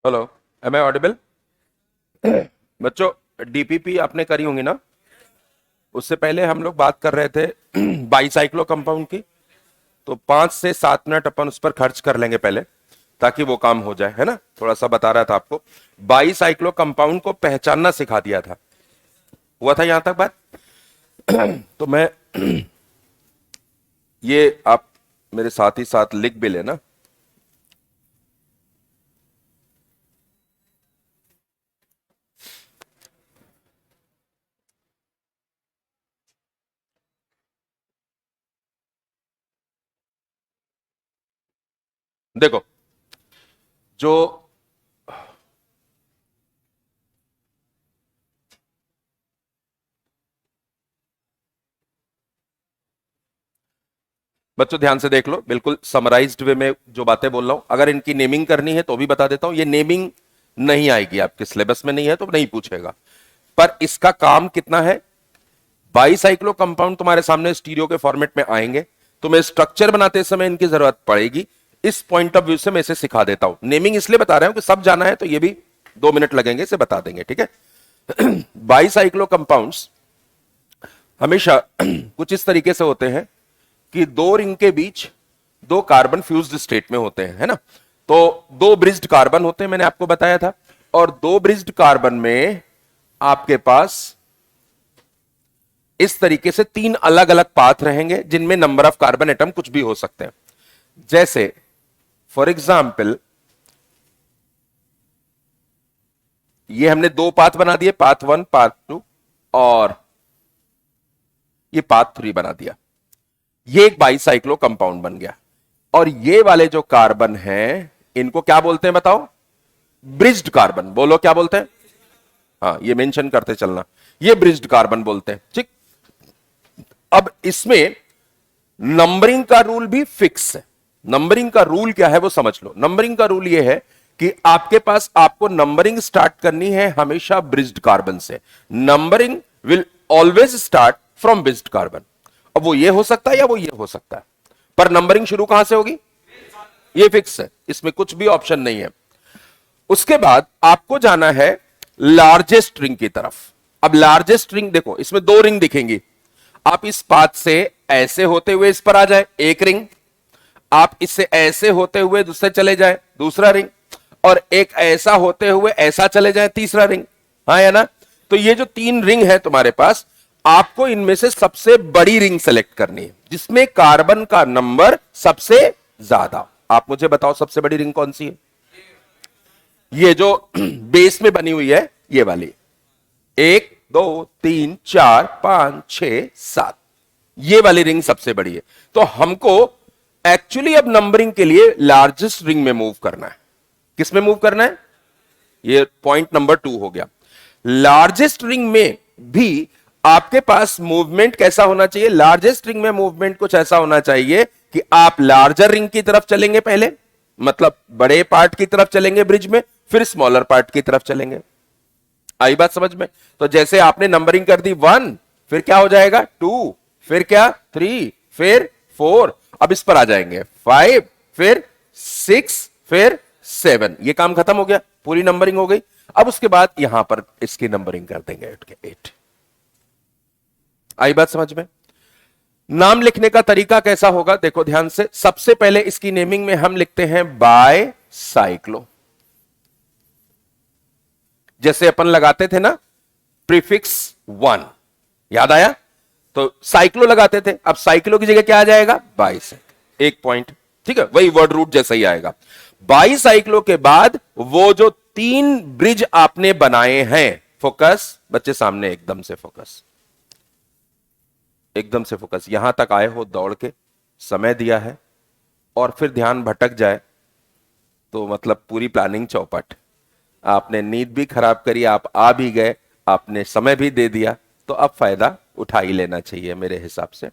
Hello, am I audible? बच्चों, DPP आपने करी होंगी ना? उससे पहले हम लोग बात कर रहे थे बाईसाइक्लो कंपाउंड की। तो 5 से 7 मिनट अपन उस पर खर्च कर लेंगे पहले, ताकि वो काम हो जाए, है ना? थोड़ा सा बता रहा था आपको, बाईसाइक्लो कंपाउंड को पहचानना सिखा दिया था। हुआ था यहां तक बात? तो मैं ये आप मेरे साथ ही साथ लिख भी लेना। देखो, जो बच्चों ध्यान से देख लो, बिल्कुल समराइज्ड वे में जो बातें बोल रहा हूं। अगर इनकी नेमिंग करनी है तो भी बता देता हूं। ये नेमिंग नहीं आएगी, आपके सिलेबस में नहीं है तो नहीं पूछेगा, पर इसका काम कितना है। बाईसाइक्लो कंपाउंड तुम्हारे सामने स्टीरियो के फॉर्मेट में आएंगे, तुम्हें स्ट्रक्चर बनाते समय इनकी जरूरत पड़ेगी। इस पॉइंट ऑफ व्यू से मैं इसे सिखा देता हूं। नेमिंग इसलिए बता रहा हूं कि सब जाना है तो ये भी 2 मिनट लगेंगे, इसे बता देंगे, ठीक है? बाईसाइक्लो कंपाउंड्स हमेशा कुछ इस तरीके से होते हैं कि दो रिंग के बीच दो कार्बन फ्यूज्ड स्टेट में होते हैं, है ना? तो दो ब्रिज्ड कार्बन होते हैं, मैंने आपको बताया था। और दो ब्रिज्ड कार्बन में आपके पास इस तरीके से 3 अलग अलग पाथ रहेंगे, जिनमें नंबर ऑफ कार्बन एटम कुछ भी हो सकते हैं। जैसे फॉर एग्जाम्पल, ये हमने दो पाथ बना दिए, पाथ 1 पाथ 2, और ये पाथ 3 बना दिया। ये एक बाईसाइक्लो कंपाउंड बन गया। और ये वाले जो कार्बन हैं, इनको क्या बोलते हैं बताओ? Bridged carbon. बोलो क्या बोलते हैं? हाँ, ये मेंशन करते चलना, ये ब्रिज्ड कार्बन बोलते हैं, ठीक। अब इसमें नंबरिंग का रूल भी फिक्स है। नंबरिंग का रूल क्या है वो समझ लो। नंबरिंग का रूल ये है कि आपके पास, आपको नंबरिंग स्टार्ट करनी है हमेशा ब्रिज्ड कार्बन से। Numbering will always start from bridged carbon. अब वो ये हो सकता है या वो ये हो सकता है, पर नंबरिंग शुरू कहां से होगी? ये फिक्स है, इसमें कुछ भी ऑप्शन नहीं है। उसके बाद आपको जाना है लार्जेस्ट रिंग की तरफ। अब लार्जेस्ट रिंग देखो, इसमें दो रिंग दिखेंगी। आप इस पाथ से ऐसे होते हुए इस पर आ जाए, एक रिंग। आप इससे ऐसे होते हुए दूसरे चले जाए, दूसरा रिंग। और एक ऐसा होते हुए ऐसा चले जाए, तीसरा रिंग। हाँ या ना? तो ये जो 3 रिंग है तुम्हारे पास, आपको इनमें से सबसे बड़ी रिंग सेलेक्ट करनी है, जिसमें कार्बन का नंबर सबसे ज्यादा। आप मुझे बताओ सबसे बड़ी रिंग कौन सी है? ये जो बेस में बनी हुई है, ये वाली। 1 2 3 4 5 6 7, ये वाली रिंग सबसे बड़ी है। तो हमको एक्चुअली अब नंबरिंग के लिए लार्जेस्ट रिंग में मूव करना है। किस में मूव करना है? ये पॉइंट नंबर 2 हो गया। लार्जेस्ट रिंग में भी आपके पास मूवमेंट कैसा होना चाहिए? लार्जेस्ट रिंग में मूवमेंट कुछ ऐसा होना चाहिए कि आप लार्जर रिंग की तरफ चलेंगे पहले, मतलब बड़े पार्ट की तरफ चलेंगे ब्रिज में, फिर स्मॉलर पार्ट की तरफ चलेंगे। आई बात समझ में? तो जैसे आपने नंबरिंग कर दी 1, फिर क्या हो जाएगा 2, फिर क्या 3, फिर 4, अब इस पर आ जाएंगे 5, फिर 6, फिर 7। ये काम खत्म हो गया, पूरी नंबरिंग हो गई। अब उसके बाद यहां पर इसकी नंबरिंग कर देंगे 8। आई बात समझ में? नाम लिखने का तरीका कैसा होगा देखो ध्यान से। सबसे पहले इसकी नेमिंग में हम लिखते हैं बाय साइक्लो। जैसे अपन लगाते थे ना प्रीफिक्स 1, याद आया? तो साइक्लो लगाते थे, अब साइक्लो की जगह क्या आ जाएगा? बाईसाइक्लो। एक पॉइंट, ठीक है? वही वर्ड रूट जैसा ही आएगा। बाईसाइक्लो के बाद वो जो 3 ब्रिज आपने बनाए हैं, फोकस बच्चे सामने, एकदम से फोकस, एकदम से फोकस। यहां तक आए हो दौड़ के, समय दिया है, और फिर ध्यान भटक जाए तो मतलब पूरी प्लानिंग चौपट। आपने नींद भी खराब करी, आप आ भी गए, आपने समय भी दे दिया, तो अब फायदा उठा ही लेना चाहिए मेरे हिसाब से।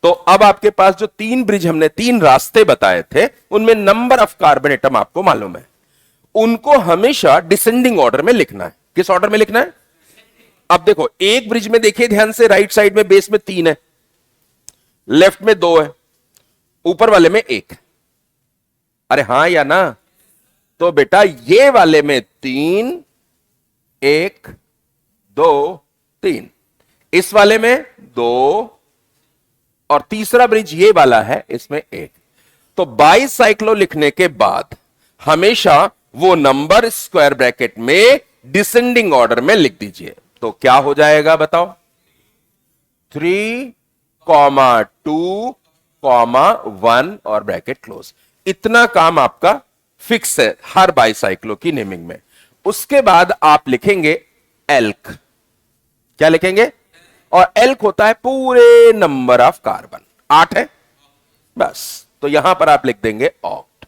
तो अब आपके पास जो 3 ब्रिज, हमने 3 रास्ते बताए थे, उनमें नंबर ऑफ कार्बन एटम आपको मालूम है। उनको हमेशा डिसेंडिंग ऑर्डर में लिखना है। किस ऑर्डर में लिखना है? अब देखो, एक ब्रिज में देखिए ध्यान से, राइट साइड में बेस में 3 है, लेफ्ट में 2 है, ऊपर वाले में 1। अरे हां या ना? तो बेटा ये वाले में 3, 1, 2, 3, इस वाले में 2, और तीसरा ब्रिज ये वाला है, इसमें 1। तो बाईसाइक्लो लिखने के बाद हमेशा वो नंबर स्क्वायर ब्रैकेट में डिसेंडिंग ऑर्डर में लिख दीजिए। तो क्या हो जाएगा बताओ? 3, 2, 1 और ब्रैकेट क्लोज। इतना काम आपका फिक्स है हर बाईसाइक्लो की नेमिंग में। उसके बाद आप लिखेंगे एल्क। क्या लिखेंगे? और एल्क होता है पूरे नंबर ऑफ कार्बन, 8 है बस। तो यहां पर आप लिख देंगे ऑक्ट।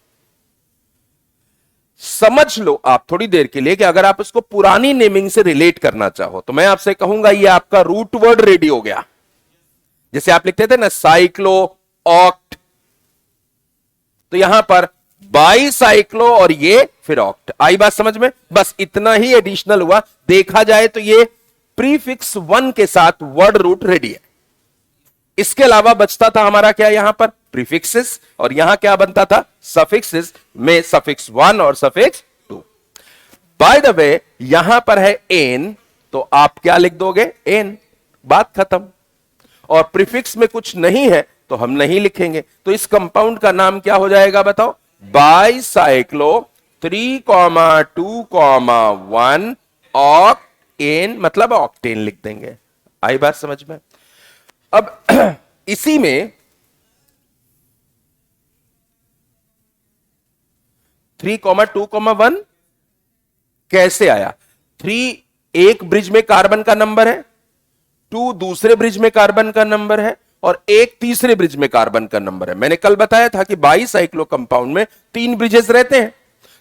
समझ लो आप थोड़ी देर के लिए कि अगर आप इसको पुरानी नेमिंग से रिलेट करना चाहो तो मैं आपसे कहूंगा ये आपका रूट वर्ड रेडी हो गया। जैसे आप लिखते थे ना साइक्लो, ऑक्ट, तो यहां पर बाईसाइक्लो और ये फिर ऑक्ट। आई बात समझ में? बस इतना ही एडिशनल हुआ। देखा जाए तो ये प्रीफिक्स 1 के साथ वर्ड रूट रेडी है। इसके अलावा बचता था हमारा क्या यहां पर? प्रीफिक्सेस। और यहां क्या बनता था? सफिक्सेस में सफिक्स 1 और सफिक्स 2। बाय द वे यहां पर है एन, तो आप क्या लिख दोगे? एन, बात खत्म। और प्रीफिक्स में कुछ नहीं है तो हम नहीं लिखेंगे। तो इस कंपाउंड का नाम क्या हो जाएगा बताओ? बाईसाइक्लो 3, 2, 1 ऑक्टेन, मतलब ऑक्टेन लिख देंगे। आई बात समझ में? अब इसी में 3, 2, 1 कैसे आया? 3 एक ब्रिज में कार्बन का नंबर है, 2 दूसरे ब्रिज में कार्बन का नंबर है, और 1 तीसरे ब्रिज में कार्बन का नंबर है। मैंने कल बताया था कि बाईसाइक्लो कंपाउंड में 3 ब्रिजेस रहते हैं।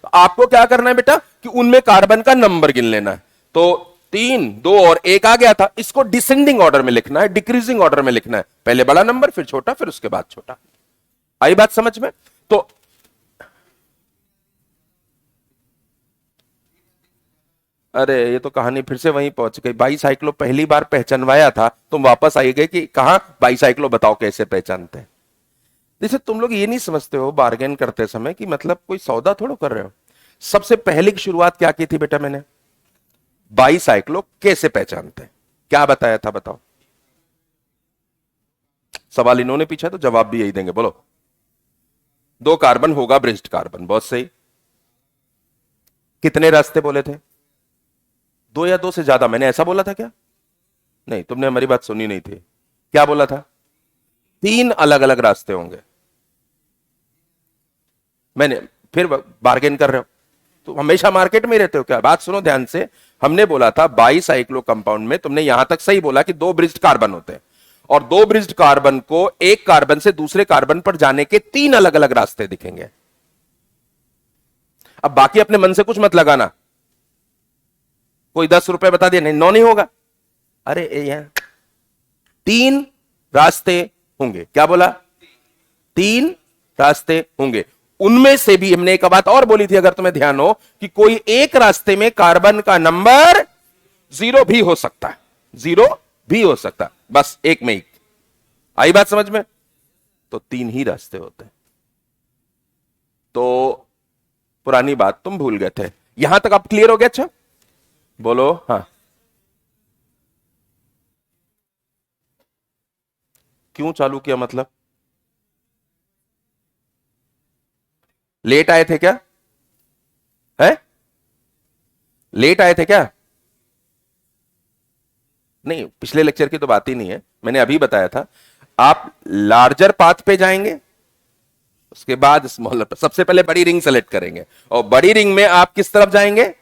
तो आपको क्या करना है बेटा कि उनमें कार्बन का नंबर गिन लेना है। तो 3, 2 और 1 आ गया था, इसको डिसेंडिंग ऑर्डर में लिखना है, डिक्रीजिंग ऑर्डर में लिखना है। पहले बड़ा नंबर, फिर छोटा, फिर उसके बाद छोटा। आई बात समझ में? तो अरे ये तो कहानी फिर से वहीं पहुंच गई। बाईसाइक्लो पहली बार पहचानवाया था, तुम वापस आई गए कि कहां बाईसाइक्लो बताओ कैसे पहचानते हैं। जैसे तुम लोग ये नहीं समझते हो बार्गेन करते समय कि मतलब कोई सौदा थोड़ा कर रहे हो। सबसे पहले की शुरुआत क्या की थी बेटा मैंने? बाईसाइक्लो कैसे पहचानते हैं, क्या बताया था बताओ? सवाल इन्होंने पूछा तो जवाब भी यही देंगे। बोलो। 2 कार्बन होगा ब्रिज्ड कार्बन, बहुत सही। कितने रास्ते बोले थे? 2 या 2 से ज्यादा? मैंने ऐसा बोला था क्या? नहीं, तुमने हमारी बात सुनी नहीं थी। क्या बोला था? 3 अलग अलग रास्ते होंगे। मैंने फिर बार्गेन कर रहे हो तो हमेशा मार्केट में रहते हो क्या? बात सुनो ध्यान से। हमने बोला था बाईसाइक्लो कंपाउंड में, तुमने यहां तक सही बोला कि 2 ब्रिज्ड कार्बन होते हैं, और 2 ब्रिज्ड कार्बन को एक कार्बन से दूसरे कार्बन पर जाने के 3 अलग अलग रास्ते दिखेंगे। अब बाकी अपने मन से कुछ मत लगाना। कोई 10 रुपए बता दिया, नहीं 9 नहीं होगा। अरे यहां 3 रास्ते होंगे। क्या बोला? 3 रास्ते होंगे। उनमें से भी हमने एक बात और बोली थी, अगर तुम्हें ध्यान हो, कि कोई एक रास्ते में कार्बन का नंबर 0 भी हो सकता है। 0 भी हो सकता है, बस एक में एक। आई बात समझ में? तो 3 ही रास्ते होते हैं। तो पुरानी बात तुम भूल गए थे। यहां तक आप क्लियर हो गया? अच्छा बोलो। हाँ, क्यों चालू किया मतलब? लेट आए थे क्या? है? लेट आए थे क्या? नहीं, पिछले लेक्चर की तो बात ही नहीं है। मैंने अभी बताया था आप लार्जर पाथ पे जाएंगे, उसके बाद स्मॉलर पर। सबसे पहले बड़ी रिंग सेलेक्ट करेंगे, और बड़ी रिंग में आप किस तरफ जाएंगे?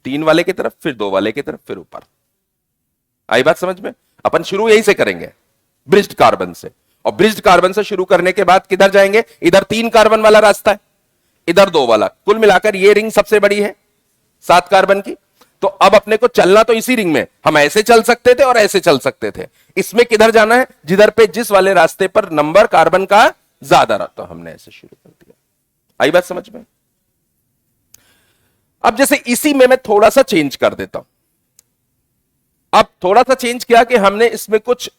3 वाले की तरफ, फिर 2 वाले की तरफ, फिर ऊपर। आई बात समझ में? अपन शुरू यहीं से करेंगे, ब्रिज्ड कार्बन से। और ब्रिज्ड कार्बन से शुरू करने के बाद किधर जाएंगे? इधर 3 कार्बन वाला रास्ता है, इधर 2 वाला। कुल मिलाकर ये रिंग सबसे बड़ी है 7 कार्बन की। तो अब अपने को चलना तो इसी रिंग में, हम ऐसे चल सकते थे और ऐसे चल सकते थे। इसमें किधर जाना है? जिधर पे जिस वाले रास्ते पर नंबर कार्बन का ज्यादा रहता, तो हमने ऐसे शुरू कर दिया। आई बात समझ में? अब जैसे इसी में मैं थोड़ा सा चेंज कर देता हूं। अब थोड़ा सा चेंज किया कि हमने इसमें कुछ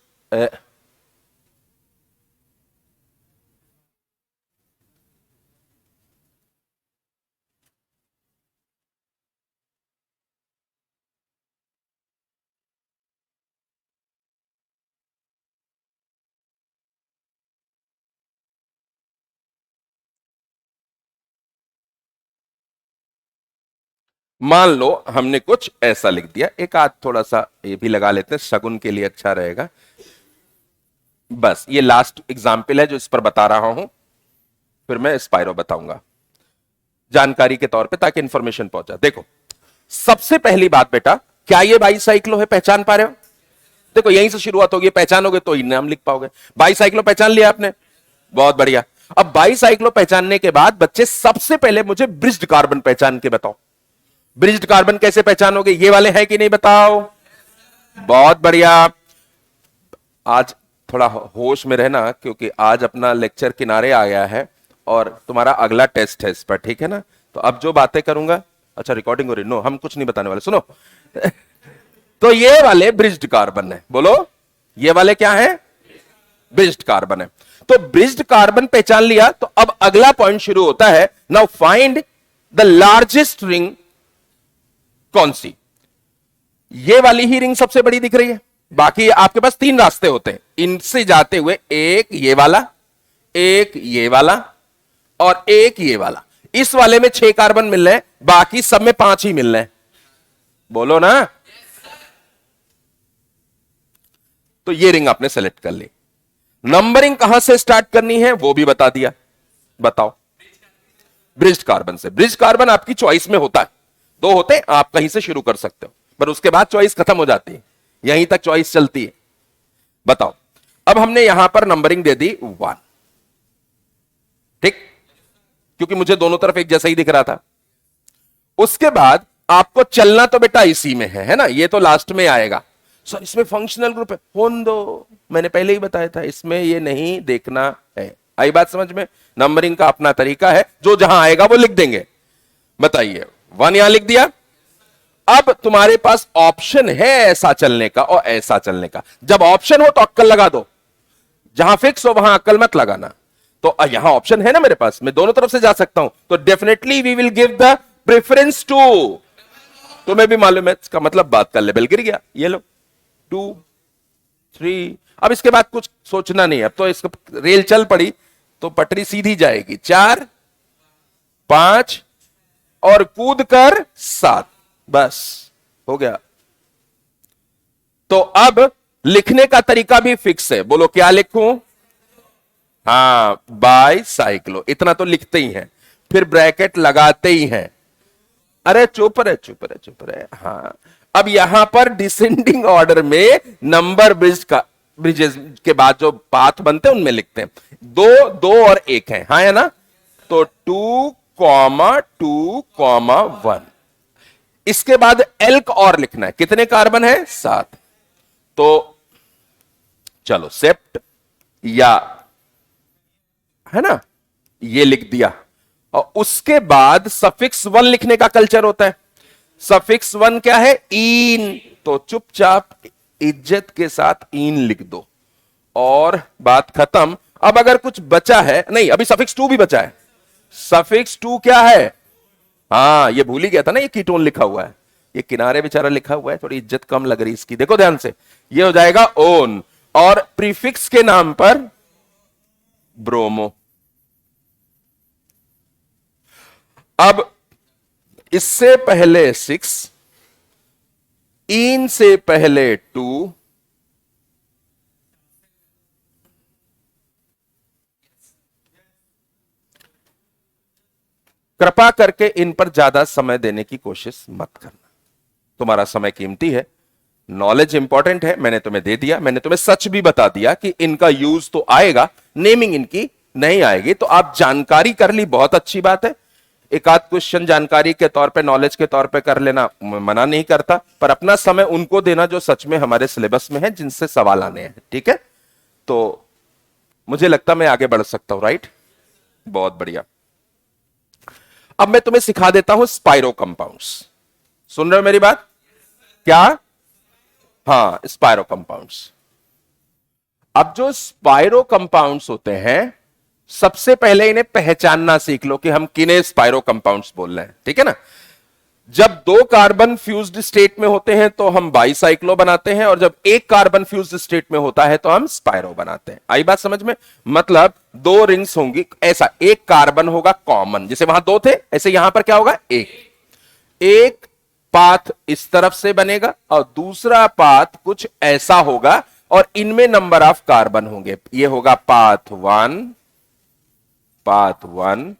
मान लो हमने कुछ ऐसा लिख दिया, एक आध थोड़ा सा ये भी लगा लेते हैं, शगुन के लिए अच्छा रहेगा। बस ये लास्ट एग्जाम्पल है जो इस पर बता रहा हूं, फिर मैं स्पाइरो बताऊंगा जानकारी के तौर पे, ताकि इंफॉर्मेशन पहुंचा। देखो सबसे पहली बात बेटा, क्या ये बाईसाइक्लो है, पहचान पा रहे हो? देखो यहीं से शुरुआत होगी, पहचानोगे तो ही नाम लिख पाओगे। बाईसाइक्लो पहचान लिया आपने, बहुत बढ़िया। अब बाईसाइक्लो पहचानने के बाद बच्चे सबसे पहले मुझे ब्रिज्ड कार्बन पहचान के बताओ। ब्रिज्ड कार्बन कैसे पहचानोगे? ये वाले हैं कि नहीं बताओ, बहुत बढ़िया। आज थोड़ा होश में रहना, क्योंकि आज अपना लेक्चर किनारे आ गया है और तुम्हारा अगला टेस्ट है इस पर, ठीक है ना? तो अब जो बातें करूंगा, अच्छा रिकॉर्डिंग हो रही, नो हम कुछ नहीं बताने वाले, सुनो। तो ये वाले ब्रिज्ड कार्बन है, बोलो ये वाले क्या है? ब्रिज्ड कार्बन है। तो ब्रिज्ड कार्बन पहचान लिया, तो अब अगला पॉइंट शुरू होता है। Now find the largest ring कौन सी? ये वाली ही रिंग सबसे बड़ी दिख रही है, बाकी आपके पास तीन रास्ते होते हैं इनसे जाते हुए, एक ये वाला, एक ये वाला और एक ये वाला। इस वाले में 6 कार्बन मिल रहे हैं, बाकी सब में 5 ही मिल रहे हैं, बोलो ना। तो ये रिंग आपने सेलेक्ट कर ली। नंबरिंग कहां से स्टार्ट करनी है वो भी बता दिया, बताओ। ब्रिज्ड कार्बन से। ब्रिज्ड कार्बन आपकी चॉइस में होता है, 2 होते हैं, आप कहीं से शुरू कर सकते हो, पर उसके बाद चॉइस खत्म हो जाती है, यहीं तक चॉइस चलती है। बताओ, अब हमने यहां पर नंबरिंग दे दी 1, ठीक, क्योंकि मुझे दोनों तरफ एक जैसा ही दिख रहा था। उसके बाद आपको चलना तो बेटा इसी में है ना? ये तो लास्ट में आएगा। सर इसमें फंक्शनल ग्रुप है, होने दो, मैंने पहले ही बताया था, इसमें ये नहीं देखना है। आई बात समझ में? नंबरिंग का अपना तरीका है, जो जहां आएगा वो लिख देंगे। बताइए, 1 यहां लिख दिया। अब तुम्हारे पास ऑप्शन है ऐसा चलने का और ऐसा चलने का। जब ऑप्शन हो तो अक्कल लगा दो, जहां फिक्स हो वहां अक्कल मत लगाना। तो यहां ऑप्शन है ना मेरे पास, मैं दोनों तरफ से जा सकता हूं, तो definitely we will give the preference to. तुम्हें भी मालूम है, इसका मतलब बात का लेवल गिर गया। ये लो 2 3, अब इसके बाद कुछ सोचना नहीं, अब तो इसका रेल चल पड़ी तो पटरी सीधी जाएगी। 4 5 और कूद कर 7, बस हो गया। तो अब लिखने का तरीका भी फिक्स है, बोलो क्या लिखूं? हाँ, बाईसाइक्लो, इतना तो लिखते ही हैं, फिर ब्रैकेट लगाते ही हैं। अरे चुप रहे, चुप रहे, चुप रहे। हाँ, अब यहां पर डिसेंडिंग ऑर्डर में नंबर ब्रिजेस के बाद जो पाथ बनते हैं उनमें लिखते हैं। 2 2 और 1 है, हाँ है ना? तो 2 2 1। इसके बाद एल्क और लिखना है, कितने कार्बन है? 7। तो चलो सेप्ट या, है ना, ये लिख दिया। और उसके बाद सफिक्स 1 लिखने का कल्चर होता है। सफिक्स 1 क्या है? इन। तो चुपचाप इज्जत के साथ इन लिख दो और बात खत्म। अब अगर कुछ बचा है, नहीं अभी सफिक्स 2 भी बचा है। सफिक्स 2 क्या है? हाँ, ये भूल ही गया था ना, ये कीटोन लिखा हुआ है, ये किनारे बेचारा लिखा हुआ है, थोड़ी इज्जत कम लग रही इसकी, देखो ध्यान से। ये हो जाएगा ओन, और प्रीफिक्स के नाम पर ब्रोमो। अब इससे पहले 6, इन से पहले 2, कृपा करके इन पर ज्यादा समय देने की कोशिश मत करना, तुम्हारा समय कीमती है, नॉलेज इंपॉर्टेंट है, मैंने तुम्हें दे दिया, मैंने तुम्हें सच भी बता दिया कि इनका यूज तो आएगा, नेमिंग इनकी नहीं आएगी। तो आप जानकारी कर ली, बहुत अच्छी बात है। एक आध क्वेश्चन जानकारी के तौर पे, नॉलेज के तौर पे कर लेना मना नहीं करता, पर अपना समय उनको देना जो सच में हमारे सिलेबस में है, जिनसे सवाल आने हैं, ठीक है? तो मुझे लगता मैं आगे बढ़ सकता हूं, राइट? बहुत बढ़िया। अब मैं तुम्हें सिखा देता हूं स्पाइरो कंपाउंड्स। सुन रहे हो मेरी बात? क्या? हाँ, स्पाइरो कंपाउंड्स। अब जो स्पाइरो कंपाउंड्स होते हैं, सबसे पहले इन्हें पहचानना सीख लो कि हम किन्हें स्पाइरो कंपाउंड्स बोल रहे हैं, ठीक है ना? जब 2 कार्बन फ्यूज्ड स्टेट में होते हैं तो हम बाईसाइक्लो बनाते हैं, और जब 1 कार्बन फ्यूज्ड स्टेट में होता है तो हम स्पाइरो बनाते हैं। आई बात समझ में? मतलब 2 रिंग्स होंगी, ऐसा 1 कार्बन होगा कॉमन, जैसे वहां 2 थे, ऐसे यहां पर क्या होगा? 1। एक पाथ इस तरफ से बनेगा और दूसरा पाथ कुछ ऐसा होगा और इनमें नंबर ऑफ कार्बन होंगे। ये होगा पाथ वन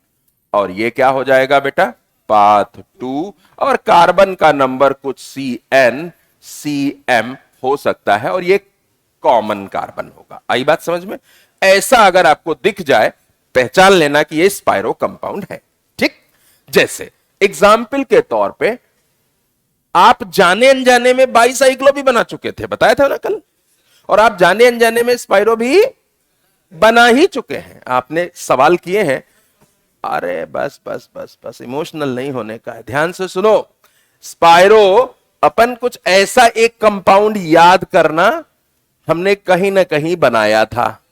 और ये क्या हो जाएगा बेटा, पाथ 2 और कार्बन का नंबर कुछ CN हो सकता है और ये कॉमन कार्बन होगा। आई बात समझ में? ऐसा अगर आपको दिख जाए पहचान लेना कि ये स्पाइरो कंपाउंड है। ठीक, जैसे एग्जाम्पल के तौर पे आप जाने अनजाने में बाईसाइक्लो भी बना चुके थे, बताया था ना कल, और आप जाने अनजाने में स्पाइरो भी बना ही चुके हैं। आपने सवाल किए हैं, अरे बस बस बस बस इमोशनल नहीं होने का है, ध्यान से सुनो। स्पाइरो अपन कुछ ऐसा एक कंपाउंड याद करना, हमने कहीं ना कहीं बनाया था।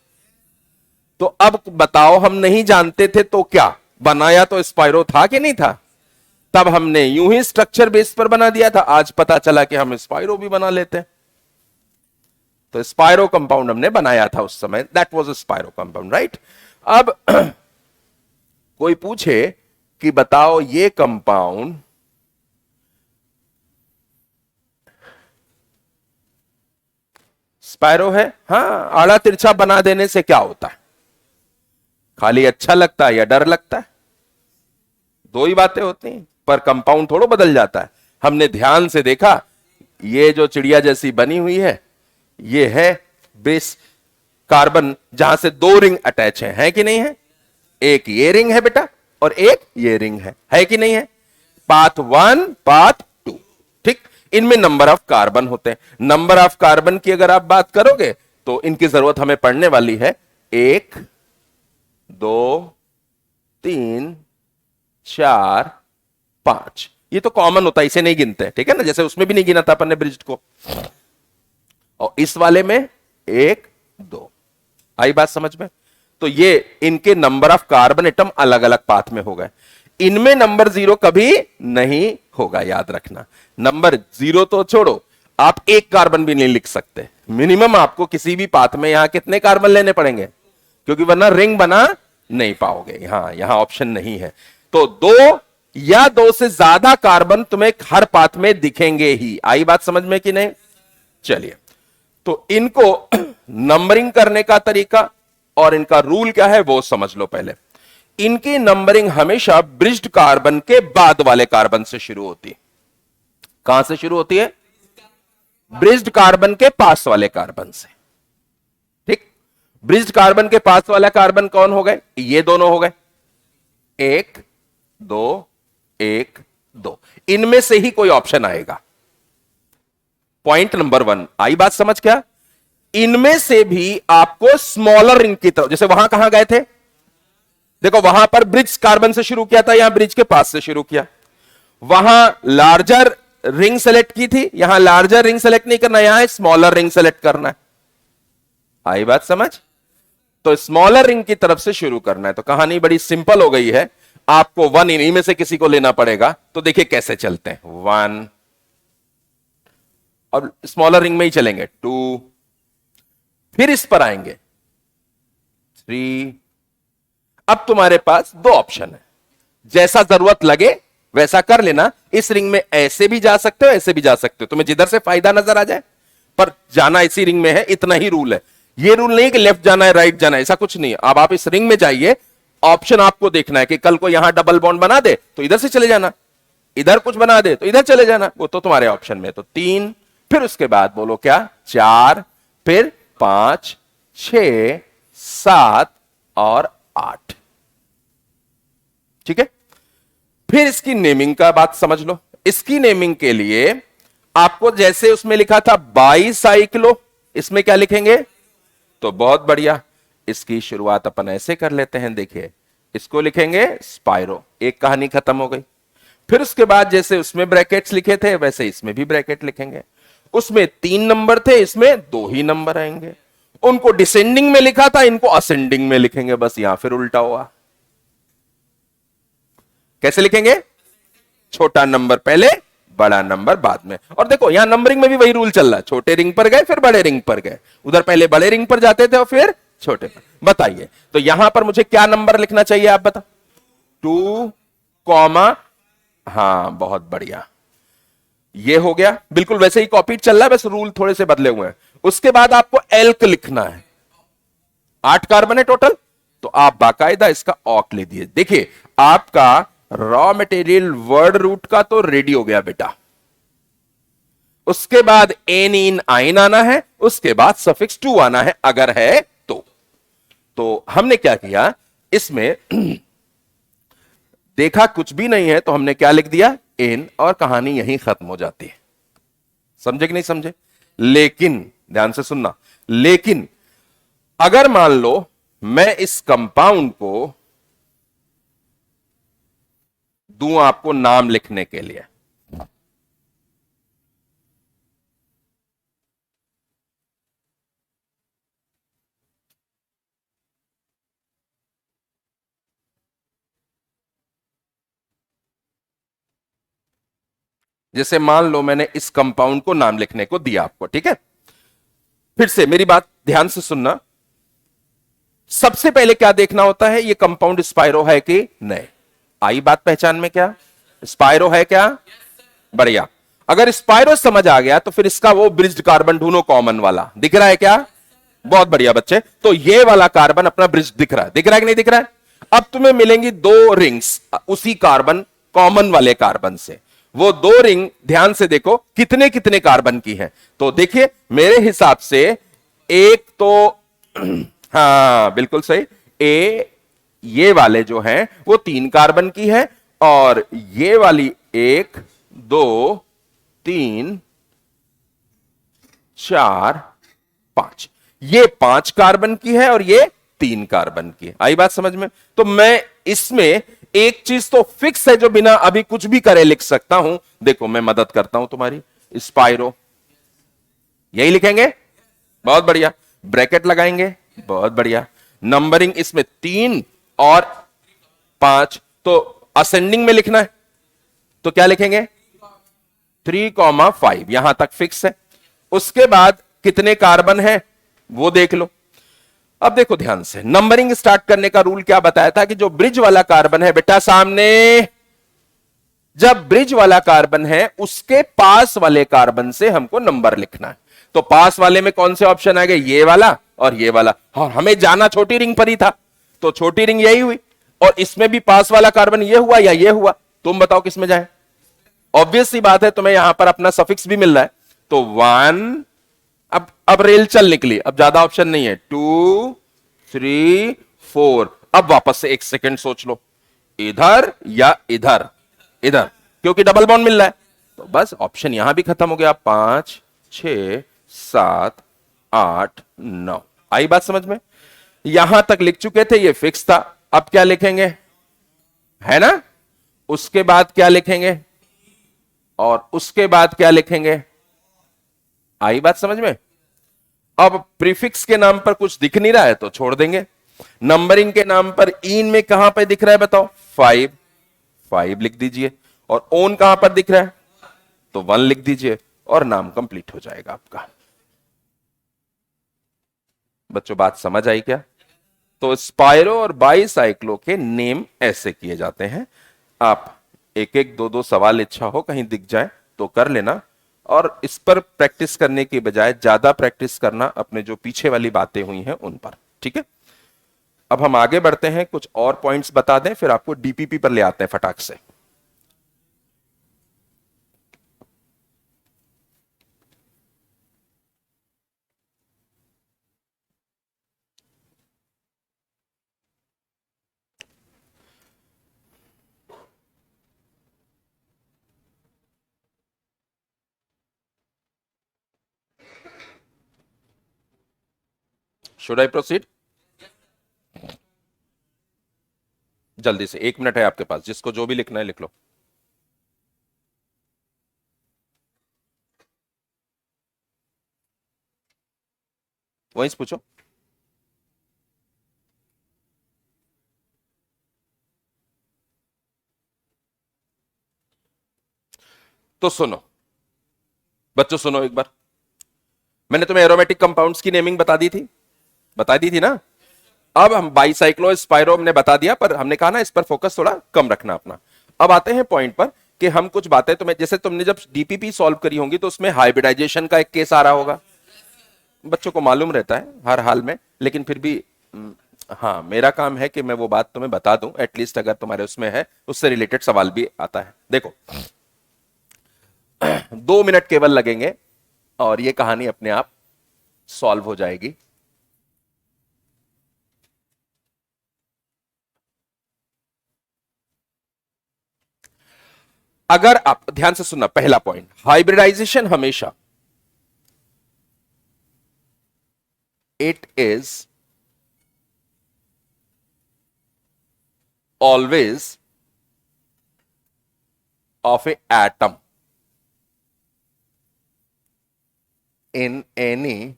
तो अब बताओ, हम नहीं जानते थे तो क्या बनाया, तो स्पाइरो था कि नहीं था? तब हमने यूं ही स्ट्रक्चर बेस पर बना दिया था, आज पता चला कि हम स्पाइरो भी बना लेते हैं। तो स्पाइरो कंपाउंड हमने बनाया था उस समय, that was a spiro compound, right. अब कोई पूछे कि बताओ ये कंपाउंड स्पाइरो है? हाँ, आड़ा तिरछा बना देने से क्या होता है? खाली अच्छा लगता है या डर लगता है? दो ही बातें होती हैं, पर कंपाउंड थोड़ा बदल जाता है। हमने ध्यान से देखा, ये जो चिड़िया जैसी बनी हुई है, ये है बेस कार्बन जहां से दो रिंग अटैच है कि नहीं है? एक ये रिंग है बेटा और एक ये रिंग है कि नहीं है? पाथ 1 पाथ 2, ठीक। इनमें नंबर ऑफ कार्बन होते हैं। नंबर ऑफ कार्बन की अगर आप बात करोगे तो इनकी जरूरत हमें पड़ने वाली है 1 2 3 4 5। ये तो कॉमन होता है, इसे नहीं गिनते, ठीक है ना, जैसे उसमें भी नहीं गिना था अपन ने ब्रिज्ड को। और इस वाले में 1 2। आई बात समझ में? तो ये इनके नंबर ऑफ कार्बन एटम अलग अलग पाथ में हो गए। इनमें नंबर 0 कभी नहीं होगा, याद रखना। नंबर 0 तो छोड़ो, आप एक कार्बन भी नहीं लिख सकते। मिनिमम आपको किसी भी पाथ में यहां कितने कार्बन लेने पड़ेंगे, क्योंकि वरना रिंग बना नहीं पाओगे। यहां ऑप्शन नहीं है। तो 2 या 2 से ज्यादा कार्बन तुम्हें हर पाथ में दिखेंगे ही। आई बात समझ में कि नहीं? चलिए, तो इनको नंबरिंग करने का तरीका और इनका रूल क्या है वो समझ लो पहले। इनकी नंबरिंग हमेशा ब्रिज्ड कार्बन के बाद वाले कार्बन से शुरू होती है। कहां से शुरू होती है? ब्रिज्ड कार्बन के पास वाले कार्बन से, ठीक। ब्रिज्ड कार्बन के पास वाला कार्बन कौन हो गए? ये दोनों हो गए, 1 2 1 2। इनमें से ही कोई ऑप्शन आएगा। पॉइंट नंबर 1, आई बात समझ? क्या इनमें से भी आपको स्मॉलर रिंग की तरफ, जैसे वहां कहां गए थे, देखो वहां पर ब्रिज कार्बन से शुरू किया था, यहां ब्रिज के पास से शुरू किया। वहां लार्जर रिंग सेलेक्ट की थी, यहां लार्जर रिंग सेलेक्ट नहीं करना, यहां स्मॉलर रिंग सेलेक्ट करना है। आई बात समझ? तो स्मॉलर रिंग की तरफ से शुरू करना है। तो कहानी बड़ी सिंपल हो गई है, आपको 1 इन्हीं में से किसी को लेना पड़ेगा। तो देखिए कैसे चलते हैं, 1 और स्मॉलर रिंग में ही चलेंगे, 2, फिर इस पर आएंगे 3। अब तुम्हारे पास 2 ऑप्शन है, जैसा जरूरत लगे वैसा कर लेना। इस रिंग में ऐसे भी जा सकते हो, ऐसे भी जा सकते हो, तुम्हें जिधर से फायदा नजर आ जाए, पर जाना इसी रिंग में है, इतना ही रूल है। ये रूल नहीं कि लेफ्ट जाना है राइट जाना है, ऐसा कुछ नहीं है। अब आप इस रिंग में जाइए, ऑप्शन आपको देखना है कि कल को यहां डबल बॉन्ड बना दे तो इधर से चले जाना, इधर कुछ बना दे तो इधर चले जाना, वो तो तुम्हारे ऑप्शन में। तो 3, फिर उसके बाद बोलो क्या, 4, फिर 5 6 7 और 8, ठीक है। फिर इसकी नेमिंग का बात समझ लो। इसकी नेमिंग के लिए आपको जैसे उसमें लिखा था बाईसाइक्लो, इसमें क्या लिखेंगे? तो बहुत बढ़िया, इसकी शुरुआत अपन ऐसे कर लेते हैं, देखिए इसको लिखेंगे स्पाइरो, एक कहानी खत्म हो गई। फिर उसके बाद जैसे उसमें ब्रैकेट्स लिखे थे वैसे इसमें भी ब्रैकेट लिखेंगे। उसमें 3 नंबर थे, इसमें 2 ही नंबर आएंगे। उनको डिसेंडिंग में लिखा था, इनको असेंडिंग में लिखेंगे, बस यहां फिर उल्टा हुआ। कैसे लिखेंगे? छोटा नंबर पहले, बड़ा नंबर बाद में। और देखो यहां नंबरिंग में भी वही रूल चल रहा है, छोटे रिंग पर गए फिर बड़े रिंग पर गए, उधर पहले बड़े रिंग पर जाते थे और फिर छोटे पर। बताइए तो यहां पर मुझे क्या नंबर लिखना चाहिए, आप बता। 2, हाँ बहुत बढ़िया, ये हो गया, बिल्कुल वैसे ही कॉपी चल रहा है, बस रूल थोड़े से बदले हुए हैं। उसके बाद आपको एल्क लिखना है, 8 कार्बन है टोटल, तो आप बाकायदा इसका ऑक ले दिए। देखिए आपका रॉ मटेरियल वर्ड रूट का तो रेडी हो गया बेटा। उसके बाद एन इन आइन आना है, उसके बाद सफिक्स टू आना है अगर है तो हमने क्या किया इसमें देखा कुछ भी नहीं है तो हमने क्या लिख दिया इन, और कहानी यहीं खत्म हो जाती है। समझे कि नहीं समझे? लेकिन ध्यान से सुनना, लेकिन अगर मान लो मैं इस कंपाउंड को दूं आपको नाम लिखने के लिए, जैसे मान लो मैंने इस कंपाउंड को नाम लिखने को दिया आपको, ठीक है। फिर से मेरी बात ध्यान से सुनना, सबसे पहले क्या देखना होता है, ये कंपाउंड स्पाइरो है कि नहीं। आई बात पहचान में? क्या स्पाइरो है क्या? बढ़िया। अगर स्पाइरो समझ आ गया तो फिर इसका वो ब्रिज्ड कार्बन ढूंढो कॉमन वाला, दिख रहा है क्या? बहुत बढ़िया बच्चे, तो ये वाला कार्बन अपना ब्रिज दिख रहा है, दिख रहा है कि नहीं दिख रहा है? अब तुम्हें मिलेंगी 2 रिंग्स उसी कार्बन कॉमन वाले कार्बन से। वो 2 रिंग ध्यान से देखो कितने कितने कार्बन की है, तो देखिए मेरे हिसाब से एक तो हाँ बिल्कुल सही, ये वाले जो हैं वो 3 कार्बन की है, और ये वाली 1 2 3 4 5, ये 5 कार्बन की है और ये 3 कार्बन की है। आई बात समझ में? तो मैं इसमें एक चीज तो फिक्स है जो बिना अभी कुछ भी करे लिख सकता हूं। देखो मैं मदद करता हूं तुम्हारी, स्पाइरो यही लिखेंगे, बहुत बढ़िया। ब्रैकेट लगाएंगे, बहुत बढ़िया। नंबरिंग इसमें 3 और 5, तो असेंडिंग में लिखना है तो क्या लिखेंगे 3,5, यहां तक फिक्स है। उसके बाद कितने कार्बन है वो देख लो। अब देखो ध्यान से, नंबरिंग स्टार्ट करने का रूल क्या बताया था कि जो ब्रिज वाला कार्बन है बेटा सामने, जब ब्रिज वाला कार्बन है उसके पास वाले कार्बन से हमको नंबर लिखना है। तो पास वाले में कौन से ऑप्शन आ गए, ये वाला और ये वाला, और हमें जाना छोटी रिंग पर ही था तो छोटी रिंग यही हुई, और इसमें भी पास वाला कार्बन ये हुआ या ये हुआ, तुम बताओ किस में जाए। ऑब्वियस सी बात है, तुम्हें यहां पर अपना सफिक्स भी मिल रहा है, तो 1, अब रेल चल निकली, अब ज्यादा ऑप्शन नहीं है, 2 3 4। अब वापस से 1 सेकंड सोच लो, इधर या इधर, इधर, क्योंकि डबल बॉन्ड मिल रहा है, तो बस ऑप्शन यहां भी खत्म हो गया। 5 6 7 8 9, आई बात समझ में? यहां तक लिख चुके थे, ये फिक्स था। अब क्या लिखेंगे, है ना? उसके बाद क्या लिखेंगे, और उसके बाद क्या लिखेंगे, आई बात समझ में? अब प्रीफिक्स के नाम पर कुछ दिख नहीं रहा है तो छोड़ देंगे। नंबरिंग के नाम पर इन में कहां पर दिख रहा है बताओ, 5 5 लिख दीजिए, और ओन कहां पर दिख रहा है तो 1 लिख दीजिए, और नाम कंप्लीट हो जाएगा आपका। बच्चों बात समझ आई क्या? तो स्पाइरो और बाईसाइक्लो के नेम ऐसे किए जाते हैं। आप एक एक दो दो सवाल इच्छा हो कहीं दिख जाए तो कर लेना, और इस पर प्रैक्टिस करने की बजाय ज्यादा प्रैक्टिस करना अपने जो पीछे वाली बातें हुई हैं उन पर, ठीक है। अब हम आगे बढ़ते हैं, कुछ और पॉइंट्स बता दें फिर आपको डीपीपी पर ले आते हैं फटाक से। Should I proceed? जल्दी से, 1 मिनट है आपके पास, जिसको जो भी लिखना है लिख लो। वहीं से पूछो। तो सुनो बच्चों, सुनो एक बार, मैंने तुम्हें एरोमेटिक कंपाउंड्स की नेमिंग बता दी थी ना। अब हम बाईसाइक्लो स्पाइरो हमने बता दिया, पर हमने कहा ना इस पर फोकस थोड़ा कम रखना अपना। अब आते हैं पॉइंट पर कि हम कुछ बातें तुम्हें, जैसे तुमने जब डीपीपी सॉल्व करी होंगी तो उसमें हाइब्रिडाइजेशन का एक केस आ रहा होगा, बच्चों को मालूम रहता है हर हाल में, लेकिन फिर भी हाँ, मेरा काम है कि मैं वो बात तुम्हें बता दूं, एटलीस्ट अगर तुम्हारे उसमें है, उससे रिलेटेड सवाल भी आता है। देखो 2 मिनट केवल लगेंगे और ये कहानी अपने आप सॉल्व हो जाएगी। अगर आप ध्यान से सुनना, पहला पॉइंट, हाइब्रिडाइजेशन हमेशा it is always of A atom in any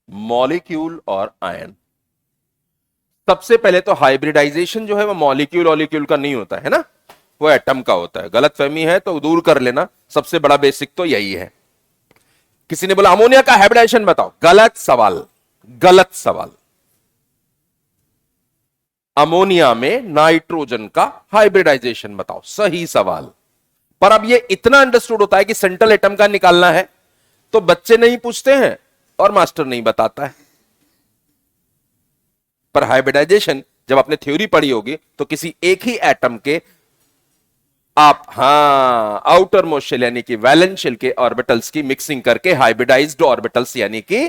molecule or ion। सबसे पहले तो हाइब्रिडाइजेशन जो है वो मॉलिक्यूल ऑलिक्यूल का नहीं होता है ना, वो एटम का होता है। गलत फहमी है तो दूर कर लेना, सबसे बड़ा बेसिक तो यही है। किसी ने बोला अमोनिया का हाइब्रिडाइजेशन बताओ, गलत सवाल, गलत सवाल। अमोनिया में नाइट्रोजन का हाइब्रिडाइजेशन बताओ, सही सवाल। पर अब ये इतना अंडरस्टूड होता है कि सेंट्रल एटम का निकालना है तो बच्चे नहीं पूछते हैं और मास्टर नहीं बताता है। पर हाइब्रिडाइजेशन जब आपने थ्योरी पढ़ी होगी तो किसी एक ही एटम के आप, हाँ, आउटर मोस्ट शेल यानी कि वैलेंस शेल के ऑर्बिटल्स की मिक्सिंग करके हाइब्रिडाइज्ड ऑर्बिटल्स यानी कि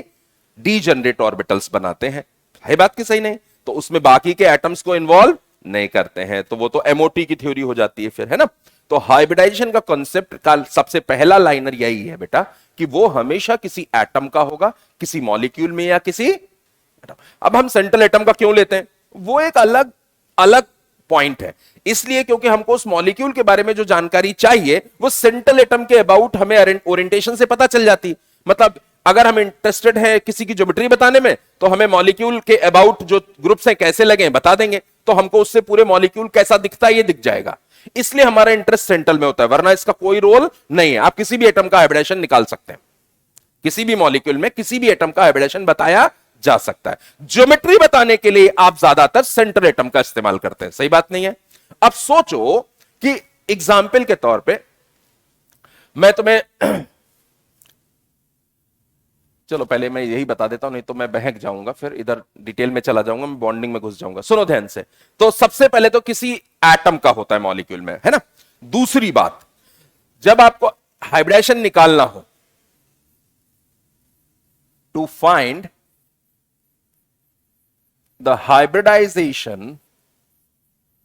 डीजनरेट ऑर्बिटल्स बनाते हैं। है बात की सही नहीं? तो उसमें बाकी के एटम्स को इन्वॉल्व नहीं करते हैं, तो वो तो एमओटी की थ्योरी हो जाती है फिर, है ना। तो हाइब्रिडाइजेशन का कॉन्सेप्ट का सबसे पहला लाइनर यही है बेटा कि वो हमेशा किसी एटम का होगा, किसी मॉलिक्यूल में या किसी एटम। अब हम सेंट्रल एटम का क्यों लेते हैं, वो एक अलग अलग पॉइंट है। इसलिए क्योंकि हमको उस मॉलिक्यूल के बारे में जो जानकारी चाहिए वो सेंट्रल एटम के अबाउट हमें ओरिएंटेशन से पता चल जाती। मतलब अगर हम इंटरेस्टेड हैं किसी की ज्योमेट्री बताने में तो हमें मॉलिक्यूल के अबाउट जो ग्रुप्स हैं कैसे लगे बता देंगे, तो हमको उससे पूरे मॉलिक्यूल कैसा दिखता है ये दिख जाएगा। इसलिए हमारा इंटरेस्ट सेंट्रल में होता है, वरना इसका कोई रोल नहीं है। आप किसी भी एटम का हाइब्रिडेशन निकाल सकते हैं, किसी भी मॉलिक्यूल में किसी भी एटम का हाइब्रिडेशन बताया जा सकता है। ज्योमेट्री बताने के लिए आप ज्यादातर सेंट्रल एटम का इस्तेमाल करते हैं, सही बात नहीं है? अब सोचो कि एग्जाम्पल के तौर पे मैं तुम्हें चलो पहले मैं यही बता देता हूं, नहीं तो मैं बहक जाऊंगा, फिर इधर डिटेल में चला जाऊंगा, मैं बॉन्डिंग में घुस जाऊंगा। सुनो ध्यान से। तो सबसे पहले तो किसी एटम का होता है मॉलिक्यूल में, है ना। दूसरी बात, जब आपको हाइब्रिडेशन निकालना हो, to find the hybridisation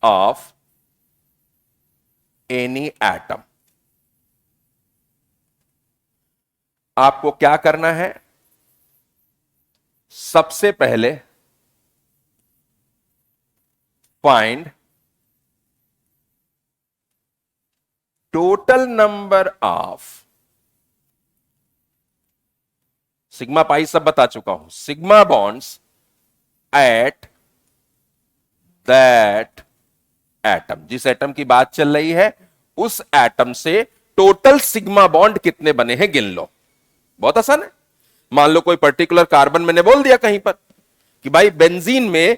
of any atom, आपको क्या करना है? सबसे पहले find total number of, sigma pi सब बता चुका हूं, sigma bonds at that atom. जिस एटम की बात चल रही है उस एटम से टोटल सिग्मा बॉन्ड कितने बने हैं गिन लो। बहुत आसान है। मान लो कोई पर्टिकुलर कार्बन मैंने बोल दिया कहीं पर कि भाई बेंजीन में,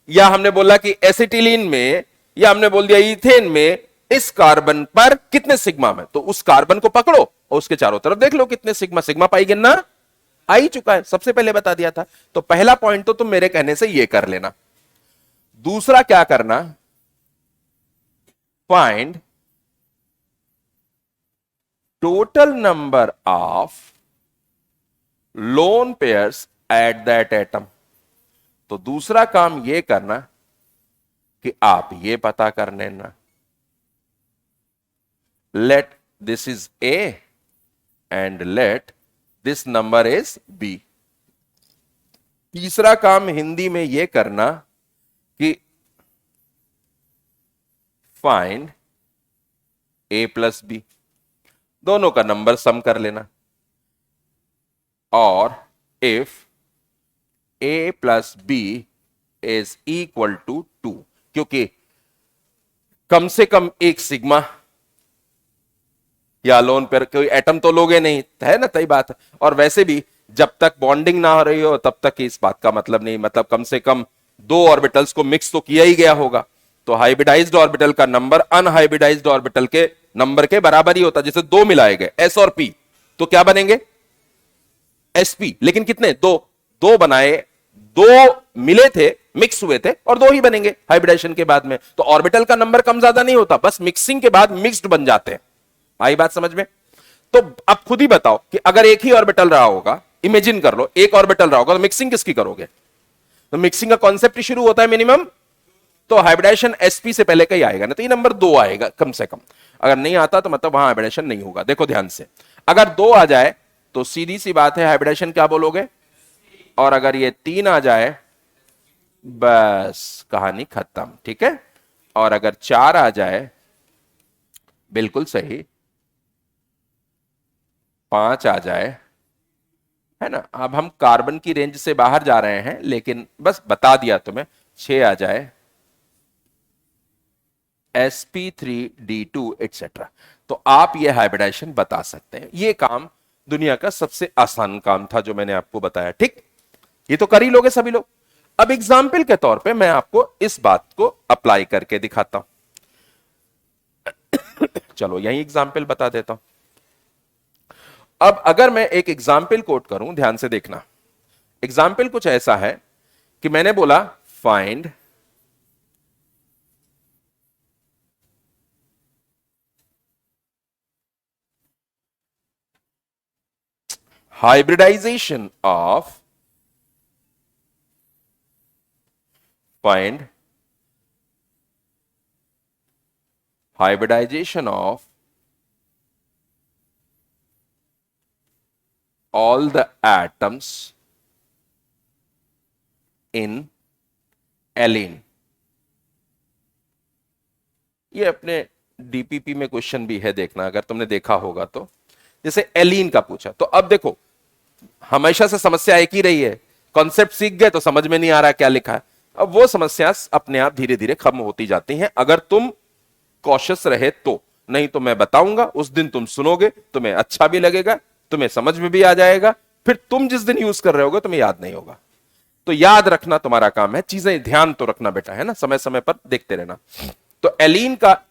या हमने बोला कि एसिटिलीन में, या हमने बोल दिया इथेन में, इस कार्बन पर कितने सिग्मा में, तो उस कार्बन को पकड़ो और उसके चारों तरफ देख लो कितने सिग्मा। सिग्मा पाई गिनना आ ही चुका है, सबसे पहले बता दिया था। तो पहला पॉइंट तो तुम मेरे कहने से ये कर लेना। दूसरा क्या करना, find total number of lone pairs eight that atom. तो दूसरा काम यह करना कि आप ये पता कर लेना, let this is A and let this number is B. तीसरा काम हिंदी में यह करना कि फाइंड ए प्लस बी, दोनों का नंबर सम कर लेना। और if A plus B is equal to 2, क्योंकि कम से कम एक सिग्मा या लोन पर कोई एटम तो लोगे नहीं, है ना, सही बात है। और वैसे भी जब तक बॉन्डिंग ना हो रही हो तब तक इस बात का मतलब नहीं, मतलब कम से कम दो ऑर्बिटल्स को मिक्स तो किया ही गया होगा, तो हाइब्रिडाइज्ड ऑर्बिटल का नंबर अनहाइब्रिडाइज्ड ऑर्बिटल के नंबर के बराबर ही होता। जैसे दो मिलाए गए एस और पी, तो क्या बनेंगे? एसपी। लेकिन कितने? दो। दो बनाए, दो मिले थे, मिक्स हुए थे, और दो ही बनेंगे हाइब्रिडाइजेशन के बाद में। तो ऑर्बिटल का नंबर कम ज्यादा नहीं होता, बस मिक्सिंग के बाद मिक्स्ड बन जाते हैं। आई बात समझ में? तो अब खुद ही बताओ कि अगर एक ही ऑर्बिटल रहा होगा, इमेजिन कर लो एक ऑर्बिटल रहा होगा, तो मिक्सिंग किसकी करोगे? तो मिक्सिंग का कॉन्सेप्ट ही शुरू होता है मिनिमम, तो हाइब्रिडाइजेशन एसपी से पहले का ही आएगा ना, तो ये नंबर दो आएगा कम से कम। अगर नहीं आता तो मतलब वहां हाइब्रिडेशन नहीं होगा। देखो ध्यान से, अगर दो आ जाए तो सीधी सी बात है हाइब्रिडेशन क्या बोलोगे, और अगर ये तीन आ जाए बस कहानी खत्म, ठीक है। और अगर चार आ जाए, बिल्कुल सही, पांच आ जाए, है ना। अब हम कार्बन की रेंज से बाहर जा रहे हैं, लेकिन बस बता दिया तुम्हें, छह आ जाए, sp3d2 एटसेट्रा, तो आप ये हाइब्रिडाइजेशन बता सकते हैं। ये काम दुनिया का सबसे आसान काम था जो मैंने आपको बताया, ठीक। ये तो कर ही लोगे सभी लोग। अब एग्जाम्पल के तौर पे मैं आपको इस बात को अप्लाई करके दिखाता हूं। चलो यही एग्जाम्पल बता देता हूं। अब अगर मैं एक एग्जाम्पल कोट करूं, ध्यान से देखना। एग्जाम्पल कुछ ऐसा है कि मैंने बोला find hybridization of find hybridization of all the atoms in allene. ये अपने डीपीपी में क्वेश्चन भी है, देखना अगर तुमने देखा होगा तो। जैसे एलिन का पूछा, तो अब देखो हमेशा से समस्या एक ही रही है, कॉन्सेप्ट सीख गए तो समझ में नहीं आ रहा क्या लिखा है। अब वो समस्या अपने आप धीरे धीरे खत्म होती जाती हैं अगर तुम कॉशियस रहे तो। नहीं तो मैं बताऊंगा, उस दिन तुम सुनोगे, तुम्हें अच्छा भी लगेगा, तुम्हें समझ में भी आ जाएगा, फिर तुम जिस दिन यूज कर रहे होगे तुम्हें याद नहीं होगा। तो याद रखना तुम्हारा काम है, चीजें ध्यान तो रखना बेटा, है ना, समय समय पर देखते रहना। तो एलीन का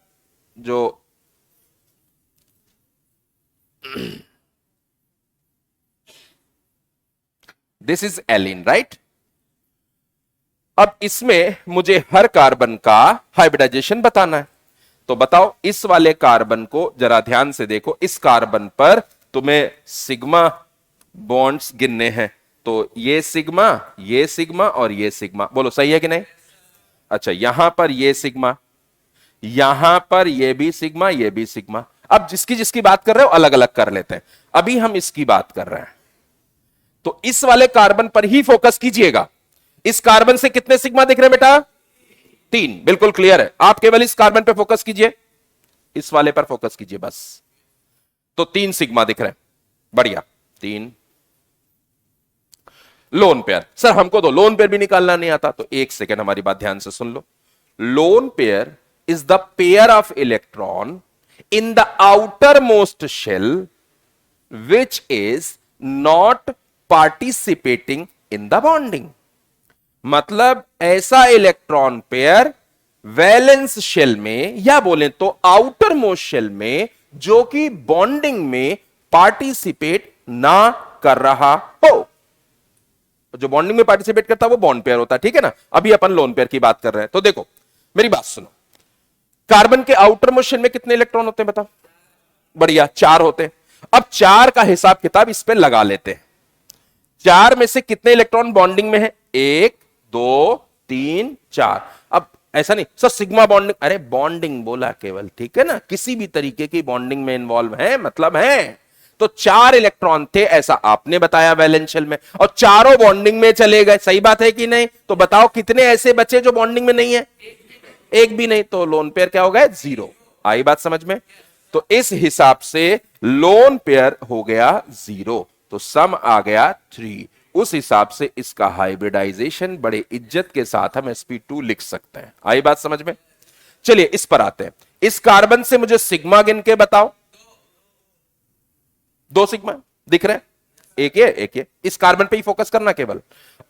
जो दिस इज एलीन, राइट। अब इसमें मुझे हर कार्बन का हाइब्रिडाइजेशन बताना है। तो बताओ, इस वाले कार्बन को जरा ध्यान से देखो। इस कार्बन पर तुम्हें सिग्मा बॉन्ड्स गिनने हैं, तो ये सिग्मा और ये सिग्मा, बोलो सही है कि नहीं? अच्छा, यहां पर ये सिग्मा, यहां पर ये भी सिग्मा, ये भी सिग्मा। अब जिसकी जिसकी बात कर रहे हो अलग अलग कर लेते हैं। अभी हम इसकी बात कर रहे हैं, तो इस वाले कार्बन पर ही फोकस कीजिएगा। इस कार्बन से कितने सिग्मा दिख रहे हैं बेटा? तीन, बिल्कुल क्लियर है। आप केवल इस कार्बन पे फोकस कीजिए, इस वाले पर फोकस कीजिए बस। तो तीन सिग्मा दिख रहे हैं, बढ़िया, तीन। लोन पेयर, सर हमको तो लोन पेयर भी निकालना नहीं आता। तो एक सेकेंड हमारी बात ध्यान से सुन लो। Lone pair is the pair of electron in the outer most shell which is not participating in the bonding. मतलब ऐसा इलेक्ट्रॉन पेयर वैलेंस शेल में, या बोले तो आउटर मोस्ट शेल में, जो कि बॉन्डिंग में पार्टिसिपेट ना कर रहा हो। जो बॉन्डिंग में पार्टिसिपेट करता है वो बॉन्ड पेयर होता है, ठीक है ना। अभी अपन लोन पेयर की बात कर रहे हैं। तो देखो मेरी बात सुनो, कार्बन के आउटर मोस्ट शेल में कितने इलेक्ट्रॉन होते हैं बताओ? बढ़िया, चार होते हैं। अब चार का हिसाब किताब इस पे लगा लेते हैं। चार में से कितने इलेक्ट्रॉन बॉन्डिंग में है? एक, दो, तीन, चार। अब ऐसा नहीं सर सिग्मा बॉन्डिंग, अरे बॉन्डिंग बोला केवल, ठीक है ना, किसी भी तरीके की बॉन्डिंग में इन्वॉल्व है, मतलब है। तो चार इलेक्ट्रॉन थे ऐसा आपने बताया वैलेंस शेल में, और चारों बॉन्डिंग में चले गए। सही बात है कि नहीं? तो बताओ कितने ऐसे बचे जो बॉन्डिंग में नहीं है? एक भी नहीं। तो लोन पेयर क्या हो गया? जीरो। आई बात समझ में? तो इस हिसाब से लोन पेयर हो गया जीरो, तो सम आ गया 3। उस हिसाब से इसका हाइब्रिडाइजेशन बड़े इज्जत के साथ हम sp2 लिख सकते हैं। आई बात समझ में? चलिए इस पर आते हैं। इस कार्बन से मुझे सिग्मा गिन के बताओ। दो सिग्मा दिख रहे हैं, एक ये एक ये। इस कार्बन पे ही फोकस करना केवल।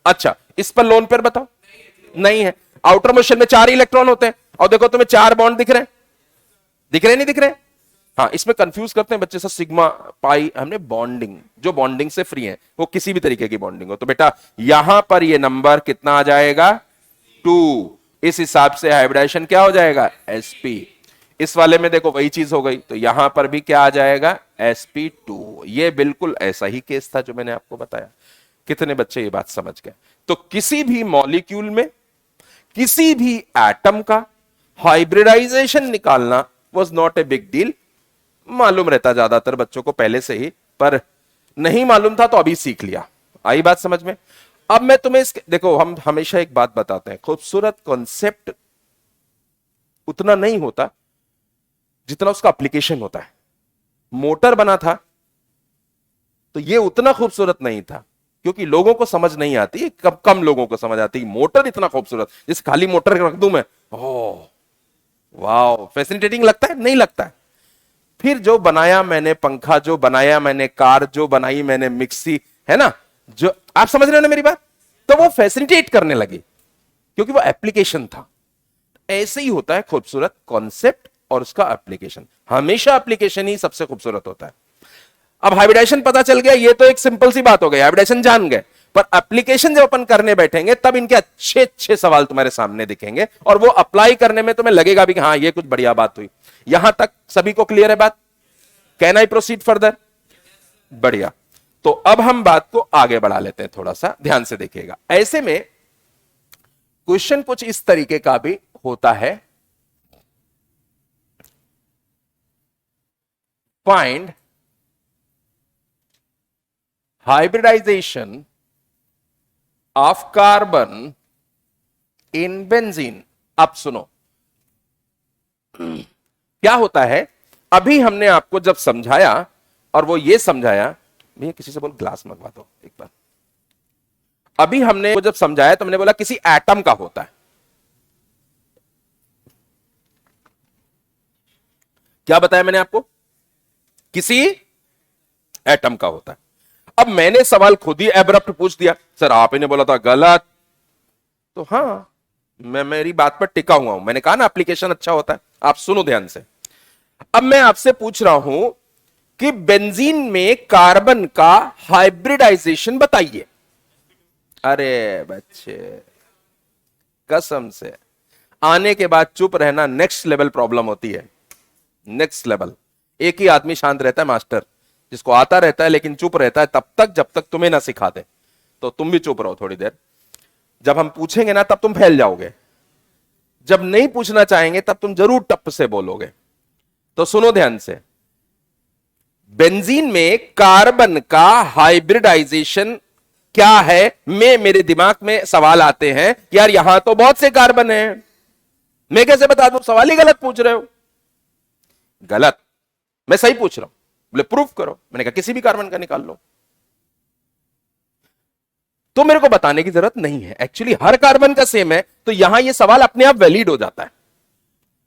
अच्छा, इस पर लोन पेयर बताओ। नहीं है। आउटर मोशन में 4 इलेक्ट्रॉन होते हैं और देखो तुम्हें 4 बॉन्ड दिख रहे हैं, दिख रहे नहीं दिख रहे? हाँ, इसमें कंफ्यूज करते हैं बच्चे से सिग्मा पाई, हमने बॉन्डिंग, जो बॉन्डिंग से फ्री है वो किसी भी तरीके की बॉन्डिंग हो, तो बेटा यहां पर ये नंबर कितना आ जाएगा 2। इस हिसाब से हाइब्रिडाइजेशन क्या हो जाएगा sp। इस वाले में देखो वही चीज हो गई, तो यहां पर भी क्या आ जाएगा sp2। ये बिल्कुल ऐसा ही केस था जो मैंने आपको बताया। कितने बच्चे ये बात समझ गए? तो किसी भी मॉलिक्यूल में किसी भी एटम का हाइब्रिडाइजेशन निकालना was not a big deal. मालूम रहता ज्यादातर बच्चों को पहले से ही, पर नहीं मालूम था तो अभी सीख लिया। आई बात समझ में? अब मैं तुम्हें देखो, हम हमेशा एक बात बताते हैं, खूबसूरत कॉन्सेप्ट उतना नहीं होता जितना उसका एप्लीकेशन होता है। मोटर बना था तो ये उतना खूबसूरत नहीं था क्योंकि लोगों को समझ नहीं आती, कम लोगों को समझ आती। मोटर इतना खूबसूरत, जैसे खाली मोटर रख दूं मैं, ओह वाह फैसिनेटिंग लगता है, नहीं लगता है। फिर जो बनाया मैंने पंखा, जो बनाया मैंने कार, जो बनाई मैंने मिक्सी, है ना, जो आप समझ रहे हो ना मेरी बात, तो वो फैसिलिटेट करने लगी क्योंकि वो एप्लीकेशन था। ऐसे ही होता है खूबसूरत कॉन्सेप्ट और उसका एप्लीकेशन। हमेशा एप्लीकेशन ही सबसे खूबसूरत होता है। अब हाइब्रिडाइजेशन पता चल गया, ये तो एक सिंपल सी बात हो गई, हाइब्रिडाइजेशन जान गए, पर एप्लीकेशन जब अपन करने बैठेंगे तब इनके अच्छे अच्छे सवाल तुम्हारे सामने दिखेंगे और वो अप्लाई करने में तुम्हें लगेगा भी कि हाँ ये कुछ बढ़िया बात हुई। यहां तक सभी को क्लियर है बात? Can I proceed further? बढ़िया। तो अब हम बात को आगे बढ़ा लेते हैं, थोड़ा सा ध्यान से देखिएगा। ऐसे में क्वेश्चन कुछ इस तरीके का भी होता है, find hybridisation of carbon in benzene. अब सुनो क्या होता है। अभी हमने आपको जब समझाया और वो ये समझाया, भैया किसी से बोल ग्लास मंगवा दो एक बार। अभी हमने वो जब समझाया तो हमने बोला किसी एटम का होता है। क्या बताया मैंने आपको? किसी एटम का होता है। अब मैंने सवाल खुद ही एब्रप्ट पूछ दिया, सर आप ही ने बोला था गलत। तो हाँ, मैं मेरी बात पर टिका हुआ हूं। मैंने कहा ना एप्लीकेशन अच्छा होता है। आप सुनो ध्यान से। अब मैं आपसे पूछ रहा हूं कि बेंजीन में कार्बन का हाइब्रिडाइजेशन बताइए। अरे बच्चे कसम से आने के बाद चुप रहना नेक्स्ट लेवल प्रॉब्लम होती है। Next level. एक ही आदमी शांत रहता है मास्टर, जिसको आता रहता है लेकिन चुप रहता है तब तक जब तक तुम्हें ना सिखा दे। तो तुम भी चुप रहो थोड़ी देर। जब हम पूछेंगे ना तब तुम फैल जाओगे, जब नहीं पूछना चाहेंगे तब तुम जरूर टप से बोलोगे। तो सुनो ध्यान से। बेंजीन में कार्बन का हाइब्रिडाइजेशन क्या है? मेरे दिमाग में सवाल आते हैं, यार यहां तो बहुत से कार्बन हैं, मैं कैसे बता दूं? सवाल ही गलत पूछ रहे हो। गलत? मैं सही पूछ रहा हूं। बोले प्रूफ करो। मैंने कहा किसी भी कार्बन का निकाल लो। तो मेरे को बताने की जरूरत नहीं है, एक्चुअली हर कार्बन का सेम है, तो यहां ये सवाल अपने आप वैलिड हो जाता है।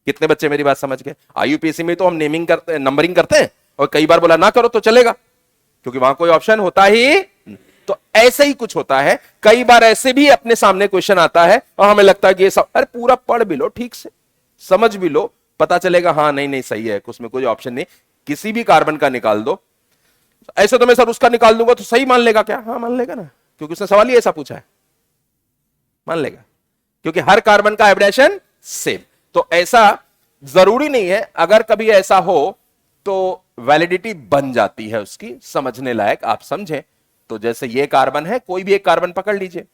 कितने बच्चे मेरी बात समझ गए? आईयूपीएससी में तो हम नेमिंग करते हैं, नंबरिंग करते हैं, और कई बार बोला ना करो तो चलेगा क्योंकि वहां कोई ऑप्शन होता ही। तो ऐसे ही कुछ होता है। कई बार ऐसे भी अपने सामने क्वेश्चन आता है और हमें लगता है कि ये सब, अरे पूरा पढ़ भी लो, ठीक से समझ भी लो, पता चलेगा हाँ नहीं नहीं सही है, उसमें कोई ऑप्शन नहीं, किसी भी कार्बन का निकाल दो। ऐसे तो मैं सर उसका निकाल दूंगा तो सही मान लेगा क्या? हाँ मान लेगा ना, क्योंकि उसने सवाल ही ऐसा पूछा है। मान लेगा क्योंकि हर कार्बन का हाइब्रिडेशन सेम। तो ऐसा जरूरी नहीं है, अगर कभी ऐसा हो तो वैलिडिटी बन जाती है उसकी, समझने लायक आप समझें। तो जैसे ये कार्बन है, कोई भी एक कार्बन पकड़ लीजिए,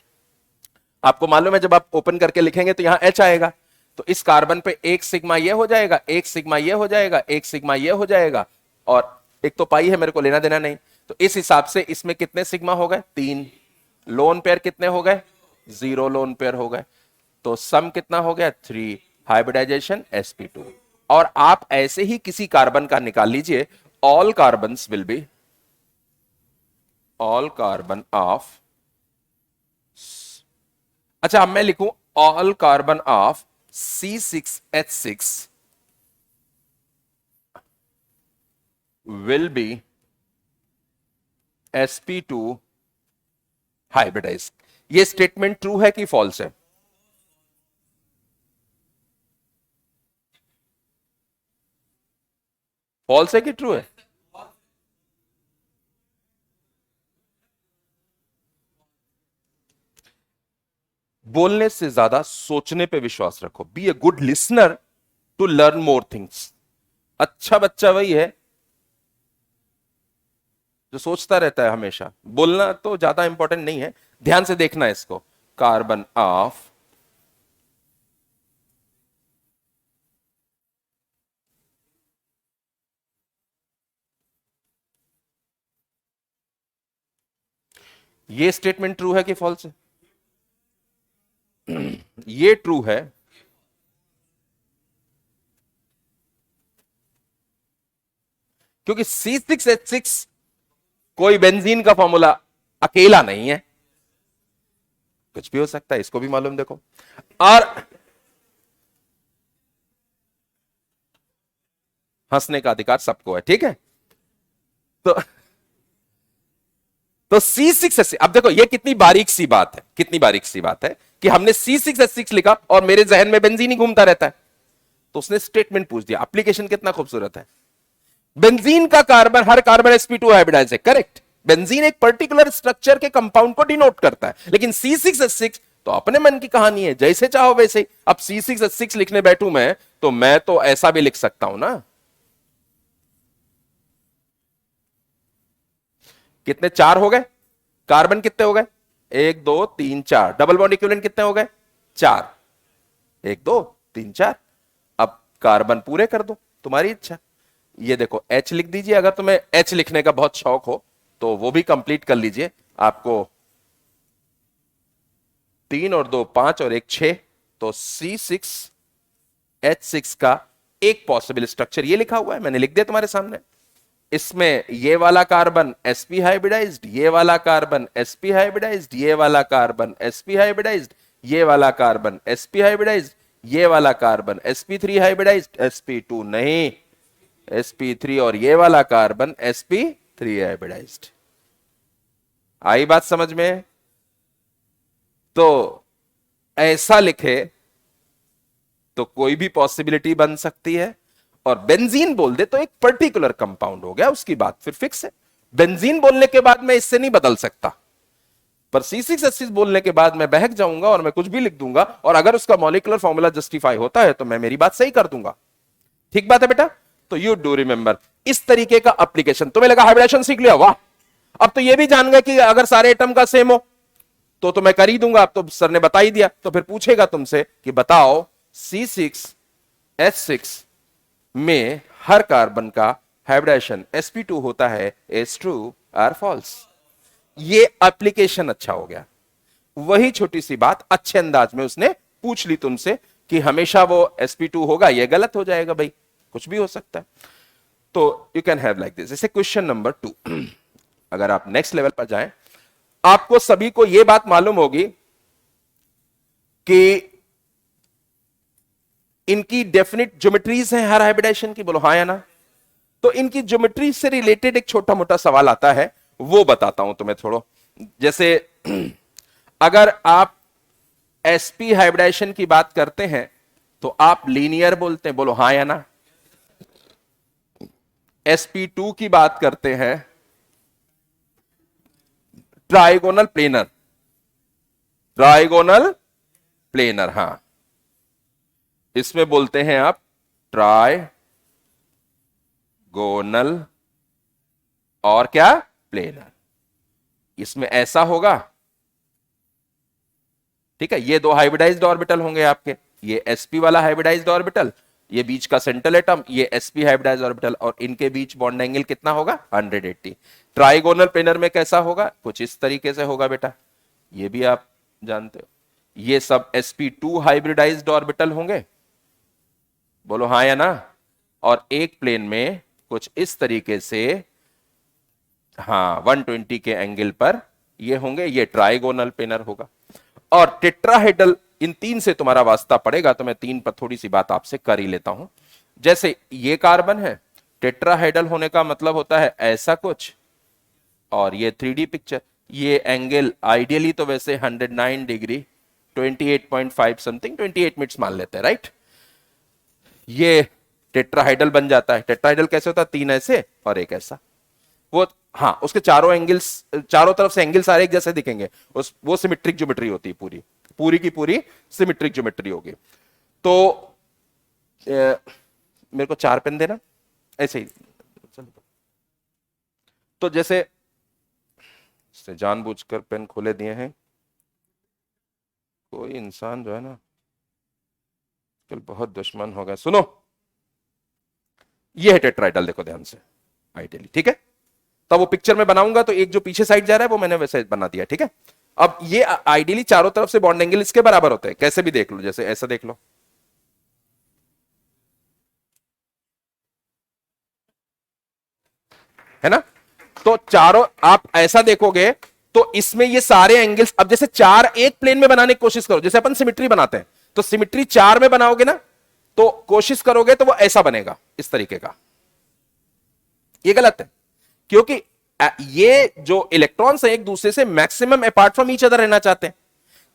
आपको मालूम है जब आप ओपन करके लिखेंगे तो यहां H आएगा, तो इस कार्बन पे एक सिग्मा ये हो जाएगा, एक सिग्मा ये हो जाएगा, एक सिग्मा ये हो जाएगा, और एक तो पाई है, मेरे को लेना देना नहीं। तो इस हिसाब से इसमें कितने सिग्मा हो गए? 3। लोन पेयर कितने हो गए? 0 लोन पेयर हो गए। तो सम कितना हो गया? 3। Hybridisation sp2। और आप ऐसे ही किसी कार्बन का निकाल लीजिए, all carbons will be, all carbon of, अच्छा अब मैं लिखूं all carbon of C6H6 will be sp2 hybridise. ये स्टेटमेंट ट्रू है कि फॉल्स है? फॉल्स है कि ट्रू है? बोलने से ज्यादा सोचने पे विश्वास रखो। Be a good listener to learn more things. अच्छा बच्चा वही है जो सोचता रहता है हमेशा। बोलना तो ज्यादा इंपॉर्टेंट नहीं है। ध्यान से देखना है इसको। कार्बन ऑफ ये स्टेटमेंट ट्रू है कि फॉल्स है? ये ट्रू है। क्योंकि C6H6 कोई बेंजीन का फॉर्मूला अकेला नहीं है, कुछ भी हो सकता है, इसको भी मालूम देखो। और हंसने का अधिकार सबको है, ठीक है? तो C6H6, अब देखो ये कितनी बारीक सी बात है, कितनी बारीक सी बात है कि हमने C6H6 लिखा और मेरे जहन में बेंजीन ही घूमता रहता है। तो उसने स्टेटमेंट पूछ दिया। एप्लीकेशन कितना खूबसूरत है। बेंजीन का कार्बन, हर कार्बन sp2 हाइब्रिडाइज है, करेक्ट। बेंजीन एक पर्टिकुलर स्ट्रक्चर के कंपाउंड को डिनोट करता है, लेकिन C6H6 तो अपने मन की कहानी है, जैसे चाहो वैसे। अब C6H6 लिखने बैठूं मैं तो ऐसा भी लिख सकता हूं ना। कितने? 4 हो गए। कार्बन कितने हो गए? 1 2 3 4। डबल बॉन्ड इक्विवेलेंट कितने हो गए? 4। 1 2 3 4। अब कार्बन पूरे कर दो, तुम्हारी इच्छा। ये देखो H लिख दीजिए, अगर तुम्हें H लिखने का बहुत शौक हो तो वो भी कंप्लीट कर लीजिए। आपको 3 और 2 5 और 1 6, तो C6H6 का एक पॉसिबल स्ट्रक्चर ये लिखा हुआ है, मैंने लिख दिया तुम्हारे सामने। इसमें ये वाला कार्बन sp हाइब्रिडाइज्ड, ये वाला कार्बन sp हाइब्रिडाइज्ड, ये वाला कार्बन sp हाइब्रिडाइज्ड, ये वाला कार्बन sp हाइब्रिडाइज्ड, ये वाला कार्बन sp3 हाइब्रिडाइज्ड, sp2 नहीं, sp3, और ये वाला कार्बन sp3 हाइब्रिडाइज्ड। आई बात समझ में? तो ऐसा लिखे तो कोई भी पॉसिबिलिटी बन सकती है, और बेंजीन बोल दे तो एक पर्टिकुलर कंपाउंड हो गया, उसकी बात फिर फिक्स है। बेंजीन बोलने के बाद मैं इससे नहीं बदल सकता, पर C6H6 बोलने के बाद मैं बहक जाऊंगा और मैं कुछ भी लिख दूंगा, और अगर उसका मॉलिक्यूलर फॉर्मूला जस्टिफाई होता है तो मैं मेरी बात सही कर दूंगा। ठीक बात है बेटा? तो यू डू रिमेंबर, इस तरीके का एप्लीकेशन। तुम्हें लगा हाइब्रिडेशन सीख लिया, वाह, अब तो ये भी जान गए कि अगर सारे एटम का सेम हो तो मैं कर ही दूंगा। अब तो सर ने बता ही दिया, तो फिर पूछेगा तुमसे कि बताओ C6H6 में हर कार्बन का हाइब्रिडेशन sp2 होता है, इज ट्रू और फॉल्स। ये एप्लीकेशन अच्छा हो गया। वही छोटी सी बात अच्छे अंदाज में उसने पूछ ली तुमसे कि हमेशा वो sp2 होगा, ये गलत हो जाएगा भाई, कुछ भी हो सकता है। तो you can have like this. जैसे क्वेश्चन नंबर 2, अगर आप नेक्स्ट लेवल पर जाएं, आपको सभी को यह बात मालूम होगी कि इनकी डेफिनेट ज्योमेट्रीज हैं हर हाइब्रिडेशन की, बोलो हाँ या ना। तो इनकी ज्योमेट्री से रिलेटेड एक छोटा मोटा सवाल आता है, वो बताता हूं तुम्हें थोड़ा। जैसे अगर आप sp हाइब्रिडेशन की बात करते हैं तो आप लीनियर बोलते हैं, बोलो हाँ या ना। sp2 की बात करते हैं ट्राइगोनल प्लेनर, ट्राइगोनल प्लेनर, हां, इसमें बोलते हैं आप ट्राइगोनल और क्या प्लेनर। इसमें ऐसा होगा, ठीक है। ये दो हाइब्रिडाइज्ड ऑर्बिटल होंगे आपके, ये sp वाला हाइब्रिडाइज्ड ऑर्बिटल, ये बीच का सेंट्रल एटम, ये sp हाइब्रिडाइज्ड ऑर्बिटल, और इनके बीच बॉन्ड एंगल कितना होगा? 180। ट्राइगोनल प्लेनर में कैसा होगा? कुछ इस तरीके से होगा बेटा, ये भी आप जानते हो। ये सब sp2 हाइब्रिडाइज्ड ऑर्बिटल होंगे, बोलो हाँ या ना। और एक प्लेन में कुछ इस तरीके से, हाँ, 120 के एंगल पर ये होंगे, ये ट्राइगोनल प्लेनर होगा। और टेट्राहेड्रल, इन तीन से तुम्हारा वास्ता पड़ेगा, तो मैं तीन पर थोड़ी सी बात आपसे कर ही लेता हूं। जैसे ये कार्बन है, टेट्राहेड्रल होने का मतलब होता है ऐसा कुछ, और ये 3D पिक्चर, ये एंगल आइडियली तो वैसे 109 डिग्री 28.5 समथिंग, 28 मिनट्स मान लेते हैं, राइट। ये टेट्राहाइडल बन जाता है। टेट्राहाइडल कैसे होता है? 3 ऐसे और एक ऐसा। वो हाँ, उसके चारों एंगल्स, चारों तरफ से एंगल सारे एक जैसे दिखेंगे, उस वो सिमेट्रिक ज्योमेट्री होती है, पूरी पूरी की पूरी सिमेट्रिक ज्योमेट्री होगी। तो मेरे को 4 पेन देना ऐसे ही। तो जैसे जानबूझकर पेन खोले दिए हैं, कोई इंसान जो है ना कल बहुत दुश्मन हो गया। सुनो, ये है टेट्राहाइडल, देखो ध्यान से आइडियली, ठीक है। तब वो पिक्चर में बनाऊंगा तो एक जो पीछे साइड जा रहा है वो मैंने वैसे बना दिया, ठीक है। अब ये आइडियली चारों तरफ से बॉन्ड एंगल इसके बराबर होते हैं, कैसे भी देख लो, जैसे ऐसा देख लो, है ना। तो चारों आप ऐसा देखोगे तो इसमें ये सारे एंगल्स, अब जैसे 4 एक प्लेन में बनाने की कोशिश करो, जैसे अपन सिमेट्री बनाते हैं, तो सिमेट्री 4 में बनाओगे ना, तो कोशिश करोगे तो वो ऐसा बनेगा, इस तरीके का। ये गलत है, क्योंकि ये जो इलेक्ट्रॉन्स हैं एक दूसरे से maximum apart from each other रहना चाहते हैं।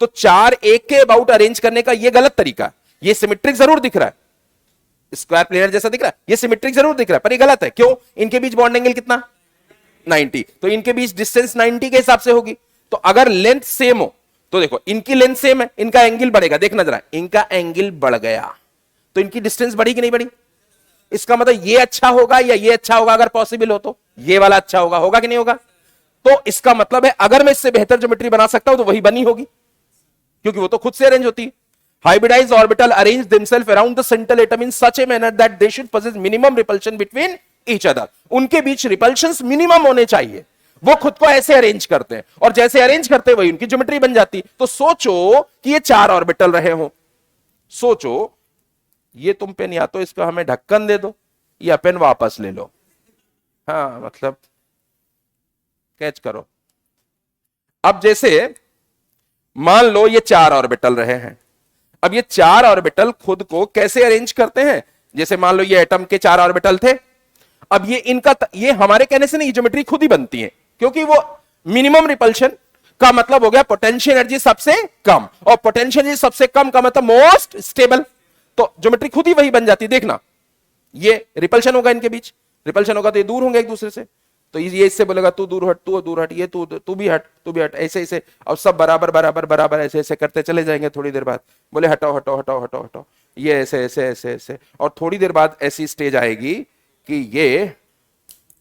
तो 4 एक के अबाउट अरेंज करने का ये गलत तरीका है। ये सिमेट्रिक जरूर दिख रहा है, स्क्वायर प्लेनर जैसा दिख रहा है, ये सिमेट्रिक जरूर दिख रहा है, पर ये गलत है। क्यों? इनके बीच बॉन्ड एंगल कितना? 90। तो इनके बीच डिस्टेंस 90 के हिसाब से होगी। तो अगर लेंथ सेम हो तो देखो, इनकी लेंथ सेम है, इनका एंगल बढ़ेगा, देखना जरा, इनका एंगल बढ़ गया तो इनकी डिस्टेंस बढ़ी कि नहीं बढ़ी? इसका मतलब ये अच्छा होगा या ये अच्छा होगा? अगर पॉसिबल हो तो ये वाला अच्छा होगा, होगा कि नहीं होगा? तो इसका मतलब है अगर मैं इससे बेहतर ज्योमेट्री बना सकता हूं तो वही बनी होगी, क्योंकि वो तो खुद से अरेंज होती है। Hybridized orbital arrange themselves around the central atom in such a manner that they should possess minimum repulsion between each other. उनके बीच रिपल्शंस मिनिमम होने चाहिए। वो खुद को ऐसे अरेंज करते हैं, और जैसे अरेंज करते हैं वही उनकी ज्योमेट्री बन जाती। तो सोचो कि ये 4 ऑर्बिटल रहे हो, सोचो ये तुम पेन या तो इसका हमें ढक्कन दे दो या पेन वापस ले लो। हाँ मतलब कैच करो। अब जैसे मान लो ये 4 ऑर्बिटल रहे हैं, अब ये 4 ऑर्बिटल खुद को कैसे अरेंज करते हैं? जैसे मान लो ये एटम के 4 ऑर्बिटल थे, अब ये इनका ये हमारे कहने से नहीं, ज्योमेट्री खुद ही बनती है, क्योंकि वो मिनिमम रिपल्शन का मतलब हो गया पोटेंशियल एनर्जी सबसे कम, और पोटेंशियल एनर्जी सबसे कम का मतलब मोस्ट स्टेबल। तो ज्योमेट्री खुद ही वही बन जाती, देखना। ये रिपल्शन होगा, इनके बीच रिपल्शन होगा तो ये दूर होंगे एक दूसरे से, तो ये इससे बोलेगा तू दूर हट, तू दूर हट, ये तू भी हट, तू भी हट, ऐसे ऐसे, और सब बराबर बराबर बराबर ऐसे ऐसे करते चले जाएंगे। थोड़ी देर बाद बोले हटाओ हटाओ हटाओ हटाओ हटाओ, ये ऐसे ऐसे ऐसे ऐसे, और थोड़ी देर बाद ऐसी स्टेज आएगी कि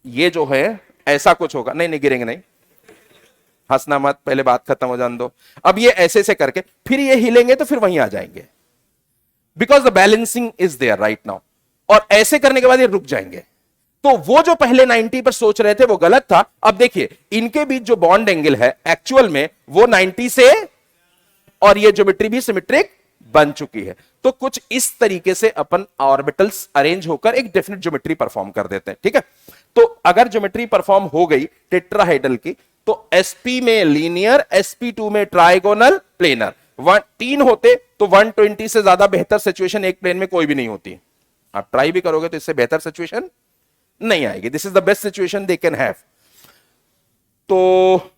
ये जो है ऐसा कुछ होगा। नहीं नहीं, गिरेंगे नहीं, हंसना मत, पहले बात खत्म हो जाने दो। अब ये ऐसे ऐसे करके फिर ये हिलेंगे तो फिर वहीं आ जाएंगे, because the balancing is there right now. और ऐसे करने के बाद ये रुक जाएंगे। तो वो जो पहले 90 पर सोच रहे थे वो गलत था। अब देखिए इनके बीच जो बॉन्ड एंगल है एक्चुअल में वो 90 से, और ये ज्योमेट्री भी सिमेट्रिक बन चुकी है। तो कुछ इस तरीके से अपन ऑर्बिटल्स अरेंज होकर एक डेफिनेट ज्योमेट्री परफॉर्म कर देते हैं, ठीक है। तो अगर ज्योमेट्री परफॉर्म हो गई टेट्राहाइडल की, तो sp में लीनियर, sp2 में ट्राइगोनल, प्लेनर। 3 होते तो 120 से ज्यादा बेहतर सिचुएशन एक प्लेन में कोई भी नहीं होती। आप ट्राई भी करोगे तो इससे बेहतर सिचुएशन नहीं आएगी। This is the best situation they can have. तो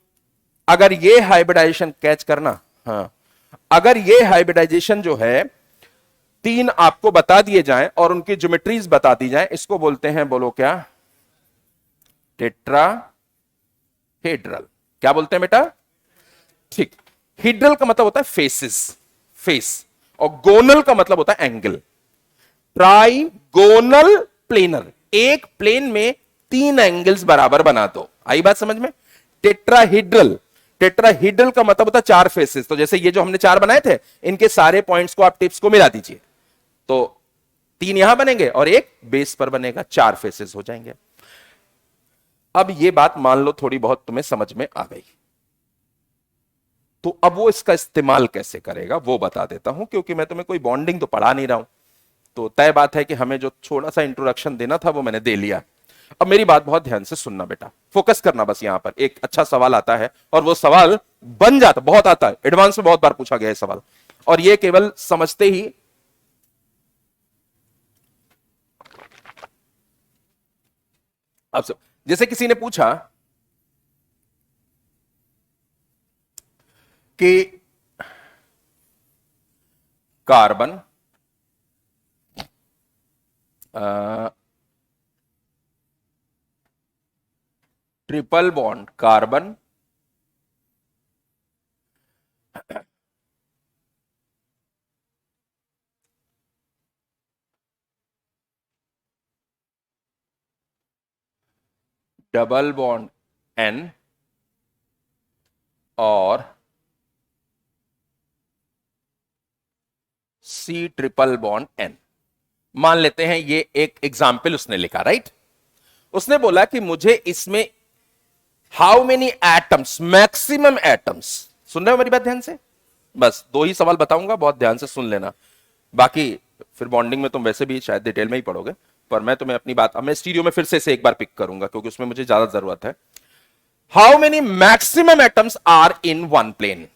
अगर ये हाइब्रिडाइजेशन कैच करना, हाँ, अगर ये हाइब्रिडाइजेशन जो है 3 आपको बता दिए जाएं और उनकी ज्योमेट्रीज बता दी जाएं, इसको बोलते हैं, बोलो क्या? टेट्राहेड्रल। क्या बोलते हैं बेटा? ठीक। हिड्रल का मतलब होता है फेसेस, फेस, और गोनल का मतलब होता है एंगल। ट्राइगोनल प्लेनर, एक प्लेन में 3 एंगल्स बराबर बना दो। आई बात समझ में? टेट्राहेड्रल, टेट्राहेड्रल का मतलब होता है 4 फेसेस। तो जैसे ये जो हमने 4 बनाए थे, इनके सारे पॉइंट्स को आप टिप्स को मिला दीजिए, तो 3 यहां बनेंगे और एक बेस पर बनेगा, 4 फेसेस हो जाएंगे। अब ये बात मान लो थोड़ी बहुत तुम्हें समझ में आ गई, तो अब वो इसका इस्तेमाल कैसे करेगा वो बता देता हूं, क्योंकि मैं तुम्हें कोई बॉन्डिंग तो पढ़ा नहीं रहा हूं। तो तय बात है कि हमें जो थोड़ा सा इंट्रोडक्शन देना था वो मैंने दे लिया। अब मेरी बात बहुत ध्यान से सुनना बेटा, फोकस करना बस। यहां पर एक अच्छा सवाल आता है और वो सवाल बन जाता, बहुत आता है, एडवांस में बहुत बार पूछा गया है सवाल, और ये केवल समझते ही अब सब। जैसे किसी ने पूछा कि carbon triple bond carbon double bond N और सी ट्रिपल बॉन्ड एन। मान लेते हैं ये एक एग्जाम्पल उसने लिखा, राइट। उसने बोला कि मुझे इसमें how many atoms, maximum atoms, सुन रहे हो मेरी बात ध्यान से? बस दो ही सवाल बताऊंगा, बहुत ध्यान से सुन लेना, बाकी फिर बॉन्डिंग में तुम वैसे भी शायद डिटेल में ही पढ़ोगे, पर मैं तुम्हें अपनी बात, मैं स्टीरियो में फिर से एक बार पिक करूंगा क्योंकि उसमें मुझे ज्यादा जरूरत है। How many maximum atoms are in one plane?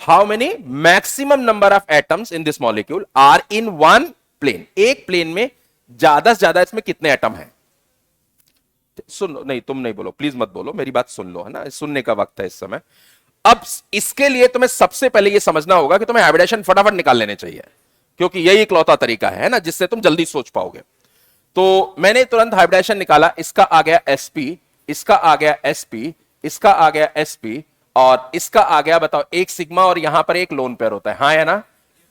How many maximum number of atoms in this molecule are in one plane? एक प्लेन में ज्यादा से ज्यादा इसमें कितने एटम हैं? सुन, नहीं तुम नहीं बोलो, प्लीज मत बोलो, मेरी बात सुन लो, है ना, सुनने का वक्त है इस समय। अब इसके लिए तुम्हें सबसे पहले यह समझना होगा कि तुम्हें हाइब्रिडेशन फटाफट निकाल लेने चाहिए, क्योंकि यही इकलौता तरीका है ना जिससे तुम जल्दी सोच पाओगे। तो मैंने तुरंत हाइब्रिडेशन निकाला, इसका आ गया sp, इसका आ गया sp, इसका आ गया sp, और इसका आ गया, बताओ, एक सिग्मा और यहां पर एक लोन पेयर होता है, हाँ या ना?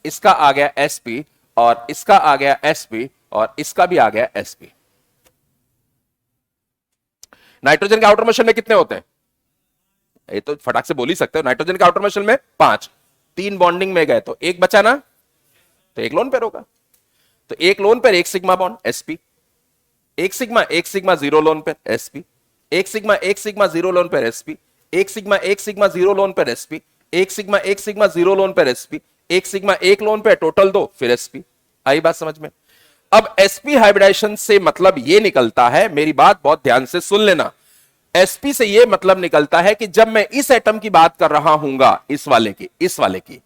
इसका आ गया sp और इसका आ गया sp और इसका भी आ गया sp। नाइट्रोजन के आउटर मोशन में कितने होते हैं? ये तो फटाक से बोल ही सकते हो, नाइट्रोजन के आउटर मोशन में 5, 3 बॉन्डिंग में गए तो एक बचा ना, तो एक लोन पेयर होगा। तो एक लोन पेयर, एक सिग्मा बॉन्ड sp, एक सिग्मा 0 लोन पेयर sp, एक सिग्मा 0 लोन पेयर sp, एक सिग्मा 0 लोन पेयर sp, एक सिग्मा 0 लोन पेयर sp, एक सिग्मा 1 लोन पेयर, टोटल 2, फिर sp। आई बात समझ में? अब sp हाइब्रिडेशन से मतलब यह निकलता है, मेरी बात बहुत ध्यान से सुन लेना, sp से यह मतलब निकलता है कि जब मैं इस एटम की बात कर रहा हूंगा, इस वाले की,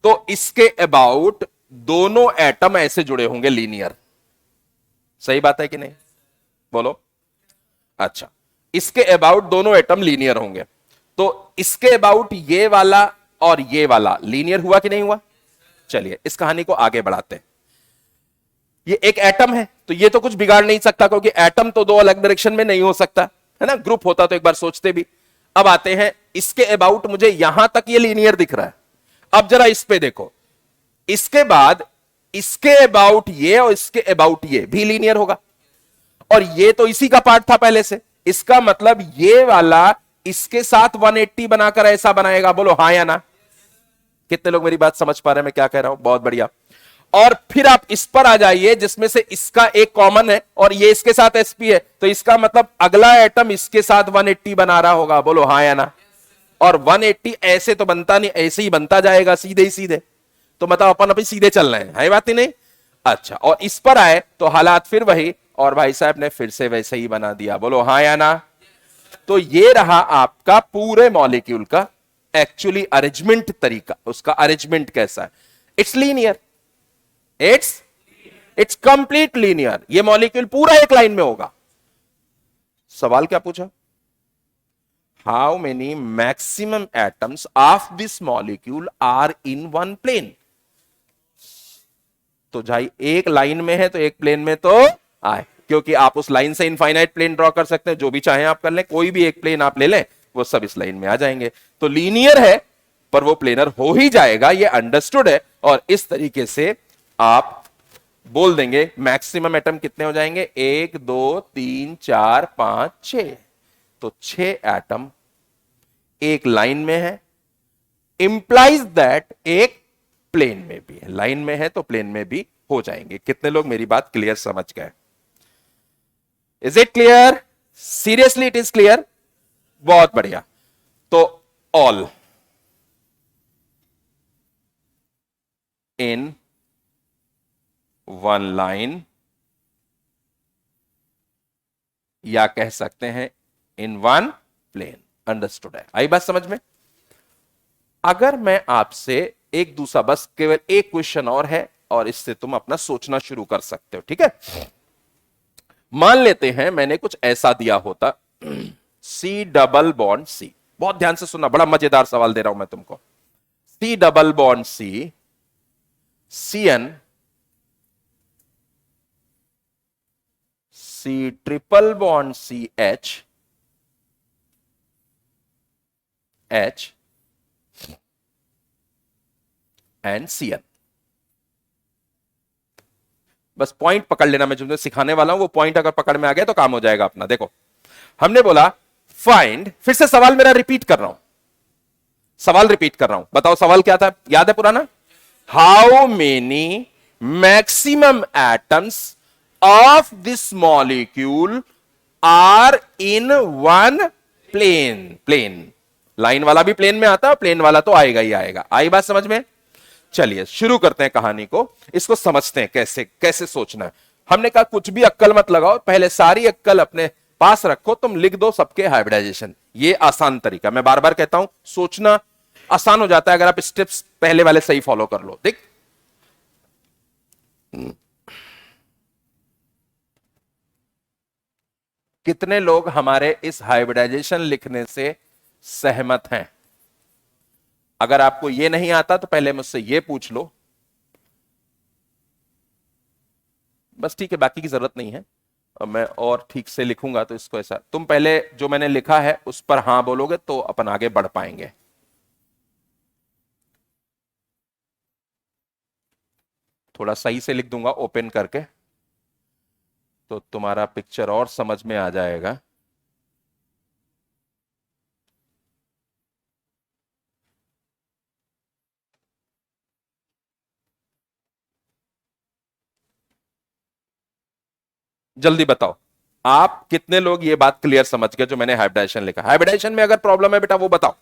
तो इसके अबाउट दोनों एटम ऐसे जुड़े होंगे लीनियर। सही बात है कि नहीं? बोलो। अच्छा, इसके अबाउट दोनों एटम लीनियर होंगे, तो इसके अबाउट ये वाला और ये वाला लीनियर हुआ कि नहीं हुआ? चलिए इस कहानी को आगे बढ़ाते हैं। ये एक एटम है, तो ये तो कुछ बिगाड़ नहीं सकता, क्योंकि एटम तो दो अलग डायरेक्शन में नहीं हो सकता, है ना, ग्रुप होता तो एक बार सोचते भी। अब आते हैं इसके अबाउट, मुझे यहां तक ये लीनियर दिख रहा है। अब जरा इस पे देखो, इसके बाद इसके अबाउट ये और इसके अबाउट ये भी लीनियर होगा, और ये तो इसी का पार्ट था पहले से, इसका मतलब ये वाला इसके साथ 180 बनाकर ऐसा बनाएगा। बोलो हां या ना? कितने लोग मेरी बात समझ पा रहे हैं मैं क्या कह रहा हूं? बहुत बढ़िया। और फिर आप इस पर आ जाइए जिसमें से इसका एक कॉमन है और ये इसके साथ sp है, तो इसका मतलब अगला एटम इसके साथ 180 बना रहा होगा। बोलो हां या ना? और 180 ऐसे तो बनता नहीं, ऐसे ही बनता जाएगा सीधे ही सीधे, तो मतलब अपन अभी सीधे चल रहे हैं, है बात ही नहीं? अच्छा, और इस पर आए तो हालात फिर वही, और भाई साहब ने फिर से वैसे ही बना दिया। बोलो हां या ना? तो ये रहा आपका पूरे मॉलिक्यूल का एक्चुअली अरेंजमेंट तरीका। उसका अरेंजमेंट कैसा है? It's linear, it's complete linear. ये मॉलिक्यूल पूरा एक लाइन में होगा। सवाल क्या पूछा? How many maximum atoms of this molecule are in one plane? तो भाई एक लाइन में है तो एक प्लेन में तो आए, क्योंकि आप उस लाइन से इनफाइनाइट प्लेन ड्रॉ कर सकते हैं, जो भी चाहे आप कर लें, कोई भी एक प्लेन आप ले लें, वो सब इस लाइन में आ जाएंगे। तो लीनियर है पर वो प्लेनर हो ही जाएगा, ये अंडरस्टूड है। और इस तरीके से आप बोल देंगे मैक्सिमम एटम कितने हो जाएंगे? 1 2 3 4 5 6। तो 6 एटम एक लाइन में है, इंप्लाइज दैट एक प्लेन में भी है। लाइन में है तो प्लेन में भी हो जाएंगे। कितने लोग मेरी बात क्लियर समझ गए? Is it clear? Seriously it is clear? बहुत बढ़िया। तो ऑल इन वन लाइन, या कह सकते हैं इन वन प्लेन। अंडरस्टूड है? आई बात समझ में? अगर मैं आपसे एक दूसरा, बस केवल एक क्वेश्चन और है और इससे तुम अपना सोचना शुरू कर सकते हो, ठीक है? मान लेते हैं मैंने कुछ ऐसा दिया होता, सी डबल बॉन्ड सी, बहुत ध्यान से सुनना, बड़ा मजेदार सवाल दे रहा हूं मैं तुमको। C double bond C, C N C triple bond C H H and C N. बस पॉइंट पकड़ लेना, मैं जो सिखाने वाला हूं वो पॉइंट अगर पकड़ में आ गया तो काम हो जाएगा अपना। देखो हमने बोला फाइंड, फिर से सवाल मेरा रिपीट कर रहा हूं, सवाल रिपीट कर रहा हूं, बताओ सवाल क्या था, याद है पुराना? How many maximum atoms of this molecule are in one plane. Plane line वाला भी प्लेन में आता है, प्लेन वाला तो आएगा ही आएगा। आई बात समझ में? चलिए शुरू करते हैं कहानी को, इसको समझते हैं कैसे कैसे सोचना है। हमने कहा कुछ भी अक्कल मत लगाओ, पहले सारी अक्कल अपने पास रखो, तुम लिख दो सबके हाइब्रिडाइजेशन। ये आसान तरीका, मैं बार बार कहता हूं, सोचना आसान हो जाता है अगर आप स्टेप्स पहले वाले सही फॉलो कर लो। देख कितने लोग हमारे इस हाइब्रिडाइजेशन लिखने से सहमत हैं? अगर आपको यह नहीं आता तो पहले मुझसे यह पूछ लो, बस ठीक है, बाकी की जरूरत नहीं है। और मैं और ठीक से लिखूंगा तो इसको ऐसा, तुम पहले जो मैंने लिखा है उस पर हां बोलोगे तो अपन आगे बढ़ पाएंगे। थोड़ा सही से लिख दूंगा ओपन करके, तो तुम्हारा पिक्चर और समझ में आ जाएगा। जल्दी बताओ आप कितने लोग ये बात क्लियर समझ गए जो मैंने हाइब्रिडाइजेशन लिखा? हाइब्रिडाइजेशन में अगर प्रॉब्लम है बेटा वो बताओ।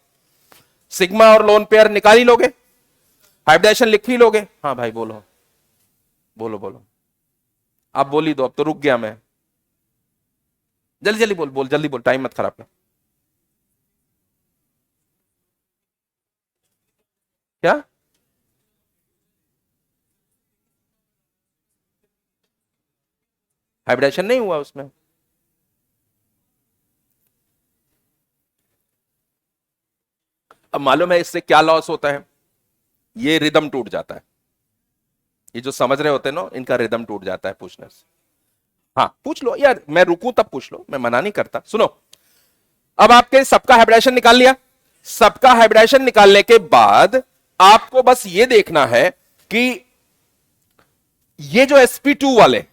सिग्मा और लोन पेयर निकाल ही लोगे, हाइब्रिडाइजेशन लिख ही लोगे? हाँ भाई बोलो बोलो बोलो, आप बोल ही दो, अब तो रुक गया मैं। जल्दी जल्दी बोल बोल, जल्दी बोल, टाइम मत खराब कर। क्या हाइब्रिडेशन नहीं हुआ उसमें? अब मालूम है इससे क्या लॉस होता है? ये रिदम टूट जाता है, ये जो समझ रहे होते हैं ना इनका रिदम टूट जाता है पूछने से। हाँ पूछ लो यार, मैं रुकूं तब पूछ लो, मैं मना नहीं करता। सुनो, अब आपके सबका हाइब्रिडेशन निकाल लिया, सबका हाइब्रिडेशन निकालने के बाद आपको बस ये देखना है कि ये जो sp2 वाले,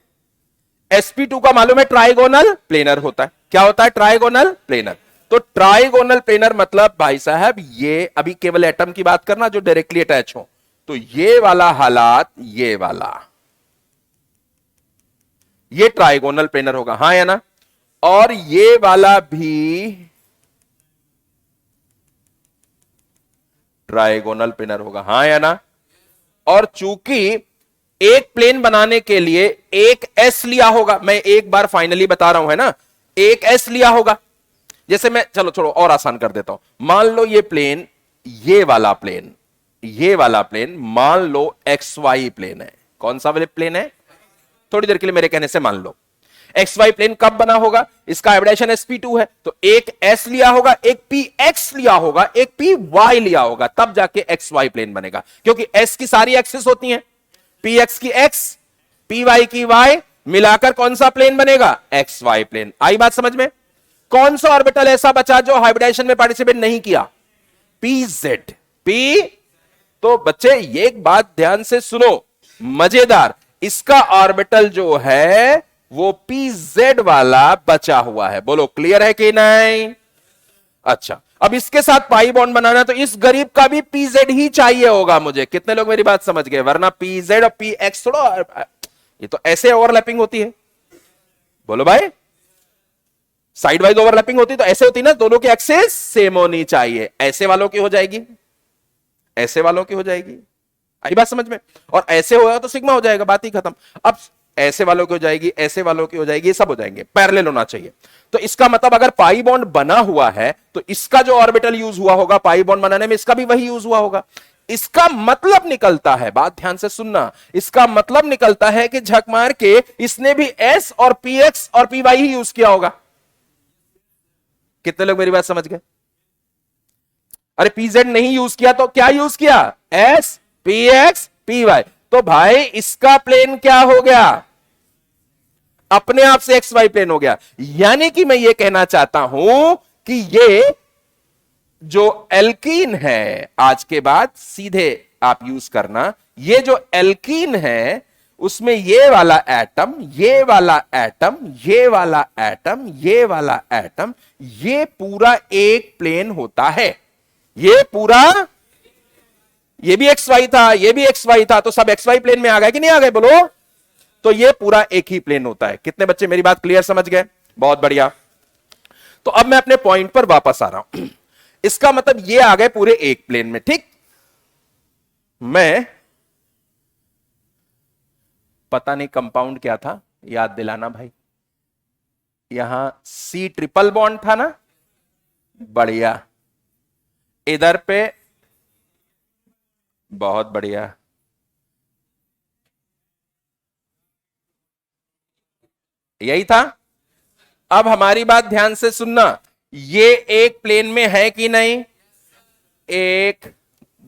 sp2 का मालूम है ट्राइगोनल प्लेनर होता है। क्या होता है? Trigonal planar. तो ट्राइगोनल प्लेनर मतलब भाई साहब ये अभी केवल एटम की बात करना जो डायरेक्टली अटैच हो, तो ये वाला हालात, ये वाला, ये ट्राइगोनल प्लेनर होगा, हां या ना? और ये वाला भी ट्राइगोनल प्लेनर होगा, हां या ना? और चूंकि एक प्लेन बनाने के लिए एक एस लिया होगा, मैं एक बार फाइनली बता रहा हूं है ना, एक एस लिया होगा। जैसे मैं, चलो छोड़ो और आसान कर देता हूं, मान लो ये प्लेन, ये वाला प्लेन, ये वाला प्लेन मान लो एक्स वाई प्लेन है। कौन सा वाले प्लेन है? थोड़ी देर के लिए मेरे कहने से मान लो एक्स वाई प्लेन कब बना होगा? इसका हाइब्रिडेशन sp2 है, तो एक s लिया होगा, एक px लिया होगा, एक py लिया होगा, तब जाके एक्स वाई प्लेन बनेगा। क्योंकि s की सारी एक्सिस होती हैं, px की x, py की y, मिलाकर कौन सा प्लेन बनेगा? X Y plane. आई बात समझ में? कौन सा ऑर्बिटल ऐसा बचा जो हाइब्रिडेशन में पार्टिसिपेट नहीं किया? pz। p, तो बच्चे ये एक बात ध्यान से सुनो, मजेदार, इसका ऑर्बिटल जो है वो pz वाला बचा हुआ है। बोलो क्लियर है कि नहीं? अच्छा, अब इसके साथ पाई बॉन्ड बनाना, तो इस गरीब का भी pz ही चाहिए होगा मुझे। कितने लोग मेरी बात समझ गए? वरना pz और px थोड़ा, ये तो ऐसे ओवरलैपिंग होती है। बोलो भाई, साइड वाइज ओवरलैपिंग होती तो ऐसे होती ना, दोनों की एक्सेस सेम होनी चाहिए। ऐसे वालों की हो जाएगी, ऐसे वालों की हो जाएगी। आई बात समझ में? और ऐसे होगा तो सिग्मा हो जाएगा, बात ही खत्म। अब ऐसे वालों की हो जाएगी, ऐसे वालों की हो जाएगी, ये सब हो जाएंगे, पैरेलल होना चाहिए। तो इसका मतलब अगर पाई बॉन्ड बना हुआ है तो इसका जो ऑर्बिटल यूज हुआ होगा पाई बॉन्ड बनाने में, इसका भी वही यूज हुआ होगा। इसका मतलब निकलता है, बात ध्यान से सुनना, इसका मतलब निकलता है कि झक मार के इसने भी s और px और py ही यूज किया होगा। कितने लोग मेरी बात समझ गए? अरे pz नहीं यूज किया तो क्या यूज किया? s, px, py। तो भाई इसका प्लेन क्या हो गया? अपने आप से एक्स वाई प्लेन हो गया। यानी कि मैं ये कहना चाहता हूं कि ये जो एल्कीन है, आज के बाद सीधे आप यूज करना, ये जो एल्कीन है उसमें ये वाला एटम, ये वाला एटम, ये वाला एटम, ये वाला एटम, ये पूरा एक प्लेन होता है। ये पूरा, ये भी एक्स वाई था, ये भी एक्स वाई था, तो सब एक्स वाई प्लेन में आ गए कि नहीं आ गए बोलो? तो ये पूरा एक ही प्लेन होता है। कितने बच्चे मेरी बात क्लियर समझ गए? बहुत बढ़िया। तो अब मैं अपने पॉइंट पर वापस आ रहा हूं। इसका मतलब ये आ गए पूरे एक प्लेन में, ठीक। मैं पता नहीं कंपाउंड क्या था, याद दिलाना भाई। यहां सी ट्रिपल बॉन्ड था ना, बढ़िया। इधर पे बहुत बढ़िया, यही था। अब हमारी बात ध्यान से सुनना, ये एक प्लेन में है कि नहीं? 1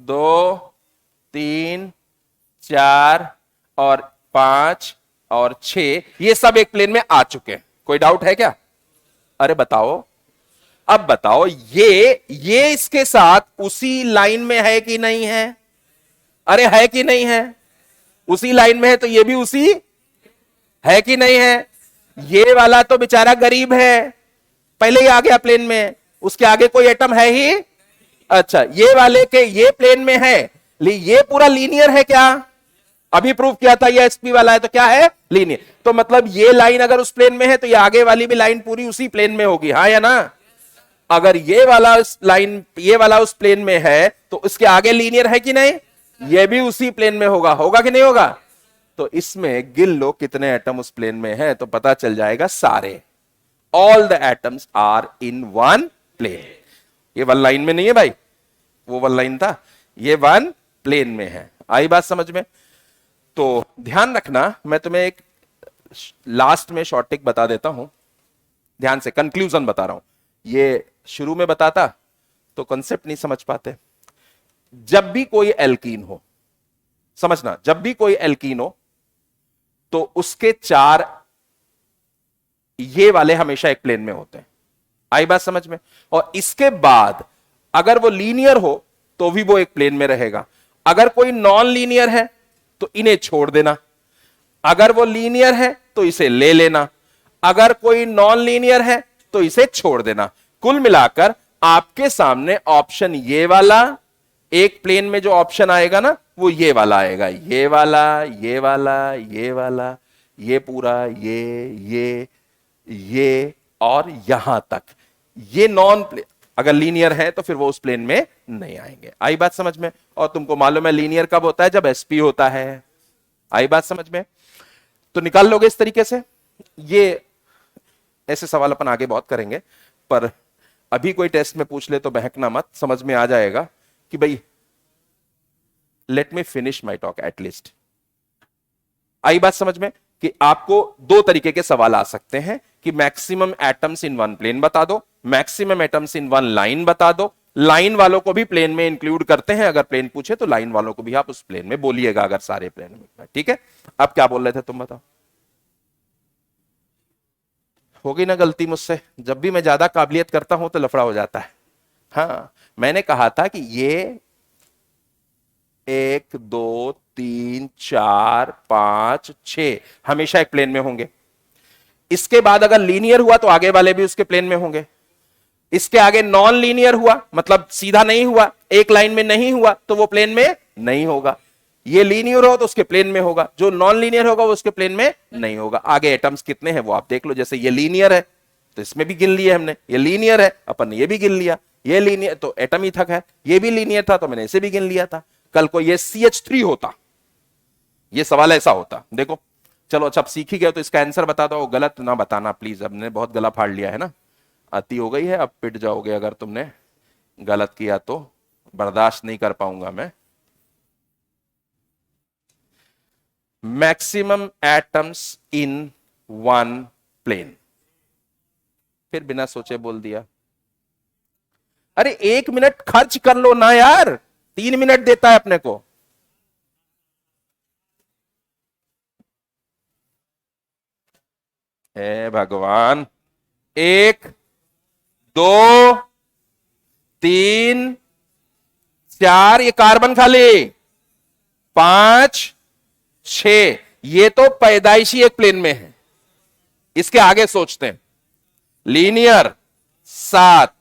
2 3 4 और 5 और 6, ये सब एक प्लेन में आ चुके हैं। कोई डाउट है क्या? अरे बताओ, अब बताओ, ये इसके साथ उसी लाइन में है कि नहीं है? अरे है कि नहीं है? उसी लाइन में है, तो ये भी उसी है कि नहीं है? ये वाला तो बेचारा गरीब है, पहले ही आ गया प्लेन में, उसके आगे कोई एटम है ही? अच्छा, ये वाले के ये प्लेन में है, ये पूरा लीनियर है क्या? अभी प्रूव किया था ये एसपी वाला है, तो क्या है? लीनियर। तो मतलब ये लाइन अगर उस प्लेन में है तो ये आगे वाली भी लाइन पूरी उसी प्लेन में होगी, हाँ या ना? अगर ये वाला लाइन, ये वाला उस प्लेन में है तो उसके आगे लीनियर है कि नहीं? ये भी उसी प्लेन में होगा, होगा कि नहीं होगा? तो इसमें गिन लो कितने एटम उस प्लेन में है, तो पता चल जाएगा सारे। All the atoms are in one plane. ये वन लाइन में नहीं है भाई, वो वन लाइन था, ये वन प्लेन में है। आई बात समझ में? तो ध्यान रखना, मैं तुम्हें एक लास्ट में शॉर्ट टिक बता देता हूं, ध्यान से, कंक्लूजन बता रहा हूं। ये शुरू में बताता तो कंसेप्ट नहीं समझ पाते। जब भी कोई एल्कीन हो, समझना, जब भी कोई एल्कीन हो तो उसके 4 ये वाले हमेशा एक प्लेन में होते हैं। आई बात समझ में? और इसके बाद अगर वो लीनियर हो तो भी वो एक प्लेन में रहेगा। अगर कोई नॉन लीनियर है तो इन्हें छोड़ देना, अगर वो लीनियर है तो इसे ले लेना, अगर कोई नॉन लीनियर है तो इसे छोड़ देना। कुल मिलाकर आपके सामने ऑप्शन ये वाला, एक प्लेन में जो ऑप्शन आएगा ना वो ये वाला आएगा, ये वाला, ये वाला, ये वाला, ये पूरा, ये और यहां तक। ये नॉन प्लेन, अगर लीनियर है तो फिर वो उस प्लेन में नहीं आएंगे। आई बात समझ में? और तुमको मालूम है लीनियर कब होता है? जब एसपी होता है। आई बात समझ में? तो निकाल लोगे इस तरीके से। ये ऐसे सवाल अपन आगे बहुत करेंगे, पर अभी कोई टेस्ट में पूछ ले तो बहकना मत, समझ में आ जाएगा कि भाई let me finish my talk at least. आई बात समझ में? कि आपको 2 तरीके के सवाल आ सकते हैं कि maximum atoms in one plane बता दो, maximum atoms in one line बता दो। लाइन वालों को भी प्लेन में इंक्लूड करते हैं, अगर प्लेन पूछे तो लाइन वालों को भी आप उस प्लेन में बोलिएगा, अगर सारे प्लेन में। ठीक है, अब क्या बोल रहे थे तुम बताओ? होगी ना गलती मुझसे, जब भी मैं ज्यादा काबिलियत करता हूं तो लफड़ा हो जाता है। हाँ, मैंने कहा था कि ये 1 2 3 4 5 6 हमेशा एक प्लेन में होंगे। इसके बाद अगर लीनियर हुआ तो आगे वाले भी उसके प्लेन में होंगे। इसके आगे नॉन लीनियर हुआ, मतलब सीधा नहीं हुआ, एक लाइन में नहीं हुआ, तो वो प्लेन में नहीं होगा। ये लीनियर हो तो उसके प्लेन में होगा, जो नॉन लीनियर होगा वो उसके प्लेन में नहीं होगा। आगे एटम्स कितने हैं वो आप देख लो, जैसे ये लीनियर है तो इसमें भी गिन लिया हमने, ये लीनियर है अपन ने ये भी गिन लिया, ये लीनियर तो एटम ही थक है, ये भी लीनियर था तो मैंने इसे भी गिन लिया था। कल को ये CH3 होता, ये सवाल ऐसा होता, देखो। चलो अच्छा, अब सीख ही गए तो इसका आंसर बता दो, गलत ना बताना प्लीज, अब ने बहुत गला फाड़ लिया है ना, अति हो गई है, अब पिट जाओगे अगर तुमने गलत किया तो, बर्दाश्त नहीं कर पाऊंगा मैं। Maximum atoms in one plane, फिर बिना सोचे बोल दिया। अरे 1 मिनट खर्च कर लो ना यार, 3 मिनट देता है अपने को। हे भगवान, 1 2 3 4, ये कार्बन खाली, 5 6, ये तो पैदाइशी एक प्लेन में है। इसके आगे सोचते हैं, लीनियर 7,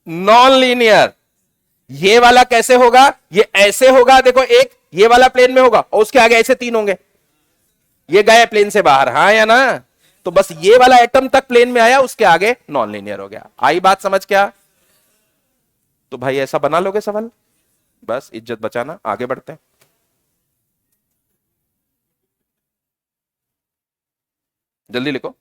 नॉन लीनियर, ये वाला कैसे होगा, ये ऐसे होगा, देखो एक ये वाला प्लेन में होगा और उसके आगे ऐसे 3 होंगे, ये गए प्लेन से बाहर, हाँ या ना। तो बस ये वाला एटम तक प्लेन में आया, उसके आगे नॉन लीनियर हो गया। आई बात समझ क्या? तो भाई ऐसा बना लोगे सवाल, बस इज्जत बचाना, आगे बढ़ते हैं। जल्दी लिखो।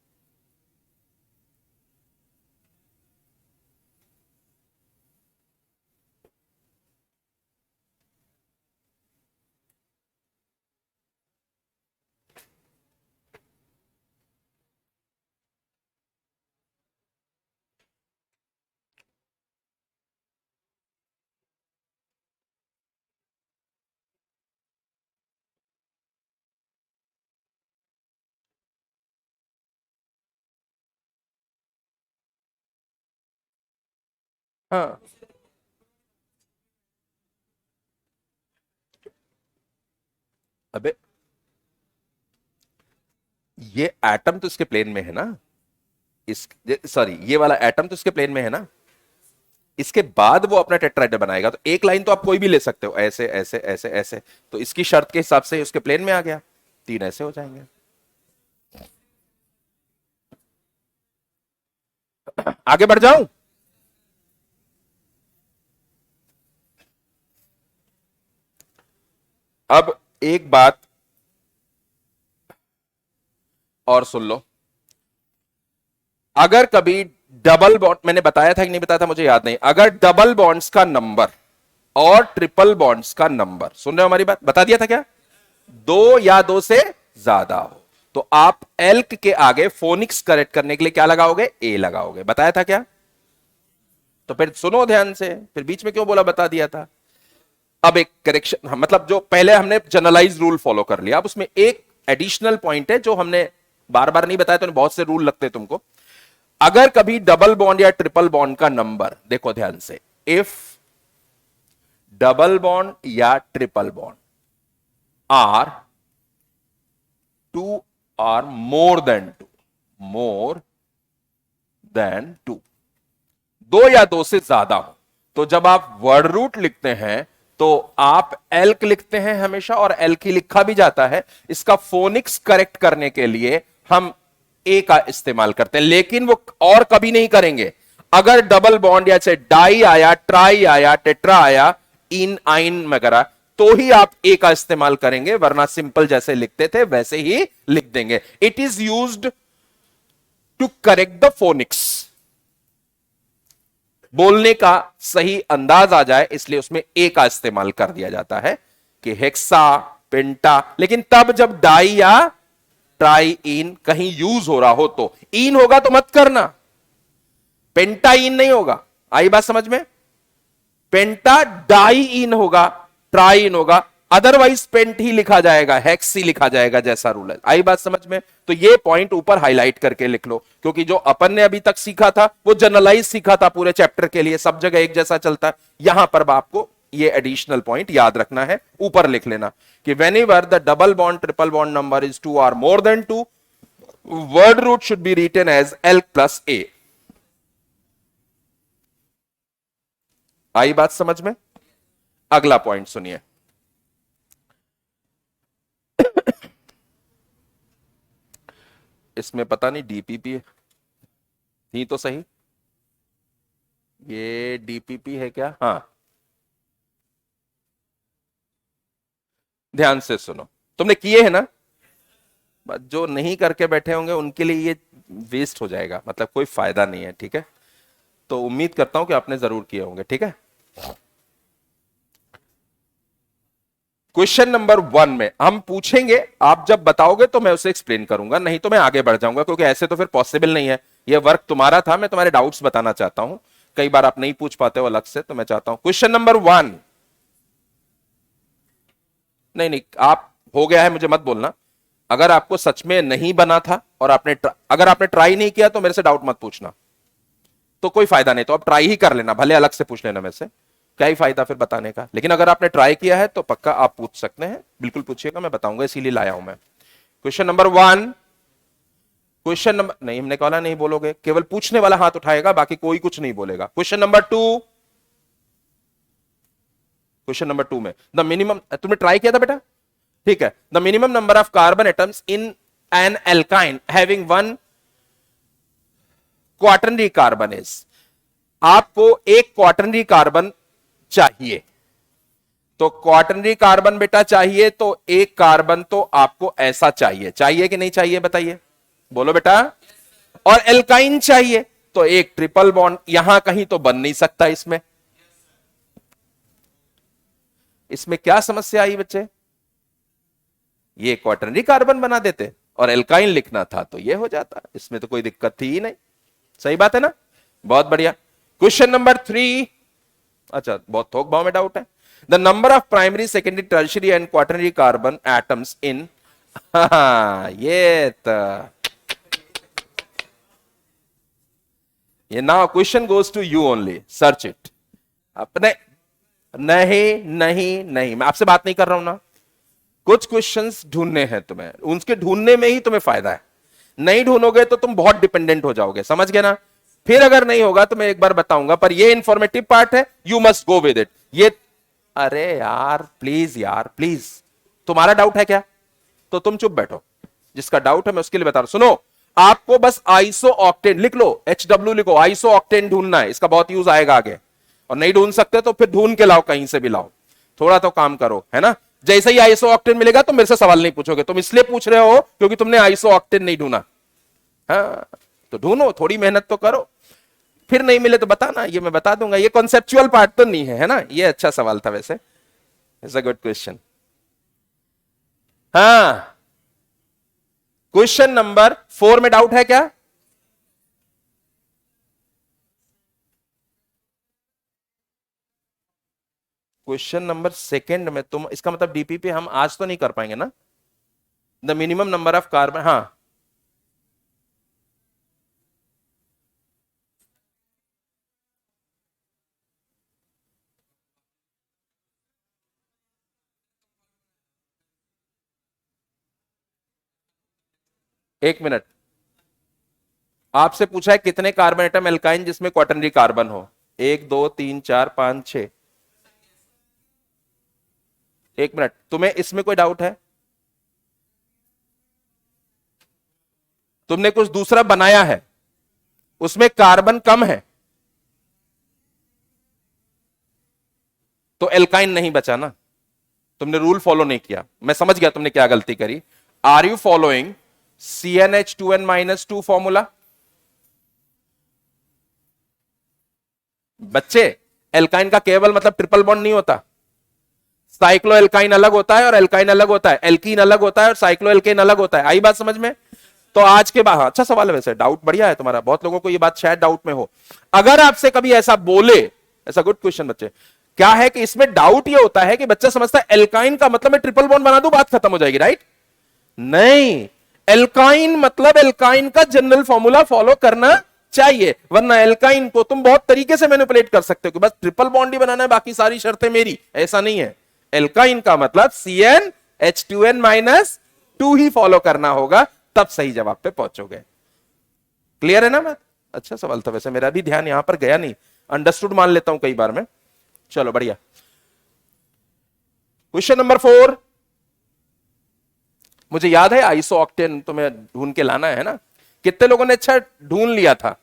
हाँ, अबे ये एटम तो इसके प्लेन में है ना, इस सॉरी ये वाला एटम तो इसके प्लेन में है ना, इसके बाद वो अपना टेट्राहेड्रल बनाएगा। तो एक लाइन तो आप कोई भी ले सकते हो, ऐसे ऐसे ऐसे ऐसे, तो इसकी शर्त के हिसाब से उसके प्लेन में आ गया, 3 ऐसे हो जाएंगे। आगे बढ़ जाऊं? अब एक बात और सुन लो, अगर कभी डबल बॉन्ड, मैंने बताया था कि नहीं बताया था मुझे याद नहीं, अगर डबल बॉन्ड्स का नंबर और ट्रिपल बॉन्ड्स का नंबर, सुन रहे हो हमारी बात, बता दिया था क्या, 2 या 2 से ज्यादा हो, तो आप एल्क के आगे फोनिक्स करेक्ट करने के लिए क्या लगाओगे, ए लगाओगे, बताया था क्या? तो फिर सुनो ध्यान से, फिर बीच में क्यों बोला बता दिया था। अब एक करेक्शन, मतलब जो पहले हमने जनरलाइज रूल फॉलो कर लिया, अब उसमें एक एडिशनल पॉइंट है जो हमने बार बार नहीं बताया, तो बहुत से रूल लगते तुमको। अगर कभी डबल बॉन्ड या ट्रिपल बॉन्ड का नंबर, देखो ध्यान से, इफ डबल बॉन्ड या ट्रिपल बॉन्ड आर 2 और मोर देन 2, मोर देन 2, 2 या 2 से ज्यादा हो, तो जब आप वर्ड रूट लिखते हैं तो आप एल्क लिखते हैं हमेशा, और एल्क ही लिखा भी जाता है। इसका फोनिक्स करेक्ट करने के लिए हम ए का इस्तेमाल करते हैं, लेकिन वो और कभी नहीं करेंगे। अगर डबल बॉन्ड या डाई आया, ट्राई आया, टेट्रा आया, इन आइन वगैरह, तो ही आप ए का इस्तेमाल करेंगे, वरना सिंपल जैसे लिखते थे वैसे ही लिख देंगे। It is used to correct the phonics, बोलने का सही अंदाज आ जाए, इसलिए उसमें ए का इस्तेमाल कर दिया जाता है कि हेक्सा, पेंटा। लेकिन तब जब डाई या ट्राई इन कहीं यूज हो रहा हो तो इन होगा, तो मत करना, पेंटा इन नहीं होगा। आई बात समझ में? पेंटा डाई इन होगा, ट्राई इन होगा, अदरवाइज पेंट ही लिखा जाएगा, हेक्स ही लिखा जाएगा, जैसा रूल है। आई बात समझ में? तो ये पॉइंट ऊपर हाईलाइट करके लिख लो, क्योंकि जो अपन ने अभी तक सीखा था वो जनरलाइज सीखा था पूरे चैप्टर के लिए, सब जगह एक जैसा चलता है। यहां पर आपको ये एडिशनल पॉइंट याद रखना है, ऊपर लिख लेना कि whenever the double bond triple bond number is 2 और more than 2, word root should be written as L plus A. आई बात समझ में? अगला पॉइंट सुनिए, इसमें पता नहीं डीपीपी थी तो सही, ये डीपीपी है क्या? हाँ, ध्यान से सुनो, तुमने किए हैं ना, जो नहीं करके बैठे होंगे उनके लिए ये वेस्ट हो जाएगा, मतलब कोई फायदा नहीं है, ठीक है? तो उम्मीद करता हूं कि आपने जरूर किए होंगे, ठीक है? क्वेश्चन नंबर 1 में हम पूछेंगे, आप जब बताओगे तो मैं उसे एक्सप्लेन करूंगा, नहीं तो मैं आगे बढ़ जाऊंगा, क्योंकि ऐसे तो फिर पॉसिबल नहीं है। ये वर्क तुम्हारा था, मैं तुम्हारे डाउट्स बताना चाहता हूं, कई बार आप नहीं पूछ पाते हो अलग से, तो मैं चाहता हूं क्वेश्चन नंबर 1, नहीं नहीं आप हो गया है मुझे मत बोलना, अगर आपको सच में नहीं बना था और अगर आपने ट्राई नहीं किया तो मेरे से डाउट मत पूछना, तो कोई फायदा नहीं। तो अब ट्राई ही कर लेना, भले अलग से पूछ लेना मेरे से, क्या ही फायदा फिर बताने का। लेकिन अगर आपने ट्राई किया है तो पक्का आप पूछ सकते हैं, बिल्कुल पूछिएगा, मैं बताऊंगा, इसीलिए लाया हूं मैं। क्वेश्चन नंबर 1, क्वेश्चन नंबर नहीं, हमने कहा नहीं बोलोगे, केवल पूछने वाला हाथ उठाएगा, बाकी कोई कुछ नहीं बोलेगा। क्वेश्चन नंबर 2, क्वेश्चन नंबर 2 में द मिनिमम, तुमने ट्राई किया था बेटा, ठीक है। The minimum number of carbon atoms in an alkyne having one quaternary carbon is, आपको एक क्वाटरनरी कार्बन चाहिए, तो क्वाटरनरी कार्बन बेटा चाहिए, तो एक कार्बन तो आपको ऐसा चाहिए, चाहिए कि नहीं चाहिए बताइए, बोलो बेटा। और एल्काइन चाहिए, तो एक ट्रिपल बॉन्ड यहां कहीं तो बन नहीं सकता इसमें। इसमें क्या समस्या आई बच्चे, ये क्वाटरनरी कार्बन बना देते और एल्काइन लिखना था तो ये हो जाता, इसमें तो कोई दिक्कत थी ही नहीं। सही बात है ना, बहुत बढ़िया। क्वेश्चन नंबर 3, अच्छा बहुत थोक भाव में डाउट है। The number of primary secondary tertiary and quaternary carbon atoms in, ये now question goes to you only, search it. अपने नहीं नहीं नहीं, मैं आपसे बात नहीं कर रहा हूं ना, कुछ क्वेश्चंस ढूंढने हैं तुम्हें, उनके ढूंढने में ही तुम्हें फायदा है, नहीं ढूंढोगे तो तुम बहुत डिपेंडेंट हो जाओगे, समझ गए ना। फिर अगर नहीं होगा तो मैं एक बार बताऊंगा, पर ये इंफॉर्मेटिव पार्ट है, you must go with it. ये अरे यार प्लीज, यार प्लीज, तुम्हारा डाउट है क्या, तो तुम चुप बैठो, जिसका डाउट है मैं उसके लिए बता रहा हूं। सुनो, आपको बस आइसो ऑक्टेन लिख लो, HW लिखो, आइसो ऑक्टेन ढूंढना है, इसका बहुत यूज आएगा आगे। और नहीं ढूंढ सकते तो फिर ढूंढ के लाओ, कहीं से भी लाओ, थोड़ा तो काम करो, है ना। जैसे ही आइसो ऑक्टेन मिलेगा तो मेरे से सवाल नहीं पूछोगे, तुम इसलिए पूछ रहे हो क्योंकि तुमने आइसो ऑक्टेन नहीं ढूंढा। हाँ तो ढूंढो, थोड़ी मेहनत तो करो, फिर नहीं मिले तो बताना, ये मैं बता दूंगा। ये कॉन्सेप्चुअल पार्ट तो नहीं है, है ना। ये अच्छा सवाल था वैसे, इट्स अ गुड क्वेश्चन। हाँ, क्वेश्चन नंबर 4 में डाउट है क्या, क्वेश्चन नंबर 2 में तुम, इसका मतलब डीपीपी हम आज तो नहीं कर पाएंगे ना। The minimum number of carbon, हाँ एक मिनट, आपसे पूछा है कितने कार्बन एटम एल्काइन जिसमें क्वाटरनरी कार्बन हो, 1 2 3 4 5 6। एक मिनट, तुम्हें इसमें कोई डाउट है, तुमने कुछ दूसरा बनाया है, उसमें कार्बन कम है, तो एल्काइन नहीं बचा ना, तुमने रूल फॉलो नहीं किया। मैं समझ गया तुमने क्या गलती करी। Are you following CnH2n-2 formula. बच्चे, एल्काइन का केवल मतलब ट्रिपल बॉन्ड नहीं होता, साइक्लो एल्काइन अलग होता है और एल्काइन अलग होता है, एल्कीन अलग होता है और साइक्लो एल्केन अलग होता है। आई बात समझ में। तो आज के बाद, अच्छा सवाल है वैसे, डाउट बढ़िया है तुम्हारा, बहुत लोगों को ये बात शायद डाउट में हो। अगर आपसे कभी ऐसा बोले, ऐसा गुड क्वेश्चन बच्चे, क्या है कि इसमें डाउट ये होता है कि बच्चा समझता है एल्काइन का मतलब मैं ट्रिपल बॉन्ड बना दूं बात खत्म हो जाएगी, राइट। नहीं, एल्काइन मतलब एल्काइन का जनरल फॉर्मूला फॉलो करना चाहिए, वरना एल्काइन को तुम बहुत तरीके से मैनिपुलेट कर सकते हो कि बस ट्रिपल बॉन्ड ही बनाना है, बाकी सारी शर्तें मेरी, ऐसा नहीं है। एल्काइन का मतलब CnH2n-2 ही फॉलो करना होगा, तब सही जवाब पे पहुंचोगे। क्लियर है ना बात। अच्छा सवाल था वैसे, मेरा भी ध्यान यहां पर गया नहीं, अंडरस्टूड मान लेता हूं कई बार में। चलो बढ़िया। क्वेश्चन नंबर 4, मुझे याद है आइसो ऑक्टेन तुम्हें ढूंढ के लाना है ना, कितने लोगों ने अच्छा ढूंढ लिया था।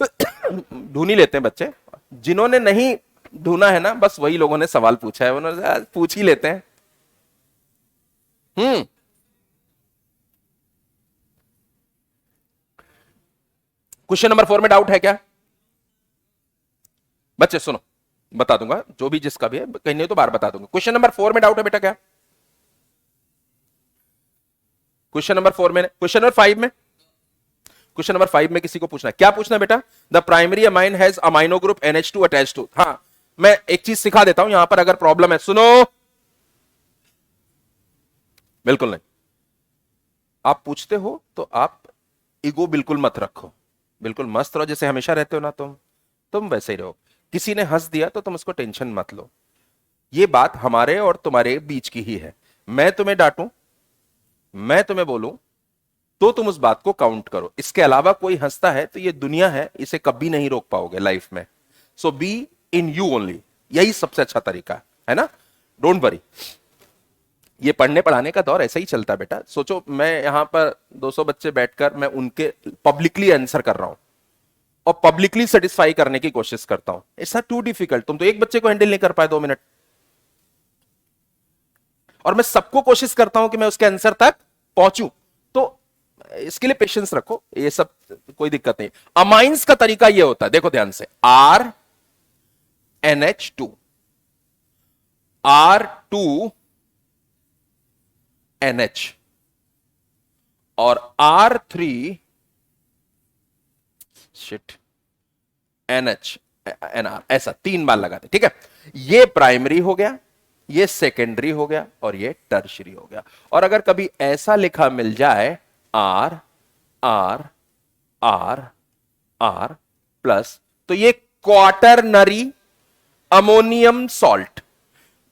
ढूंढ ही लेते हैं बच्चे, जिन्होंने नहीं ढूंढा है ना, बस वही लोगों ने सवाल पूछा है, उन्होंने पूछ ही लेते हैं। क्वेश्चन नंबर 4 में डाउट है क्या बच्चे, सुनो बता दूंगा, जो भी जिसका भी है, कहीं नहीं तो बार बता दूंगा। क्वेश्चन नंबर 4 में डाउट है बेटा क्या, क्वेश्चन नंबर 4 में, क्वेश्चन नंबर 5 में, क्वेश्चन नंबर 5 में किसी को पूछना है, क्या पूछना है बेटा। The primary amine has amino group NH2 attached to. हाँ, मैं एक चीज सिखा देता हूं यहां पर, अगर प्रॉब्लम है सुनो, बिल्कुल नहीं, आप पूछते हो तो आप ईगो बिल्कुल मत रखो, बिल्कुल मस्त रहो जैसे हमेशा रहते हो ना, तुम वैसे ही रहो। किसी ने हंस दिया तो तुम उसको टेंशन मत लो, ये बात हमारे और तुम्हारे बीच की ही है। मैं तुम्हें डांटूं, मैं तुम्हें बोलूं, तो तुम उस बात को काउंट करो। इसके अलावा कोई हंसता है तो ये दुनिया है, इसे कभी नहीं रोक पाओगे लाइफ में। सो बी इन यू ओनली, यही सबसे अच्छा तरीका है ना। डोंट वरी, ये पढ़ने पढ़ाने का दौर ऐसा ही चलता है बेटा। सोचो मैं यहां पर 200 बच्चे बैठकर मैं उनके पब्लिकली आंसर कर रहा हूं और पब्लिकली सेटिस्फाई करने की कोशिश करता हूं। It's too difficult. तुम तो एक बच्चे को हैंडल नहीं कर पाए 2 मिनट, और मैं सबको कोशिश करता हूं कि मैं उसके आंसर तक पहुंचूं। तो इसके लिए पेशेंस रखो, ये सब कोई दिक्कत नहीं। अमाइंस का तरीका ये होता है, देखो ध्यान से, RNH2, R2NH और R3NH NR, ऐसा 3 बार लगाते, ठीक है। ये प्राइमरी हो गया, ये सेकेंडरी हो गया और ये टर्शियरी हो गया। और अगर कभी ऐसा लिखा मिल जाए R R R R plus, तो ये क्वाटरनरी अमोनियम सॉल्ट,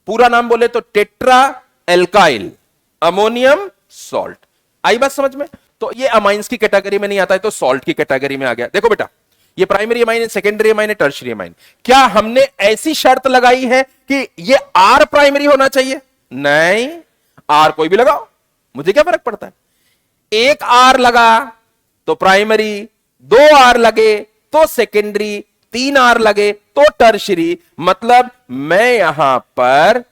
पूरा नाम बोले तो टेट्रा एल्काइल अमोनियम सॉल्ट। आई बात समझ में? तो ये अमाइंस की कैटेगरी में नहीं आता है, तो सॉल्ट की कैटेगरी में आ गया। देखो बेटा, ये प्राइमरी अमाइन है, सेकेंडरी अमाइन है, टर्शियरी अमाइन। क्या हमने ऐसी शर्त लगाई है कि ये आर प्राइमरी होना चाहिए? नहीं, आर कोई भी लगाओ, मुझे क्या फर्क पड़ता है। एक आर लगा तो प्राइमरी, 2 आर लगे तो सेकेंडरी, 3 आर लगे तो टर्शियरी। मतलब मैं यहां पर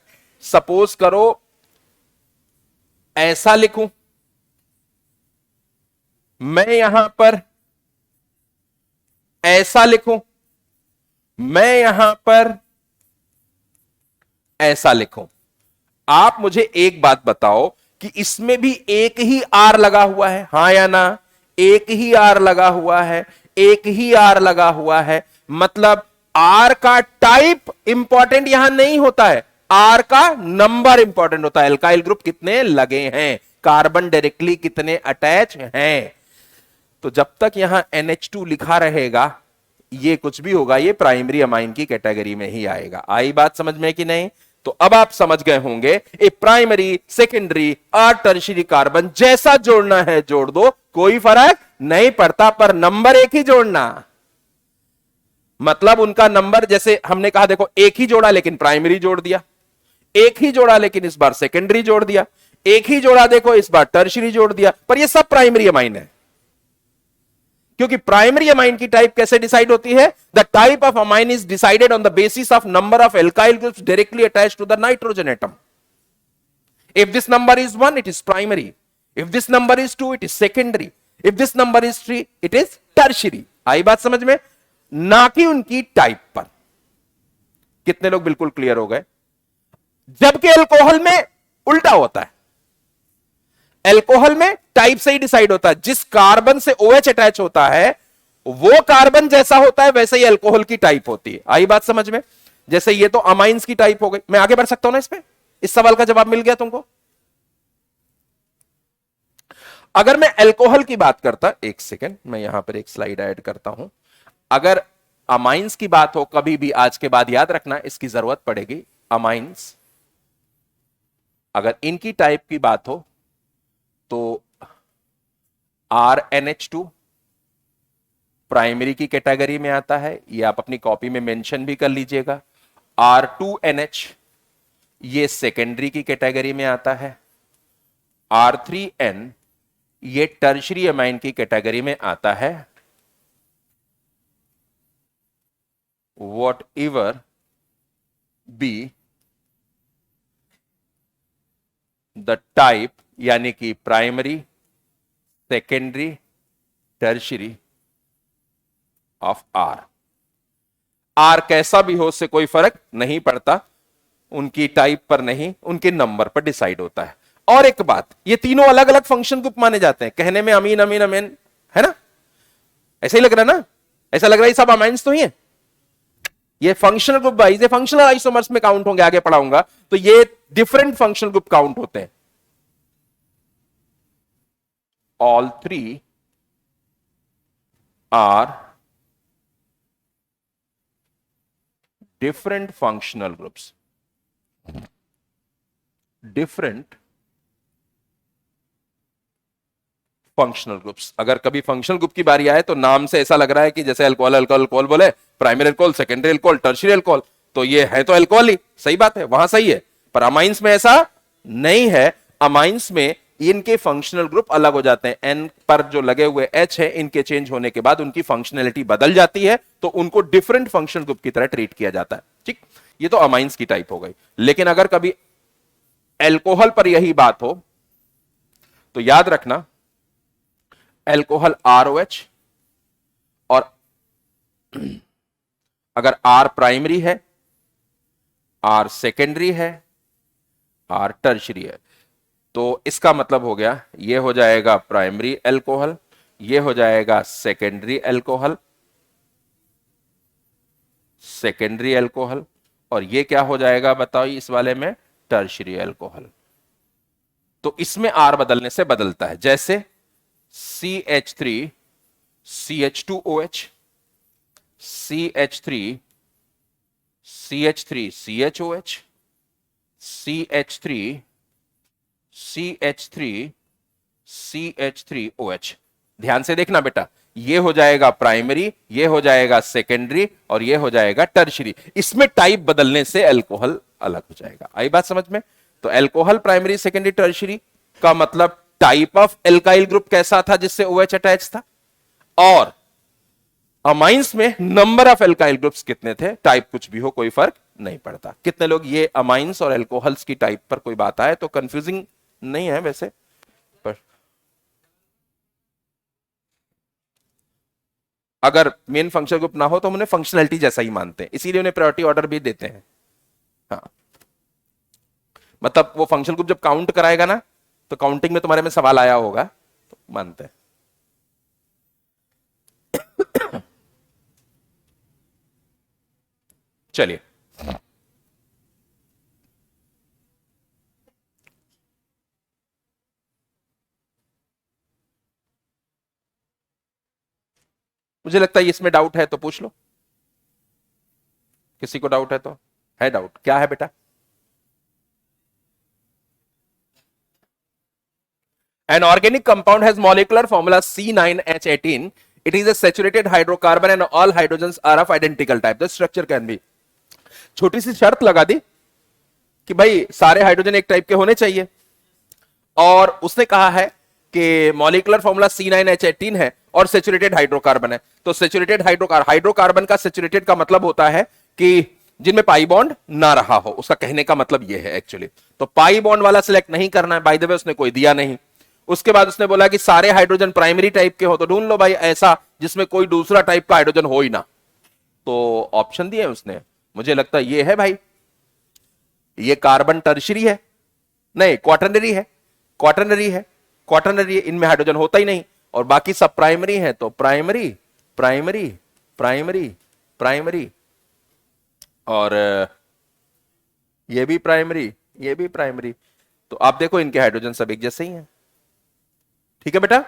सपोज करो ऐसा लिखूं, मैं यहां पर ऐसा लिखूं, मैं यहां पर ऐसा लिखूं। आप मुझे एक बात बताओ कि इसमें भी एक ही आर लगा हुआ है, हां या ना? एक ही आर लगा हुआ है, एक ही आर लगा हुआ है। मतलब आर का टाइप इंपॉर्टेंट यहां नहीं होता है, आर का नंबर इंपॉर्टेंट होता है। एल्काइल ग्रुप कितने लगे हैं, कार्बन डायरेक्टली कितने अटैच हैं। तो जब तक यहां NH2 लिखा रहेगा, ये कुछ भी होगा, ये प्राइमरी अमाइन की कैटेगरी में ही आएगा। आई बात समझ में कि नहीं? तो अब आप समझ गए होंगे, ए प्राइमरी, सेकेंडरी और टर्शियरी कार्बन जैसा जोड़ना है जोड़ दो, कोई फर्क नहीं पड़ता, पर नंबर एक ही जोड़ना। मतलब उनका नंबर, जैसे हमने कहा देखो, एक ही जोड़ा लेकिन प्राइमरी जोड़ दिया, एक ही जोड़ा लेकिन इस बार सेकेंडरी जोड़ दिया, एक ही जोड़ा देखो इस बार टर्शियरी जोड़ दिया, पर ये सब प्राइमरी अमाइन है। क्योंकि प्राइमरी अमाइन की टाइप कैसे डिसाइड होती है? The type of amine is decided on the basis of number of alkyl groups directly attached to the nitrogen atom. If this number is 1, it is primary. If this number is 2, it is secondary. If this number is 3, it is tertiary. आई बात समझ में? ना कि उनकी type पर। कितने लोग बिल्कुल क्लियर हो गए? जबकि अल्कोहल में उल्टा होता है। अल्कोहल में टाइप से ही डिसाइड होता है, जिस कार्बन से OH अटैच होता है वो कार्बन जैसा होता है, वैसे ही अल्कोहल की टाइप होती है। आई बात समझ में? जैसे ये तो अमाइंस की टाइप हो गई। मैं आगे बढ़ सकता हूं ना इसमें? इस सवाल का जवाब मिल गया तुमको? अगर मैं अल्कोहल की बात करता, एक सेकेंड, मैं यहां पर एक स्लाइड ऐड करता हूं। अगर अमाइंस की बात हो, कभी भी आज के बाद याद रखना, इसकी जरूरत पड़ेगी। अमाइंस, अगर इनकी टाइप की बात हो तो RNH2 प्राइमरी की कैटेगरी में आता है, ये आप अपनी कॉपी में मेंशन भी कर लीजिएगा। R2NH ये सेकेंडरी की कैटेगरी में आता है। R3N ये टर्शियरी अमाइन की कैटेगरी में आता है। Whatever be the type, यानी कि primary, secondary, tertiary of R. R कैसा भी हो, उससे कोई फर्क नहीं पड़ता, उनकी टाइप पर नहीं, उनके नंबर पर डिसाइड होता है। और एक बात, ये तीनों अलग अलग फंक्शन ग्रुप माने जाते हैं। कहने में अमीन अमीन अमीन है ना, ऐसा ही लग रहा है ना? ऐसा लग रहा है सब अमाइंस तो ही है। ये फंक्शनल ग्रुप वाइज, ये फंक्शनल आइसोमर्स में काउंट होंगे, आगे पढ़ाऊंगा। तो ये डिफरेंट फंक्शनल ग्रुप काउंट होते हैं। all three are different functional groups. Different functional groups. अगर कभी फंक्शनल ग्रुप की बारी आए तो नाम से ऐसा लग रहा है कि जैसे अल्कोहल अल्कोहल अल्कोहल बोले, primary alcohol, secondary alcohol, tertiary alcohol, तो ये है तो अल्कोहल ही. सही बात है, वहां सही है. पर अमाइंस में ऐसा नहीं है. अमाइंस में इनके फंक्शनल ग्रुप अलग हो जाते हैं. एन पर जो लगे हुए एच है, इनके चेंज होने के बाद उनकी फंक्शनैलिटी बदल जाती है, तो उनको डिफरेंट फंक्शनल ग्रुप की तरह ट्रीट किया जाता है. ठीक, ये तो अमाइंस की टाइप हो गई. लेकिन अगर कभी एल्कोहल पर यही बात हो तो याद रखना, एल्कोहल ROH, और अगर R प्राइमरी है, R सेकेंडरी है, R टर्शरी है, तो इसका मतलब हो गया ये हो जाएगा प्राइमरी एल्कोहल, ये हो जाएगा सेकेंडरी एल्कोहल, सेकेंडरी एल्कोहल, और ये क्या हो जाएगा बताओ इस वाले में, टर्शरी एल्कोहल. तो इसमें R बदलने से बदलता है. जैसे CH3 CH2OH, CH3 CH3 CHOH, CH3 CH3 CH3OH. ध्यान से देखना बेटा, ये हो जाएगा प्राइमरी, ये हो जाएगा सेकेंडरी, और ये हो जाएगा टर्शरी. इसमें टाइप बदलने से अल्कोहल अलग हो जाएगा. आई बात समझ में? तो अल्कोहल प्राइमरी सेकेंडरी टर्शरी का मतलब टाइप ऑफ एल्काइल ग्रुप कैसा था जिससे OH अटैच था, और अमाइंस में नंबर ऑफ एल्काइल ग्रुप्स कितने थे. टाइप कुछ भी हो, कोई फर्क नहीं पड़ता. कितने लोग ये अमाइंस और एल्कोहल्स की टाइप पर कोई बात आए तो कंफ्यूजिंग नहीं है वैसे, पर अगर मेन फंक्शनल ग्रुप ना हो तो हम उन्हें फंक्शनैलिटी जैसा ही मानते हैं, इसीलिए उन्हें प्रायोरिटी ऑर्डर भी देते हैं. हाँ, मतलब वो फंक्शनल ग्रुप जब काउंट कराएगा ना, तो काउंटिंग में तुम्हारे में सवाल आया होगा, तो मानते हैं. चलिए, मुझे लगता है इसमें डाउट है तो पूछ लो. किसी को डाउट है तो? है डाउट? क्या है बेटा? An organic compound has molecular formula C9H18. It is a saturated hydrocarbon and all hydrogens are of identical type. The structure can be. छोटी सी शर्त लगा दी कि भाई सारे हाइड्रोजन एक टाइप के होने चाहिए, और उसने कहा है कि मॉलिक्यूलर फॉर्मूला C9H18 है और सेचुरेटेड हाइड्रोकार्बन है. तो सेचुरेटेड हाइड्रोकार्बन का सेचुरेटेड का मतलब होता है कि जिनमें पाई बॉन्ड ना रहा हो. उसका कहने का मतलब यह है एक्चुअली. तो पाई बॉन्ड वाला सिलेक्ट नहीं करना है. बाय द वे उसने कोई दिया नहीं. उसके बाद उसने बोला कि सारे हाइड्रोजन प्राइमरी टाइप के हो, तो ढूंढ लो भाई ऐसा जिसमें कोई दूसरा टाइप का हाइड्रोजन हो ही ना. तो ऑप्शन दिए उसने. मुझे लगता है ये है भाई, ये कार्बन टर्शरी है, नहीं क्वाटरनरी है, क्वाटरनरी है, क्वाटरनरी, इनमें हाइड्रोजन होता ही नहीं, और बाकी सब प्राइमरी है. तो प्राइमरी प्राइमरी प्राइमरी प्राइमरी, और ये भी प्राइमरी, ये भी प्राइमरी. तो आप देखो इनके हाइड्रोजन सब एक जैसे ही हैं. ठीक है बेटा,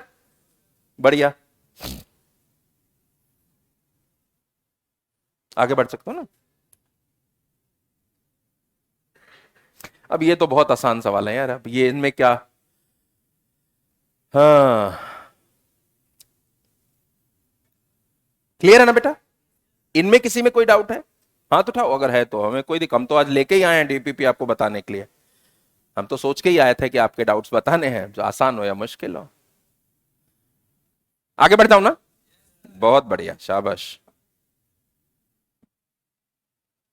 बढ़िया. आगे बढ़ सकते हो ना. अब ये तो बहुत आसान सवाल है यार. अब ये इनमें क्या, हाँ क्लियर है ना बेटा? इनमें किसी में कोई डाउट है? हाँ तो उठाओ अगर है तो. हमें कोई दिक्कत, हम तो आज लेके ही आए हैं डीपीपी आपको बताने के लिए. हम तो सोच के ही आए थे कि आपके डाउट्स बताने हैं, जो आसान हो या मुश्किल हो. आगे बढ़ता हूं ना. बहुत बढ़िया, शाबाश.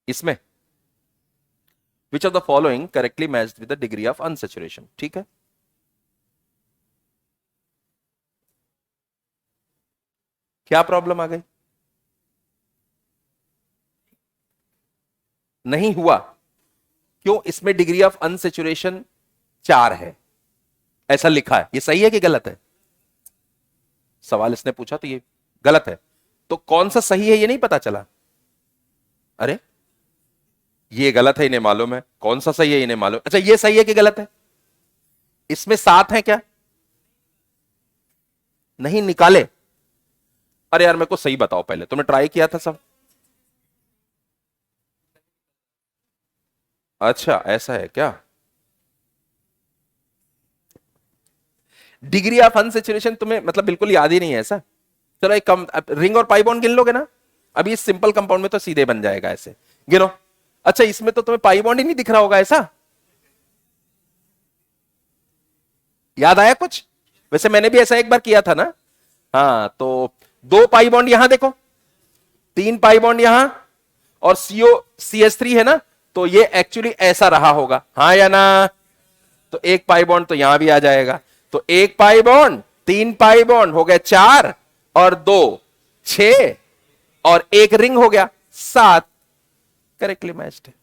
इसमें विच of the following correctly matched with the degree of unsaturation. ठीक है, क्या प्रॉब्लम आ गई? नहीं हुआ. क्यों? इसमें डिग्री ऑफ अनसैचुरेशन 4 है, ऐसा लिखा है. ये सही है कि गलत है? सवाल इसने पूछा तो ये गलत है. तो कौन सा सही है ये नहीं पता चला? अरे ये गलत है इन्हें मालूम है, कौन सा सही है इन्हें मालूम. अच्छा ये सही है कि गलत है? इसमें 7 है क्या? नहीं निकाले। अरे यार मेरे को सही बताओ, पहले तुमने ट्राई किया था सब? अच्छा ऐसा है क्या? डिग्री ऑफ अनसैचुरेशन तुम्हें मतलब बिल्कुल याद ही नहीं है ऐसा? चलो एक कम रिंग और पाई बॉन्ड गिन लोगे ना? अभी इस सिंपल कंपाउंड में तो सीधे बन जाएगा ऐसे, गिनो। अच्छा इसमें तो तुम्हें पाई बॉन्ड ही नहीं दिख रहा होगा ऐसा? याद आया कुछ? वैसे मैंने भी ऐसा एक बार किया था ना। हाँ तो दो पाई बॉन्ड यहां देखो, तीन पाई बॉन्ड यहां, और सीओ CH3 है ना, तो ये एक्चुअली ऐसा रहा होगा, हाँ या ना? तो एक पाई बॉन्ड तो यहां भी आ जाएगा, तो एक पाई बॉन्ड, तीन पाई बॉन्ड हो गए चार, और दो छह, और एक रिंग हो गया सात। करेक्टली मैच्ड है,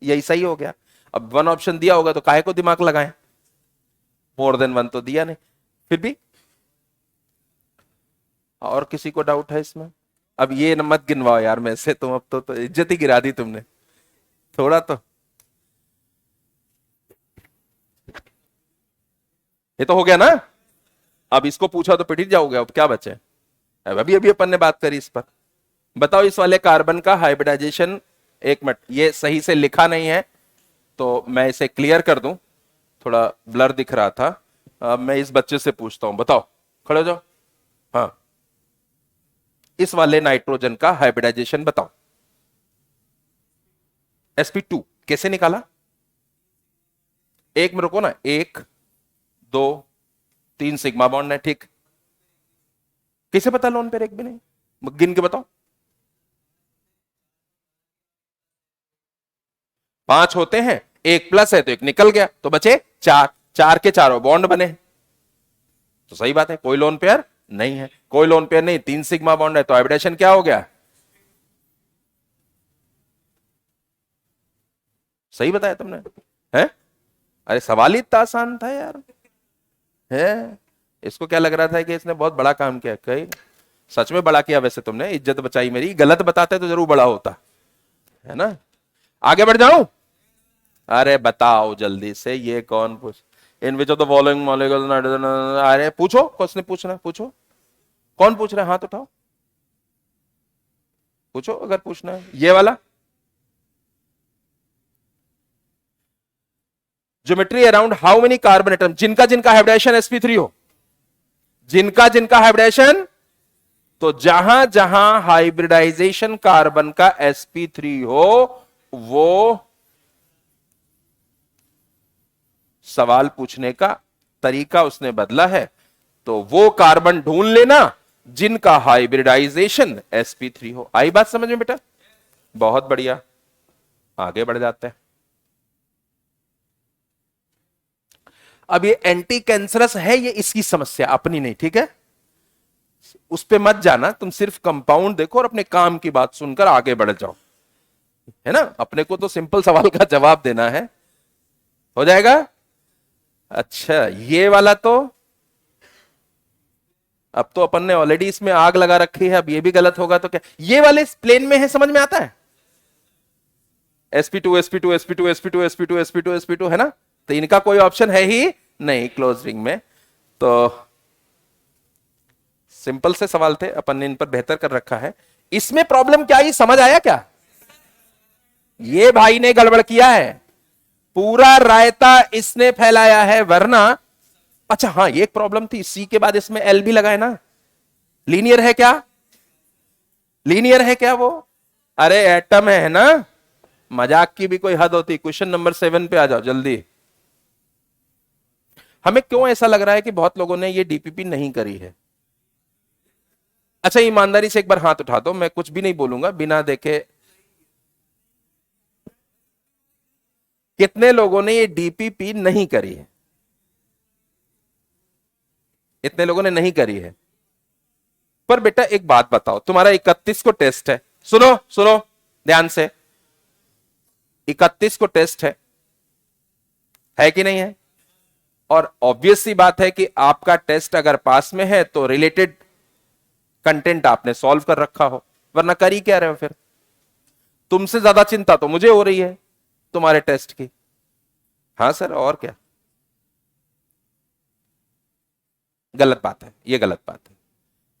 यही सही हो गया। अब वन ऑप्शन दिया होगा तो काहे को दिमाग लगाएं, मोर देन वन तो दिया नहीं। फिर भी और किसी को डाउट है इसमें? अब ये न मत गिनवाओ यार मैं से, तुम अब तो इज्जत ही गिरा दी तुमने थोड़ा तो। ये तो हो गया ना? अब इसको पूछा तो पिट ही जाओगे, अब क्या बचे? अब अभी अभी अपन ने बात करी इस पर। बताओ इस वाले कार्बन का हाइब्रिडाइजेशन, एक मिनट ये सही से लिखा नहीं है तो मैं इसे क्लियर कर दूं, थोड़ा ब्लर दिख रहा था। अब मैं इस बच्चे से पूछता हूं, बताओ, खड़े हो जाओ। हाँ इस वाले नाइट्रोजन का हाइब्रिडाइजेशन बताओ। sp2 कैसे निकाला? एक में रुको ना, एक दो तीन सिग्मा बॉन्ड है, ठीक। कैसे पता लोन पेयर एक भी नहीं? गिन के बताओ। पांच होते हैं, एक प्लस है तो एक निकल गया, तो बचे चार, चार के चारों बॉन्ड बने, तो सही बात है, कोई लोन पेयर नहीं है। कोई लोन पेयर नहीं, तीन सिग्मा बॉन्ड है, तो हाइब्रिडेशन क्या हो गया? सही बताया तुमने, है? अरे सवाल ही इतना आसान था यार, है? इसको क्या लग रहा था कि इसने बहुत बड़ा काम किया? कहीं सच में बड़ा किया वैसे तुमने, इज्जत बचाई मेरी। गलत बताते तो जरूर बड़ा होता, है ना? आगे बढ़ जाऊं? अरे बताओ जल्दी से, ये कौन पूछ? In which of the following molecules nitrogen, अरे पूछो, क्वेश्चन पूछना है, पूछो। कौन पूछ रहा है? हाथ उठाओ, पूछो अगर पूछना है। ये वाला geometry around how many carbon atom, जिनका जिनका हाइब्रिडेशन sp3 हो, जिनका जिनका हाइब्रिडेशन, तो जहां जहां हाइब्रिडाइजेशन कार्बन का sp3 हो, वो सवाल पूछने का तरीका उसने बदला है, तो वो कार्बन ढूंढ लेना जिनका हाइब्रिडाइजेशन sp3 हो। आई बात समझ में बेटा? बहुत बढ़िया, आगे बढ़ जाते हैं। अब ये एंटी कैंसरस है, ये इसकी समस्या अपनी नहीं, ठीक है? उस पे मत जाना, तुम सिर्फ कंपाउंड देखो और अपने काम की बात सुनकर आगे बढ़ जाओ, है ना? अपने को तो सिंपल सवाल का जवाब देना है, हो जाएगा। अच्छा ये वाला तो अब तो अपन ने ऑलरेडी इसमें आग लगा रखी है, अब ये भी गलत होगा तो क्या? ये वाले प्लेन में है, समझ में आता है? sp2 sp2 sp2 sp2 sp2 sp2 sp2 है ना, तो इनका कोई ऑप्शन है ही नहीं क्लोज रिंग में। तो सिंपल से सवाल थे, अपन ने इन पर बेहतर कर रखा है। इसमें प्रॉब्लम क्या है समझ आया क्या? ये भाई ने गड़बड़ किया है, पूरा रायता इसने फैलाया है, वरना। अच्छा हाँ ये एक प्रॉब्लम थी, सी के बाद इसमें एल भी लगाए ना, लीनियर है क्या? लीनियर है क्या वो? अरे एटम है ना, मजाक की भी कोई हद होती। क्वेश्चन नंबर 7 पे आ जाओ जल्दी। हमें क्यों ऐसा लग रहा है कि बहुत लोगों ने ये डीपीपी नहीं करी है? अच्छा ईमानदारी से एक बार हाथ उठा दो, मैं कुछ भी नहीं बोलूंगा बिना देखे। कितने लोगों ने ये डीपीपी नहीं करी है? इतने लोगों ने नहीं करी है। पर बेटा एक बात बताओ, तुम्हारा 31 को टेस्ट है, सुनो सुनो ध्यान से, 31 को टेस्ट है कि नहीं है? और ऑब्वियस सी बात है कि आपका टेस्ट अगर पास में है तो रिलेटेड कंटेंट आपने सॉल्व कर रखा हो, वरना कर ही क्या रहे हो फिर? तुमसे ज्यादा चिंता तो मुझे हो रही है तुम्हारे टेस्ट की। हाँ सर और क्या, गलत बात है, ये गलत बात है,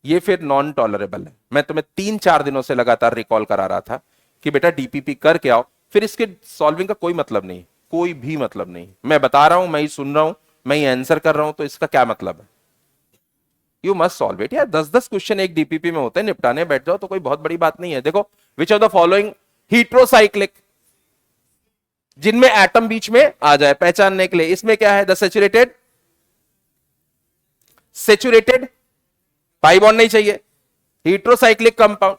ये फिर नॉन टॉलरेबल है। मैं तुम्हें 3-4 दिनों से लगातार रिकॉल करा रहा था कि बेटा डीपीपी करके आओ, फिर इसके सॉल्विंग का कोई मतलब नहीं, कोई भी मतलब नहीं। मैं बता रहा हूं, मैं ही सुन रहा हूं, मैं ही आंसर कर रहा हूं, तो इसका क्या मतलब है? यू मस्ट सॉल्व इट यार। 10-10 क्वेश्चन एक डीपीपी में होते हैं, निपटाने बैठ जाओ तो कोई बहुत बड़ी बात नहीं है। देखो, विच ऑफ द फॉलोइंग हीट्रोसाइक्लिक, जिनमें एटम बीच में आ जाए पहचानने के लिए, इसमें क्या है? The saturated, saturated pi bond नहीं चाहिए, heterocyclic compound,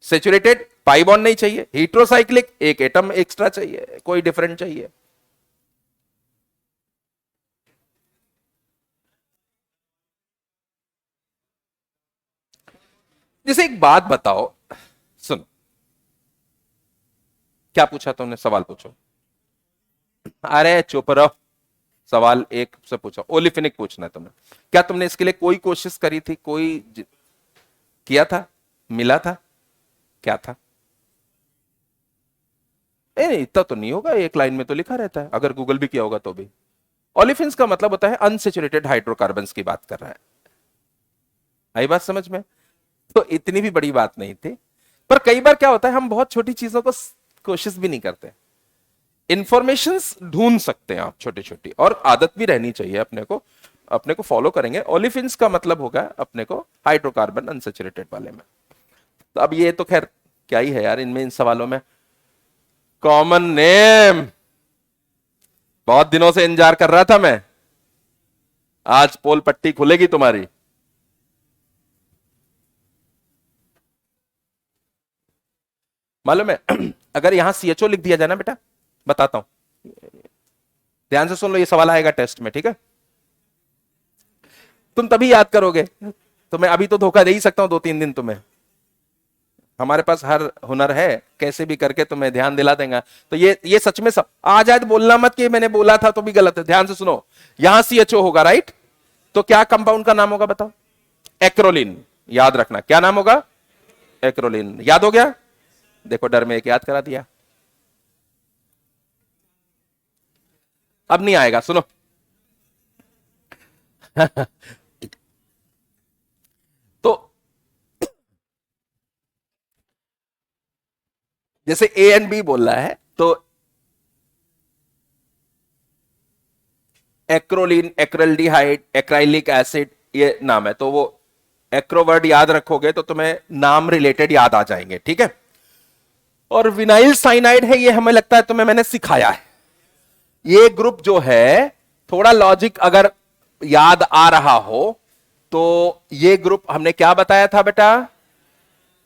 saturated pi bond नहीं चाहिए, हीट्रोसाइक्लिक एक एटम एक्स्ट्रा चाहिए, कोई डिफरेंट चाहिए। जैसे एक बात बताओ, सुन, क्या पूछा तुमने? सवाल पूछो। अरे चुप रहो, सवाल एक से पूछो। ओलिफिनिक पूछना है तुम्हें। क्या तुमने इसके लिए कोई कोशिश करी थी? किया था? मिला था? क्या था? नहीं, इतना तो नहीं होगा, एक लाइन में तो लिखा रहता है, अगर गूगल भी किया होगा तो भी। ओलिफिन्स का मतलब होता है अनसेचुरेटेड हाइड्रोकार्बन्स की बात कर रहा है। आई बात समझ में? तो इतनी भी बड़ी बात नहीं थी। पर कई बार क्या होता है, हम बहुत छोटी चीजों को कोशिश भी नहीं करते। इंफॉर्मेशंस ढूंढ सकते हैं आप छोटी छोटी, और आदत भी रहनी चाहिए अपने को फॉलो करेंगे। ओलिफिन्स का मतलब होगा अपने को हाइड्रोकार्बन अनसेचुरेटेड वाले में। तो अब ये तो खैर क्या ही है यार इनमें, इन सवालों में। कॉमन नेम, बहुत दिनों से इंतजार कर रहा था मैं, आज पोल पट्टी खुलेगी तुम्हारी। मालूम है अगर यहां सीएचओ लिख दिया जाए ना बेटा, बताता हूं, ध्यान से सुन लो, ये सवाल आएगा टेस्ट में, ठीक है? तुम तभी याद करोगे, तो मैं अभी तो धोखा दे ही सकता हूं 2-3 दिन तुम्हें। हमारे पास हर हुनर है, कैसे भी करके तुम्हें ध्यान दिला देगा। तो ये सच में सब आ जाए तो बोलना मत कि मैंने बोला था तो भी गलत है। ध्यान से सुनो, यहां सीएचओ होगा, राइट? तो क्या कंपाउंड का नाम होगा बताओ? एक्रोलिन। याद रखना, क्या नाम होगा? एक्रोलिन। याद हो गया? देखो, डर में एक याद करा दिया। अब नहीं आएगा, सुनो तो जैसे ए एंड बी बोल रहा है, तो एक्रोलिन, एक्रेल्डिहाइड, एक्राइलिक एसिड, ये नाम है। तो वो एक्रोवर्ड याद रखोगे तो तुम्हें नाम रिलेटेड याद आ जाएंगे, ठीक है? और विनाइल साइनाइड है, ये हमें लगता है तुम्हें मैंने सिखाया है। ये ग्रुप जो है, थोड़ा लॉजिक अगर याद आ रहा हो तो ये ग्रुप हमने क्या बताया था बेटा?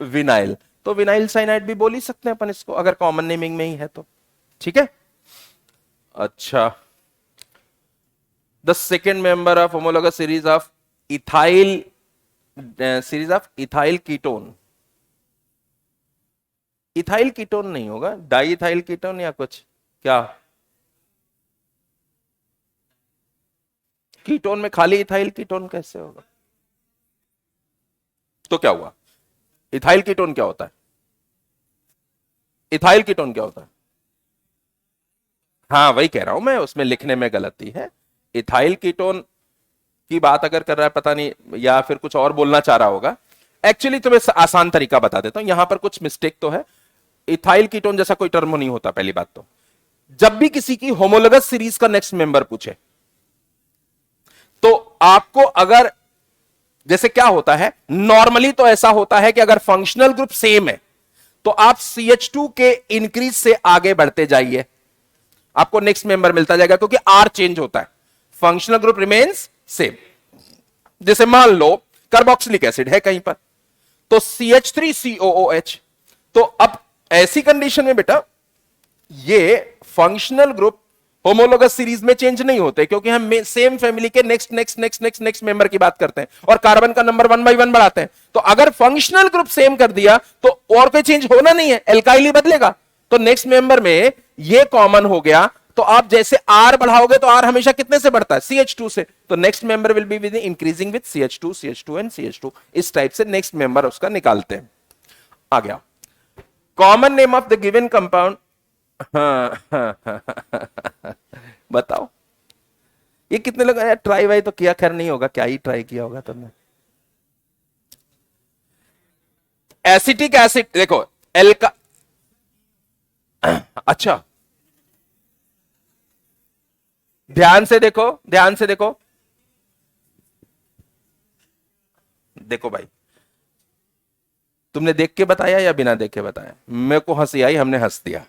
विनाइल। तो विनाइल साइनाइड भी बोल ही सकते हैं अपन इसको, अगर कॉमन नेमिंग में ही है तो, ठीक है? अच्छा, the second member of homologous series of ethyl ketone. Ethyl ketone नहीं होगा, डाई इथाइल कीटोन या कुछ, क्या? कीटोन में खाली इथाइल कीटोन कैसे होगा? तो क्या हुआ? इथाइल कीटोन क्या होता है? इथाइल कीटोन क्या होता है? हाँ, वही कह रहा हूं मैं, उसमें लिखने में गलती है। इथाइल कीटोन की बात अगर कर रहा है, पता नहीं, या फिर कुछ और बोलना चाह रहा होगा। एक्चुअली तुम्हें आसान तरीका बता देता हूं, यहां पर कुछ मिस्टेक तो है। इथाइल कीटोन जैसा कोई टर्म नहीं होता, पहली बात तो। जब भी किसी की होमोलोगस सीरीज का नेक्स्ट मेंबर पूछे, तो आपको अगर, जैसे क्या होता है नॉर्मली, तो ऐसा होता है कि अगर फंक्शनल ग्रुप सेम है तो आप CH2 के इंक्रीज से आगे बढ़ते जाइए, आपको नेक्स्ट मेंबर मिलता जाएगा, क्योंकि R चेंज होता है, फंक्शनल ग्रुप रिमेन्स सेम। जैसे मान लो कार्बोक्सिलिक एसिड है कहीं पर, तो CH3COOH। तो अब ऐसी कंडीशन में बेटा ये फंक्शनल ग्रुप होमोलोगस सीरीज में चेंज नहीं होते, क्योंकि हम सेम फैमिली के next next next next next member की बात करते हैं और कार्बन का नंबर 1 by 1 बढ़ाते हैं। तो अगर फंक्शनल ग्रुप सेम कर दिया तो और कोई चेंज होना नहीं है, एल्काइल ही बदलेगा। तो नेक्स्ट मेंबर में ये कॉमन हो गया, तो आप जैसे R बढ़ाओगे तो R हमेशा कितने से बढ़ता है? CH2 से। तो next member will be with increasing with CH2, CH2 and CH2। इस टाइप से नेक्स्ट मेंबर उसका निकालते हैं। आ गया common name of the given compound. बताओ, ये कितने लोग यार ट्राई वाई तो किया, खैर नहीं होगा, क्या ही ट्राई किया होगा तुमने। एसिटिक एसिड देखो, एल्का अच्छा ध्यान से देखो, ध्यान से देखो, देखो भाई, तुमने देख के बताया या बिना देख के बताया? मेरे को हंसी आई, हमने हंस दिया,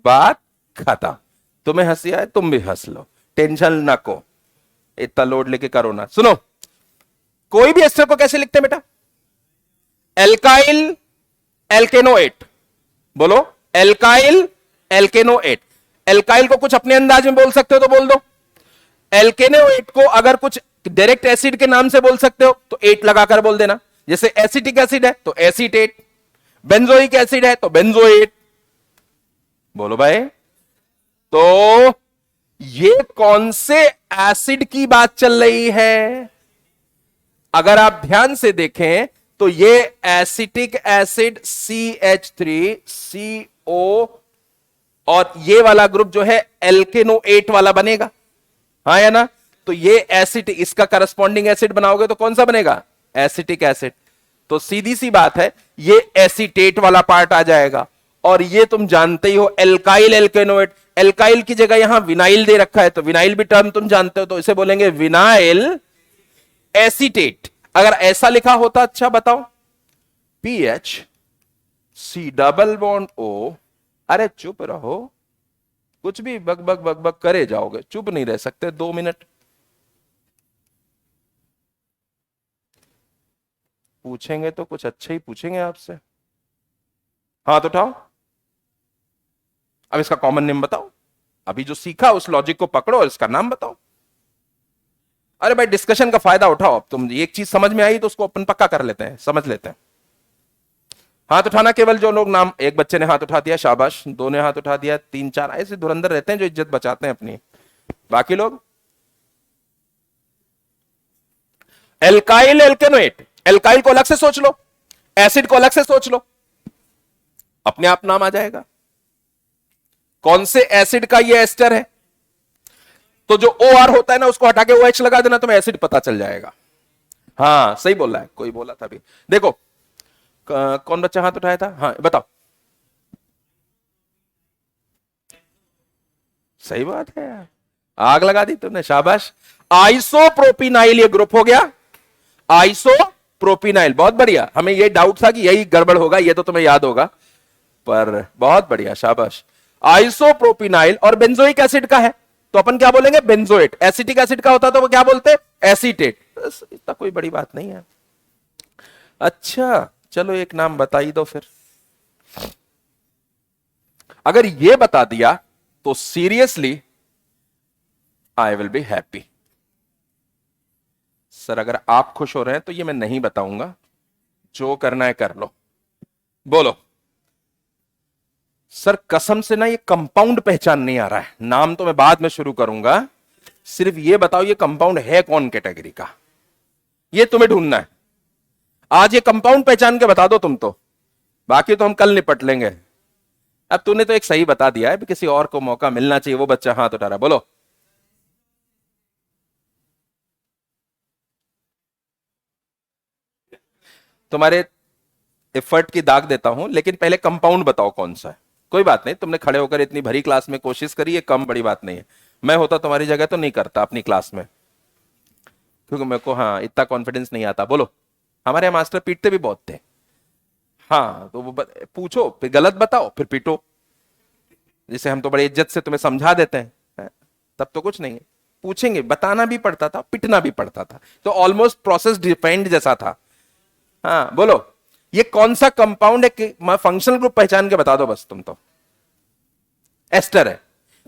बात खत्म। तुम्हें हंसी आए तुम भी हंस लो, टेंशन ना को, इतना लोड लेके करो ना। सुनो, कोई भी एस्टर को कैसे लिखते हैं बेटा? एल्काइल एल्केनोएट, बोलो एल्काइल एल्केनोएट। एल्काइल को कुछ अपने अंदाज में बोल सकते हो तो बोल दो, एल्केनोएट को अगर कुछ डायरेक्ट एसिड के नाम से बोल सकते हो तो एट लगाकर बोल देना। जैसे एसिटिक एसिड है तो एसीटेट, बेंजोइक एसिड है तो बेंजोएट, बोलो भाई। तो ये कौन से एसिड की बात चल रही है? अगर आप ध्यान से देखें तो ये एसिटिक एसिड CH3CO, और ये वाला ग्रुप जो है एल्केनोएट वाला बनेगा, हाँ या ना? तो ये एसिड, इसका करस्पॉन्डिंग एसिड बनाओगे तो कौन सा बनेगा? Acetic acid. तो सीधी सी बात है, ये एसीटेट वाला पार्ट आ जाएगा। और ये तुम जानते ही हो एल्काइल एल्केनोएट, एल्काइल की जगह यहां विनाइल दे रखा है, तो विनाइल भी टर्म तुम जानते हो, तो इसे बोलेंगे विनाइल एसीटेट। अगर ऐसा लिखा होता, अच्छा बताओ, PH C double bond O, अरे चुप रहो, कुछ भी बक बक बक बक करे जाओगे, चुप नहीं रह सकते 2 मिनट। पूछेंगे तो कुछ अच्छा ही पूछेंगे आपसे। हाथ उठाओ, अब इसका कॉमन नेम बताओ, अभी जो सीखा उस लॉजिक को पकड़ो और इसका नाम बताओ। अरे भाई डिस्कशन का फायदा उठाओ, अब तुम एक चीज समझ में आई तो उसको अपन पक्का कर लेते हैं, समझ लेते हैं। हाथ उठाना केवल जो लोग नाम, एक बच्चे ने हाथ उठा दिया, शाबाश, दो ने हाथ उठा दिया, 3 4 ऐसे धुरंधर रहते हैं जो इज्जत बचाते हैं अपनी। बाकी लोग? एल्काइल एल्केनोएट, एल्काइल को अलग से सोच लो, एसिड को अलग से सोच लो, अपने आप नाम आ जाएगा। कौन से एसिड का ये एस्टर है? तो जो OR होता है ना, उसको हटा के OH लगा देना, तुम्हें एसिड पता चल जाएगा। हाँ सही बोल रहा है, कोई बोला था अभी। देखो कौन बच्चा हाथ उठाया था? हाँ बताओ। सही बात है यार, आग लगा दी तुमने, शाबाश। आइसोप्रोपिनाइल ये ग्रुप हो गया, आइसोप्रोपिनाइल, बहुत बढ़िया। हमें ये डाउट था कि यही गड़बड़ होगा, ये तो तुम्हें याद होगा, पर बहुत बढ़िया, शाबाश। आइसोप्रोपिनाइल और बेंजोइक एसिड का है तो अपन क्या बोलेंगे? बेंजोएट। एसिटिक एसिड का होता तो वो क्या बोलते? एसीटेट। इतना कोई बड़ी बात नहीं है। अच्छा चलो एक नाम बता ही दो फिर। अगर ये बता दिया तो seriously I will be happy. Sir अगर आप खुश हो रहे हैं तो ये मैं नहीं बताऊंगा, जो करना है कर लो। बोलो सर कसम से ना ये कंपाउंड पहचान नहीं आ रहा है, नाम तो मैं बाद में शुरू करूंगा, सिर्फ ये बताओ ये कंपाउंड है कौन कैटेगरी का, ये तुम्हें ढूंढना है। आज ये कंपाउंड पहचान के बता दो तुम तो, बाकी तो हम कल निपट लेंगे। अब तूने तो एक सही बता दिया है, किसी और को मौका मिलना चाहिए। वो बच्चा हाथ उठा रहा, बोलो। तुम्हारे एफर्ट की दाग देता हूं, लेकिन पहले कंपाउंड बताओ कौन सा है। कोई बात नहीं, तुमने खड़े होकर इतनी भरी क्लास में कोशिश करी, ये कम बड़ी बात नहीं है। मैं होता तुम्हारी जगह तो नहीं करता अपनी क्लास में, क्योंकि मेरे को हाँ इतना कॉन्फिडेंस नहीं आता। बोलो। हमारे मास्टर पीटते भी बहुत थे। हाँ तो वो पूछो, फिर गलत बताओ, फिर पीटो। जैसे हम तो बड़े इज्जत से तुम्हें समझा देते हैं, तब तो कुछ नहीं है। पूछेंगे, बताना भी पड़ता था, पिटना भी पड़ता था, तो ऑलमोस्ट प्रोसेस डिफाइंड जैसा था। हाँ बोलो, ये कौन सा कंपाउंड है कि फंक्शनल ग्रुप पहचान के बता दो बस तुम तो। एस्टर है,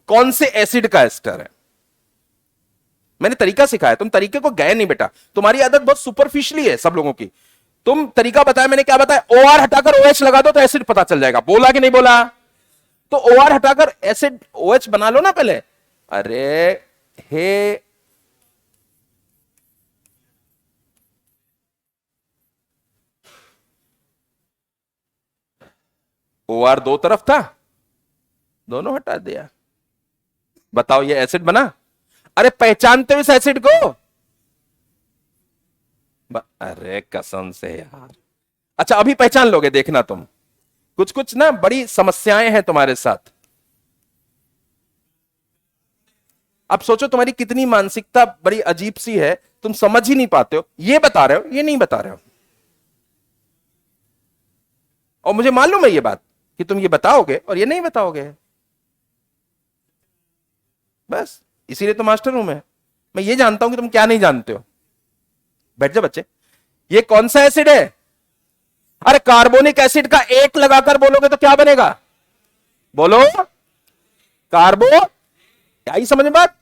कौन से एसिड का एस्टर है? मैंने तरीका सिखाया, तुम तरीके को गए नहीं बेटा, तुम्हारी आदत बहुत सुपरफिशियली है सब लोगों की। तुम तरीका बताया, मैंने क्या बताया? OR हटाकर OH लगा दो तो एसिड पता चल जाएगा। बोला कि नहीं बोला? तो OR हटाकर एसिड OH बना लो ना पहले। अरे हे OR दो तरफ था, दोनों हटा दिया, बताओ ये एसिड बना? अरे पहचानते हो इस एसिड को? अरे कसम से यार। अच्छा अभी पहचान लोगे, देखना तुम। कुछ कुछ ना बड़ी समस्याएं हैं तुम्हारे साथ। अब सोचो तुम्हारी कितनी मानसिकता बड़ी अजीब सी है, तुम समझ ही नहीं पाते हो। ये बता रहे हो, ये नहीं बता रहे हो। और मुझे मालूम है ये बात कि तुम ये बताओगे और ये नहीं बताओगे। बस इसीलिए तो मास्टर हूं मैं ये जानता हूं कि तुम क्या नहीं जानते हो। बैठ जा बच्चे। ये कौन सा एसिड है? अरे कार्बोनिक एसिड का एक लगाकर बोलोगे तो क्या बनेगा? बोलो। कार्बो, क्या ही समझ में बात?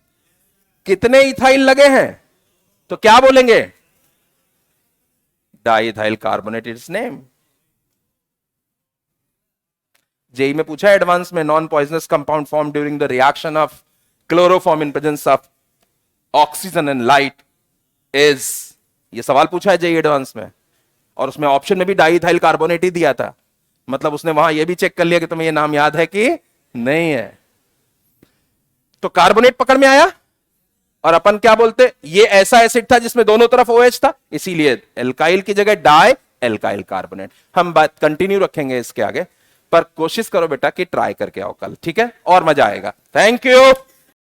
कितने इथाइल लगे हैं तो क्या बोलेंगे? Diethyl carbonate it's name. JEE में पूछा है एडवांस में, non poisonous compound form during the reaction of chloroform in presence of oxygen and light is, ये सवाल पूछा है जेई एडवांस में, और उसमें ऑप्शन में भी डाइथाइल कार्बोनेट ही दिया था। मतलब उसने वहां यह भी चेक कर लिया कि तुम्हें यह नाम याद है कि नहीं है। तो कार्बोनेट पकड़ में आया, और अपन क्या बोलते, ये ऐसा एसिड था जिसमें दोनों तरफ OH था, इसीलिए एल्काइल की जगह डाई एल्काइल कार्बोनेट। हम बात कंटिन्यू रखेंगे इसके आगे, पर कोशिश करो बेटा कि ट्राई करके आओ कल, ठीक है? और मजा आएगा। Thank you.